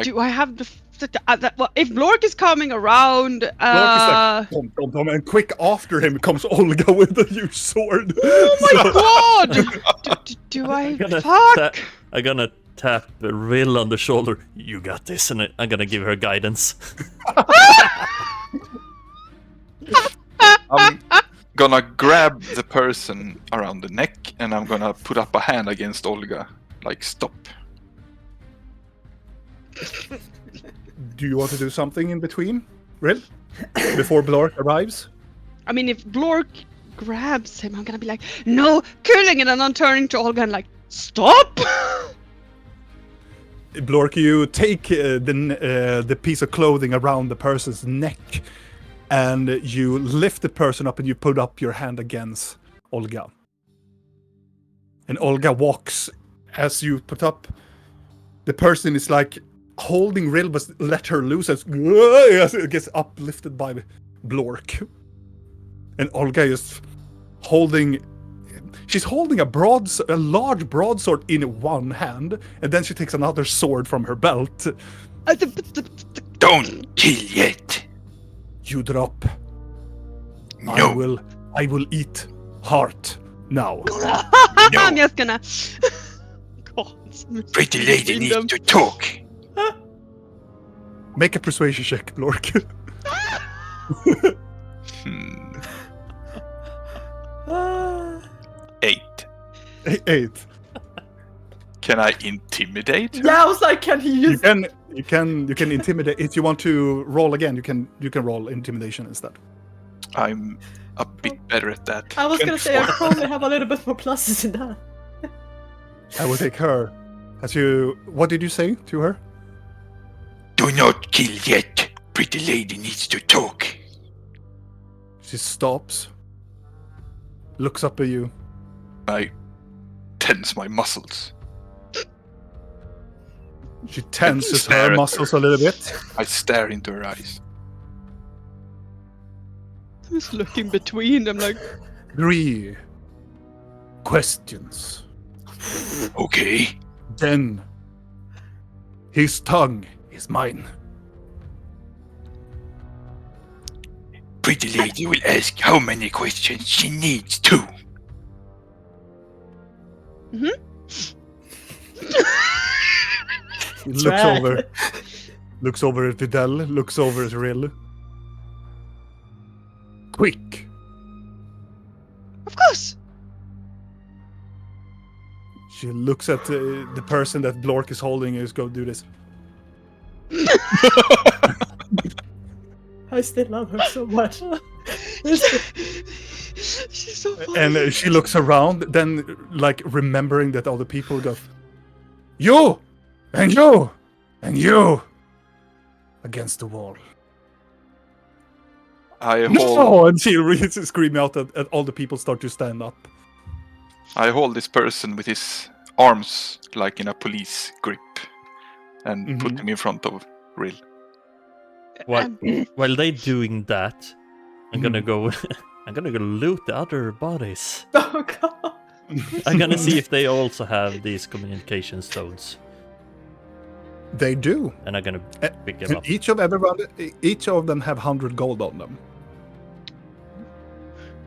Do I have the... well, if Blork is coming around, Blork is like, tom, tom, tom, and quick after him comes Olga with a huge sword. oh my god! Do I... Fuck! I'm gonna tap Rill on the shoulder. You got this, and I'm gonna give her guidance. I'm gonna grab the person around the neck and I'm gonna put up a hand against Olga. Like, stop. Do you want to do something in between, Rill? Before Blork arrives? I mean, if Blork grabs him, I'm gonna be like, no, killing it, and I'm turning to Olga and like, stop! Blork, you take the piece of clothing around the person's neck, and you lift the person up and you put up your hand against Olga. And Olga walks as you put up. The person is like holding Rill, but let her loose as it gets uplifted by Blork. And Olga is holding. She's holding a large broadsword in one hand, and then she takes another sword from her belt. Don't kill yet. You drop. No. I will eat heart now. I'm just gonna. God, Pretty lady between needs them. to talk. Make a persuasion check, Blork. Hmm. Ah. 8. 8. Can I intimidate her? Yeah, I was like, can he You use? can intimidate. If you want to roll again, you can roll intimidation instead. I'm a bit better at that. I was gonna say I 24. probably have a little bit more pluses in that. I will take her. What did you say to her? Do not kill yet. Pretty lady needs to talk. She stops, looks up at you. I tense my muscles. She tenses Stare her at muscles her. a little bit. I stare into her eyes. I'm just looking between them like. 3 questions. Okay. Then his tongue is mine. Pretty lady will ask how many questions she needs to. He looks Try. looks over at Vidal, looks over at Rill. Quick. Of course. She looks at the person that Blork is holding and is go do this. I still love her so much. She's so funny. And she looks around, then like remembering that all the people go, you and you and you against the wall. I hold No! And she really screaming out at all the people start to stand up. this person with his arms like in a police grip and put him in front of Rill. While they doing that, I'm gonna go. I'm gonna go loot the other bodies. Oh god. I'm gonna see if they also have these communication stones, They do. and I'm gonna pick them And up. each of them have 100 gold on them.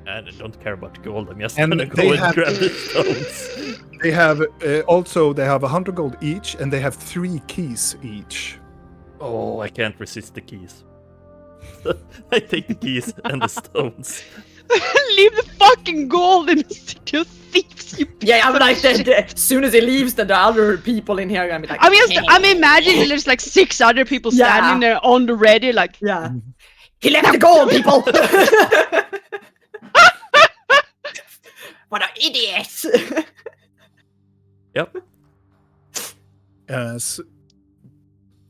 And I don't care about gold. I'm just And gonna go they and have- grab the stones. They have also they have 100 gold each, and they have 3 keys each. Oh, I can't resist the keys. I take the keys and the stones. Leave the fucking gold in the city of thieves, you. Yeah, I'm like, as soon as he leaves, then the other people in here are gonna be like, I'm imagining there's like 6 other people Yeah. standing there on the ready, like. yeah. He left the gold, people! What an idiot! Yep. As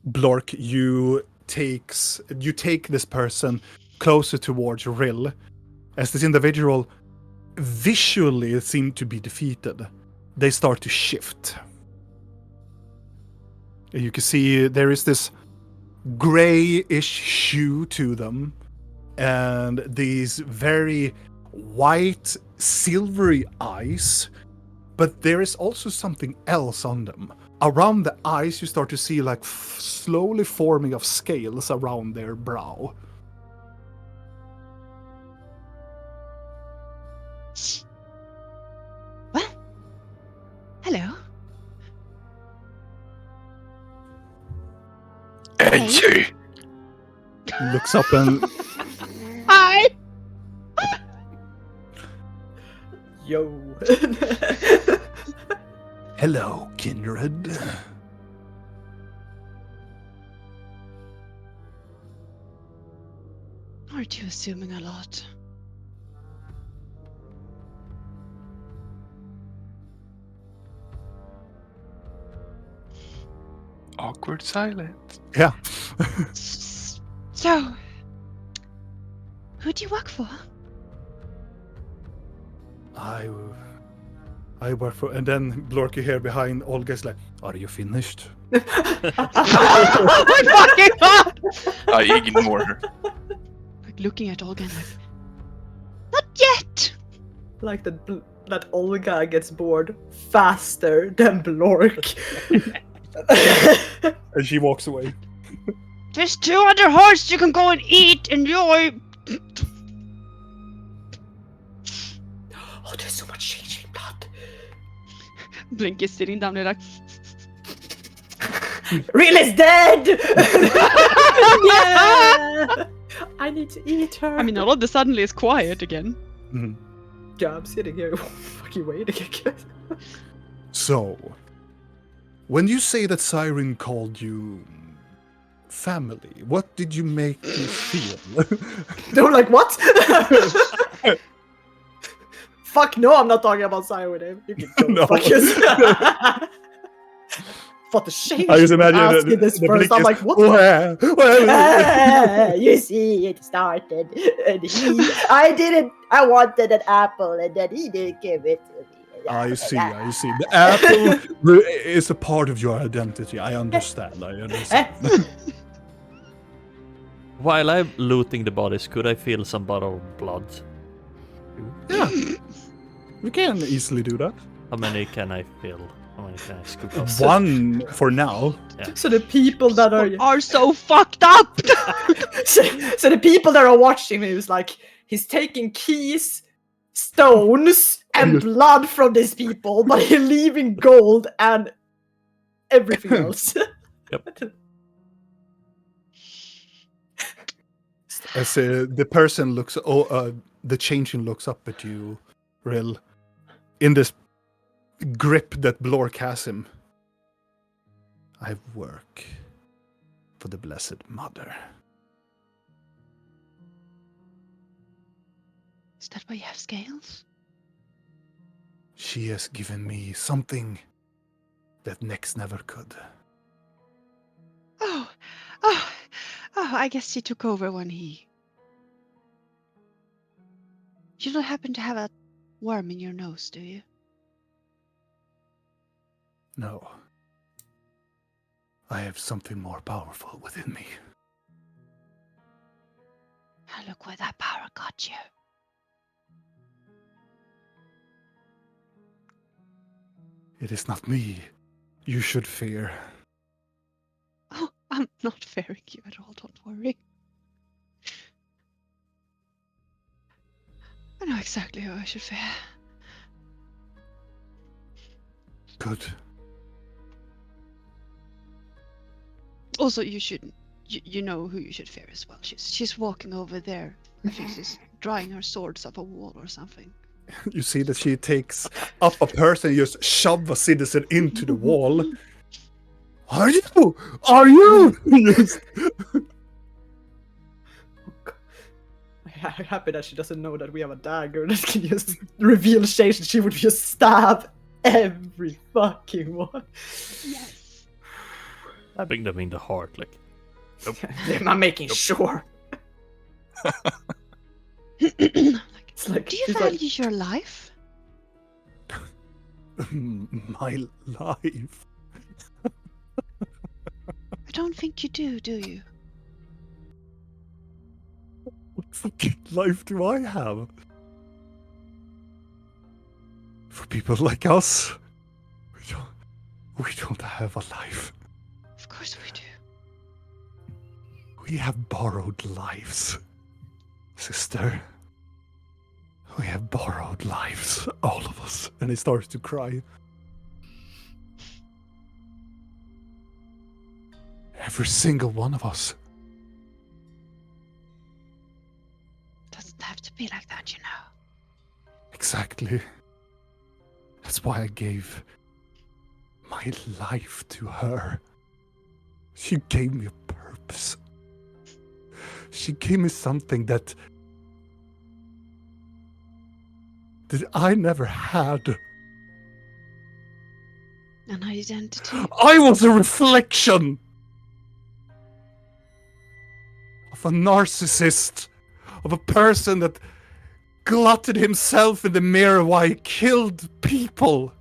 Blork, you take this person closer towards Rill, as this individual visually seem to be defeated. They start to shift. You can see there is this grayish hue to them, and these very white, silvery eyes. But there is also something else on them. Around the eyes, you start to see like slowly forming of scales around their brow. What? Hello. Answer. Looks up and Hi. Yo. hello, kindred. Aren't you assuming a lot? Awkward silence. Yeah. So, who do you work for? I work for, and then Blorky here behind Olga's like, are you finished? Oh my fucking god! I ignore her. Like looking at Olga and like, not yet. Like that Olga gets bored faster than Blork. And she walks away. There's 2 other horses you can go and eat. Enjoy. Oh, there's so much changing blood. Blink is sitting down there like. Real is dead! Yeah! I need to eat her. I mean, all of the suddenly it's quiet again. Mhm. yeah, I'm sitting here fucking waiting. So, when you say that Siren called you family, what did you make you feel? They were like, what? Fuck no, I'm not talking about Siren. You can go No. fuck yourself. For the shame. I just imagine asking this the first. Blink I'm is, like, what? You see, it started, and I wanted an apple, and then he didn't give it to me. I see. The apple is a part of your identity. I understand. While I'm looting the bodies, could I feel some bottled blood? Yeah. We can easily do that. How many can I feel? How many can I scoop up? One for now. So the people that Are so fucked up. so the people that are watching me is like, he's taking keys, stones, and blood from these people, but he's leaving gold and everything else. Yep. As the person looks, the changeling looks up at you, Rill, in this grip that Blork has him. I work for the Blessed Mother. Is that why you have scales? She has given me something that Nex never could. Oh, I guess she took over when he... You don't happen to have a worm in your nose, do you? No. I have something more powerful within me. Now look where that power got you. It is not me you should fear. Oh, I'm not fearing you at all, don't worry. I know exactly who I should fear. Good. Also, you shouldn't. You know who you should fear as well. She's walking over there. I think she's drying her swords up a wall or something. You see that she takes up a person and just shove a citizen into the wall. Are you? Are you? I'm happy that she doesn't know that we have a dagger that can just reveal shades, and she would just stab every fucking one. Yes. Stabbing them in the heart, like. Nope. I'm making sure. It's like, Do you she's value like, your life? My life. I don't think you do you? What fucking life do I have? For people like us, we don't have a life. Of course we do. We have borrowed lives, sister. We have borrowed lives, all of us. And he starts to cry. Every single one of us. Doesn't have to be like that, you know. Exactly. That's why I gave my life to her. She gave me a purpose. She gave me something that I never had. An identity. I was a reflection of a narcissist, of a person that glutted himself in the mirror while he killed people.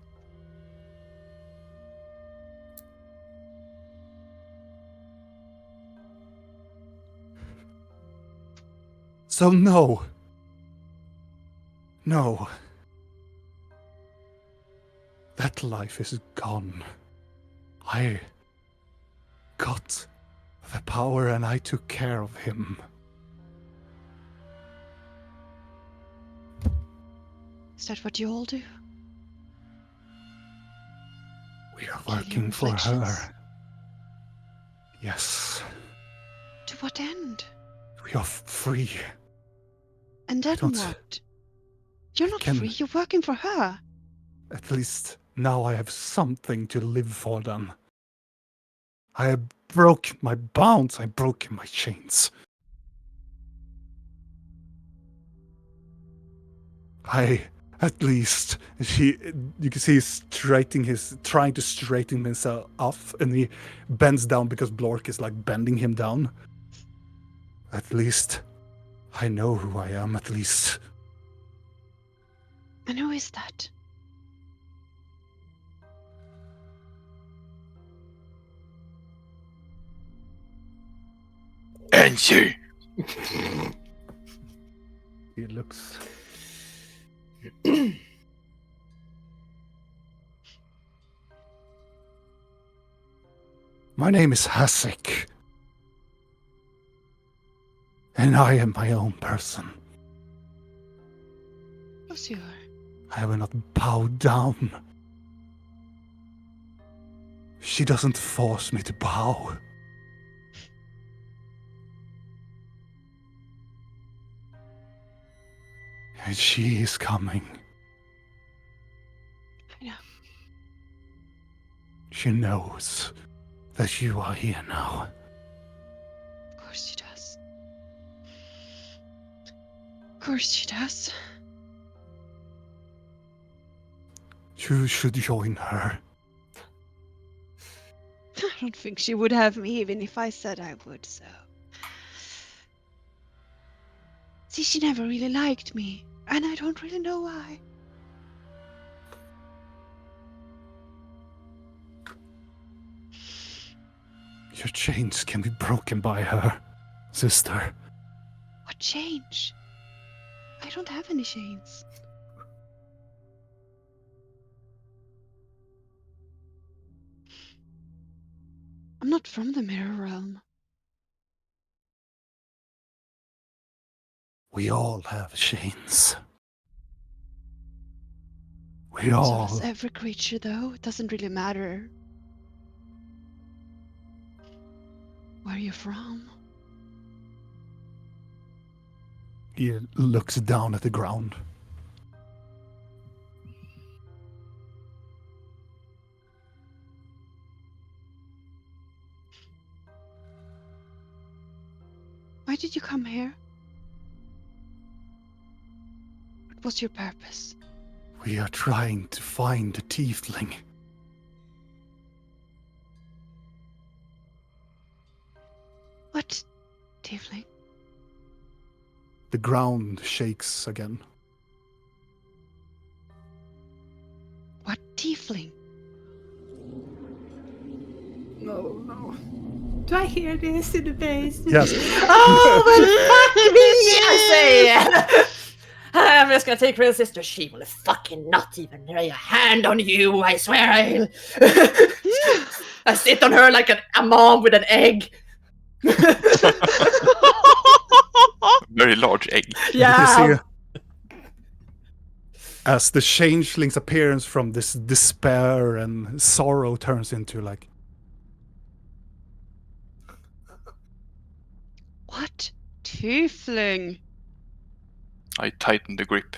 So no. No. That life is gone. I got a the power and I took care of him. Is that what you all do? We are Kill your working for reflections? her. Yes, To what end? we are free. And then don't- what? You're not can- free, you're working for her. At least now I have something to live for then. I broke my bonds, I broke my chains. At least, you can see he's trying to straighten himself up, and he bends down because Blork is like bending him down. At least, I know who I am, at least. And who is that? Answer! He looks... My name is Hasek. And I am my own person. Of course you are. I will not bow down. She doesn't force me to bow. And she is coming. I know. She knows that you are here now. Of course she does. Of course she does. You should join her. I don't think she would have me even if I said I would, so. See, she never really liked me, and I don't really know why. Your chains can be broken by her, sister. What change? I don't have any chains. I'm not from the mirror realm. We all have chains. We So all... does every creature, though. It doesn't really matter where you're from. He looks down at the ground. Why did you come here? What was your purpose? We are trying to find the tiefling. What, tiefling? The ground shakes again. What tiefling? No, no. Do I hear this in the base? Yes. Oh, well, fuck me! I say. I'm just gonna take real sister. She will fucking not even lay a hand on you. I swear I'll. I sit on her like a mom with an egg. Very large egg. Yeah. You see, as the changeling's appearance from this despair and sorrow turns into like... What tiefling? I tighten the grip.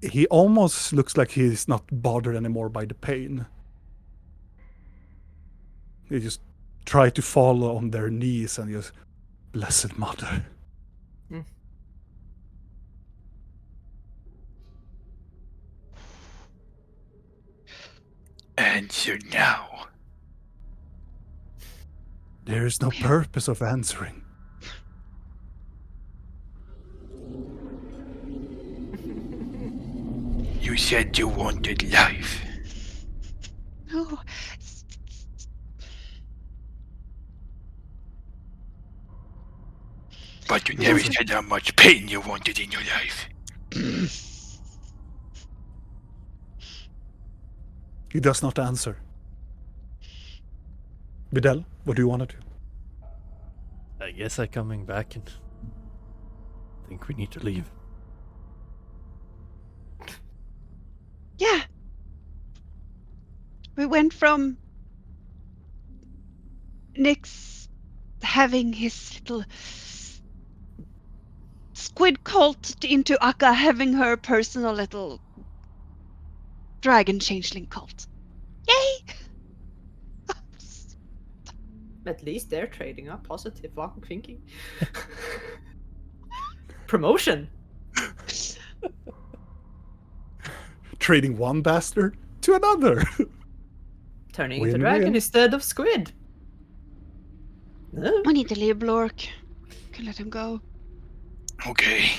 He almost looks like he's not bothered anymore by the pain. They just try to fall on their knees and just, Blessed Mother. Answer now. There is no purpose of answering. You said you wanted life. No. But you never said how much pain you wanted in your life. He does not answer. Videl, what do you want to do? I guess I'm coming back and think we need to leave. Yeah. We went from Nick's having his little squid cult into Akka having her personal little dragon changeling cult. Yay! At least they're trading up positive thinking. Promotion. Trading one bastard to another. Turning into Win-win. dragon instead of squid. No. We need to leave Blork. Can let him go. Okay.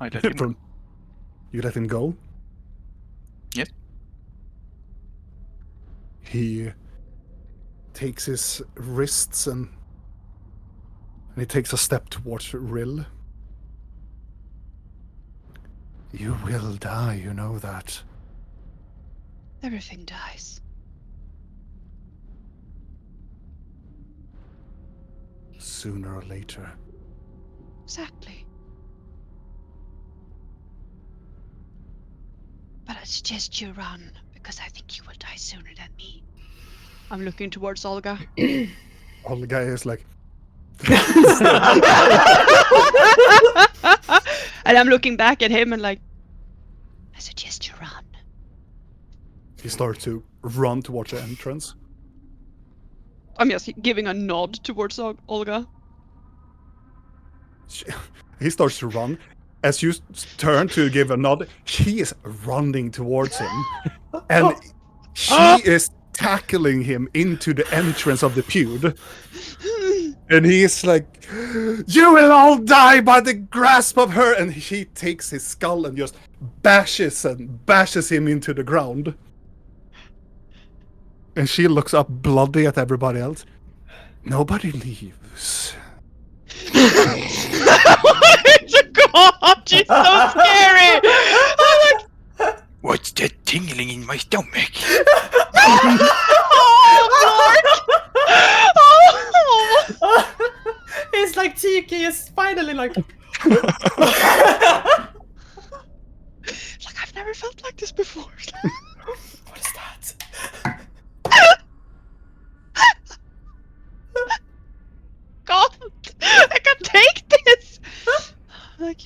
I let him go. You let him go? Yes. He takes his wrists and he takes a step towards Rill. You will die, you know that. Everything dies. Sooner or later. Exactly. But I suggest you run, because I think you will die sooner than me. I'm looking towards Olga. Olga is like, And I'm looking back at him and like, I suggest you run. he starts to run towards the entrance. I'm just giving a nod towards Olga. He starts to run. As you turn to give a nod, she is running towards him. And she is tackling him into the entrance of the feud. And he is like, you will all die by the grasp of her. And he takes his skull and just bashes him into the ground. And she looks up bloody at everybody else. Nobody leaves. God, she's so scary! What's that tingling in my stomach? It's like Tiki is finally like. Like, I've never felt like this before. What is that? God, I can't take this. Like,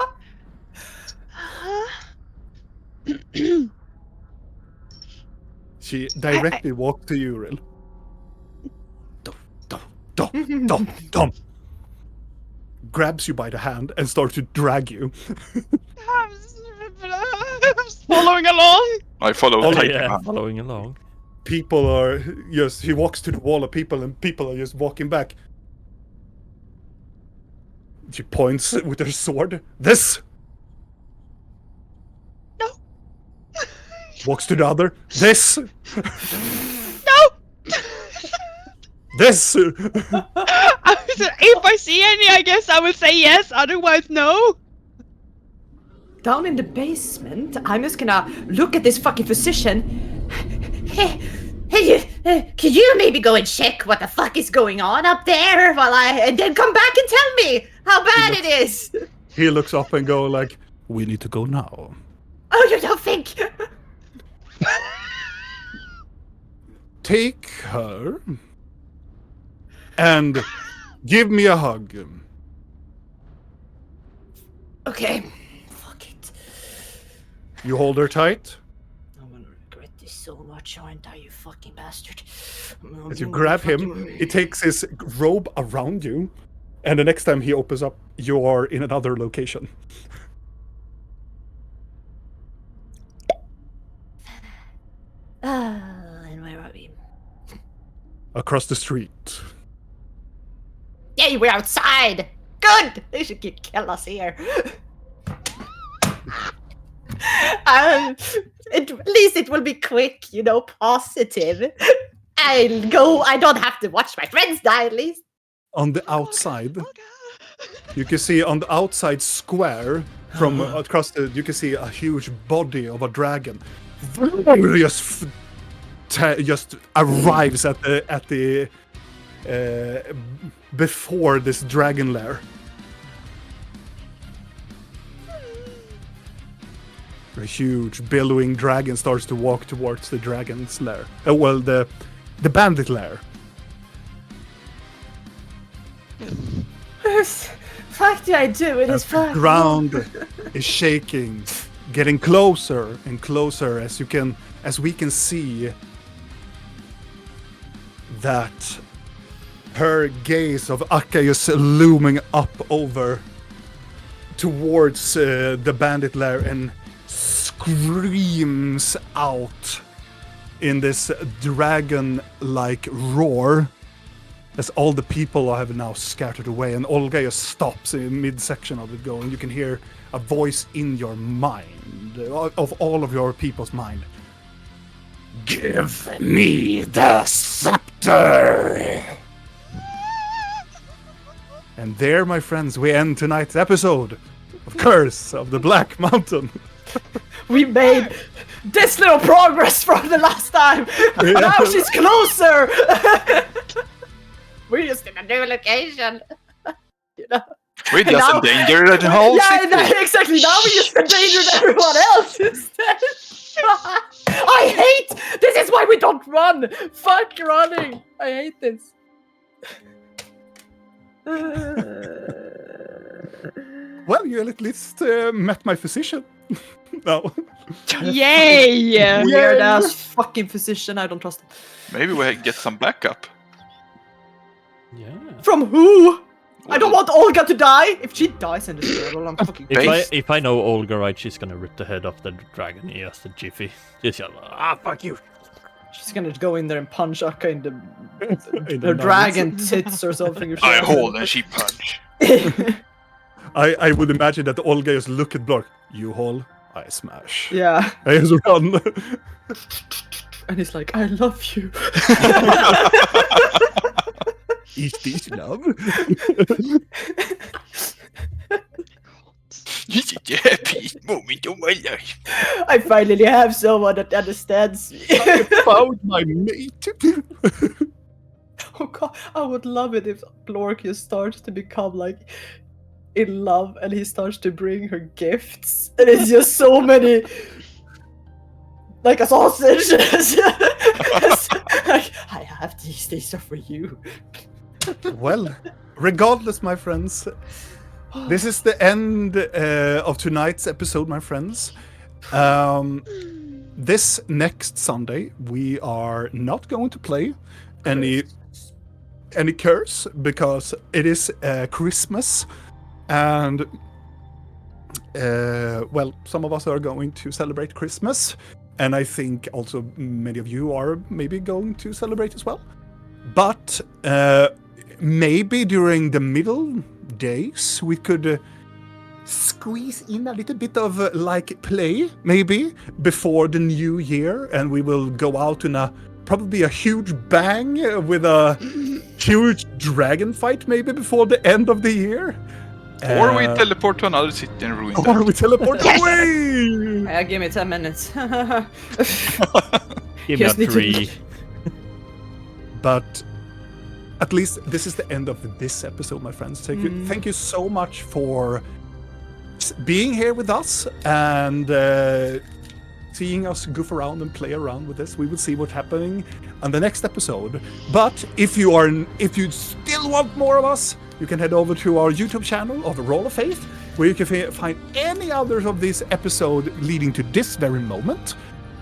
She directly walks to you, Rill. Dum. Grabs you by the hand and starts to drag you. I'm following along. I follow Oh, tightly Yeah, behind. following along. People are just, he walks to the wall of people and people are just walking back. She points with her sword. This! No. Walks to the other. This! No. This! If I see any, I guess I will say yes. Otherwise, no. Down in the basement, I'm just gonna look at this fucking physician. Hey, can you maybe go and check what the fuck is going on up there and then come back and tell me how bad it is? He looks up and go like, we need to go now. Oh, you don't think? Take her and give me a hug. Okay. Fuck it. You hold her tight. I'm gonna regret this so much, aren't I, you fucking bastard? As you grab him, he takes his robe around you, and the next time he opens up, you are in another location. And where are we? Across the street. Yay, we're outside! Good! They should kill us here. At least it will be quick, positive. I'll go. I don't have to watch my friends die, at least. On the outside, you can see on the outside square from across the, you can see a huge body of a dragon. Just just arrives at the before this dragon lair. A huge billowing dragon starts to walk towards the dragon's lair. The bandit lair. Fuck do I do? It is The fine. ground is shaking, getting closer and closer as we can see that her gaze of Akka is looming up over towards the bandit lair and screams out in this dragon-like roar as all the people have now scattered away, and Olga just stops in midsection of it going. You can hear a voice in your mind, of all of your people's mind. Give me the scepter! And there, my friends, we end tonight's episode of Curse of the Black Mountain. We made this little progress from the last time. Yeah. Now she's closer. We're just in a new location. You know? We just now- endangered the whole city. Exactly. Now we just endangered everyone else instead. I hate. This is why we don't run. Fuck running. I hate this. Well, you at least met my physician. No. Yay! Weird ass fucking physician. I don't trust him. Maybe we get some backup. Yeah. From who? I don't want Olga to die. If she dies in this battle, I'm fucking. If I know Olga right, she's gonna rip the head off the dragon. Yes, the jiffy. She's gonna, fuck you. She's gonna go in there and punch Akka in the In the her nuts. dragon tits or something. I hold and she punch. I would imagine that Olga just look at Blork. You haul, I smash. Yeah, I just run. and he's like, I love you. Eat this, love. This is the happiest moment of my life. I finally have someone that understands me. Found my mate. Oh god, I would love it if Blork starts to become like in love and he starts to bring her gifts. And it's just so many like a sausage. Like, I have these are for you. Well, regardless, my friends, this is the end of tonight's episode, my friends. This next Sunday, we are not going to play any curse because it is Christmas, and well, some of us are going to celebrate Christmas, and I think also many of you are maybe going to celebrate as well. But maybe during the middle days we could squeeze in a little bit of like play maybe before the new year, and we will go out in probably a huge bang with a huge dragon fight maybe before the end of the year. Or we teleport to another city and ruin Or that. we teleport away. Give me 10 minutes. Give me a Just need to- 3. But at least this is the end of this episode, my friends. Thank you so much for being here with us and seeing us goof around and play around with this. We will see what's happening on the next episode. But if you still want more of us, you can head over to our YouTube channel of Roll of Faith, where you can find any others of this episode leading to this very moment.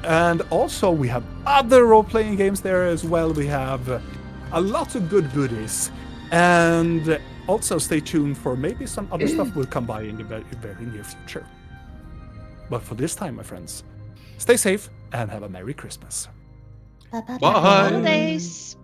And also we have other role-playing games there as well. We have a lot of good goodies. And also stay tuned for maybe some other stuff will come by in the very, very near future. But for this time, my friends, stay safe and have a Merry Christmas. Bye. Bye. Holidays.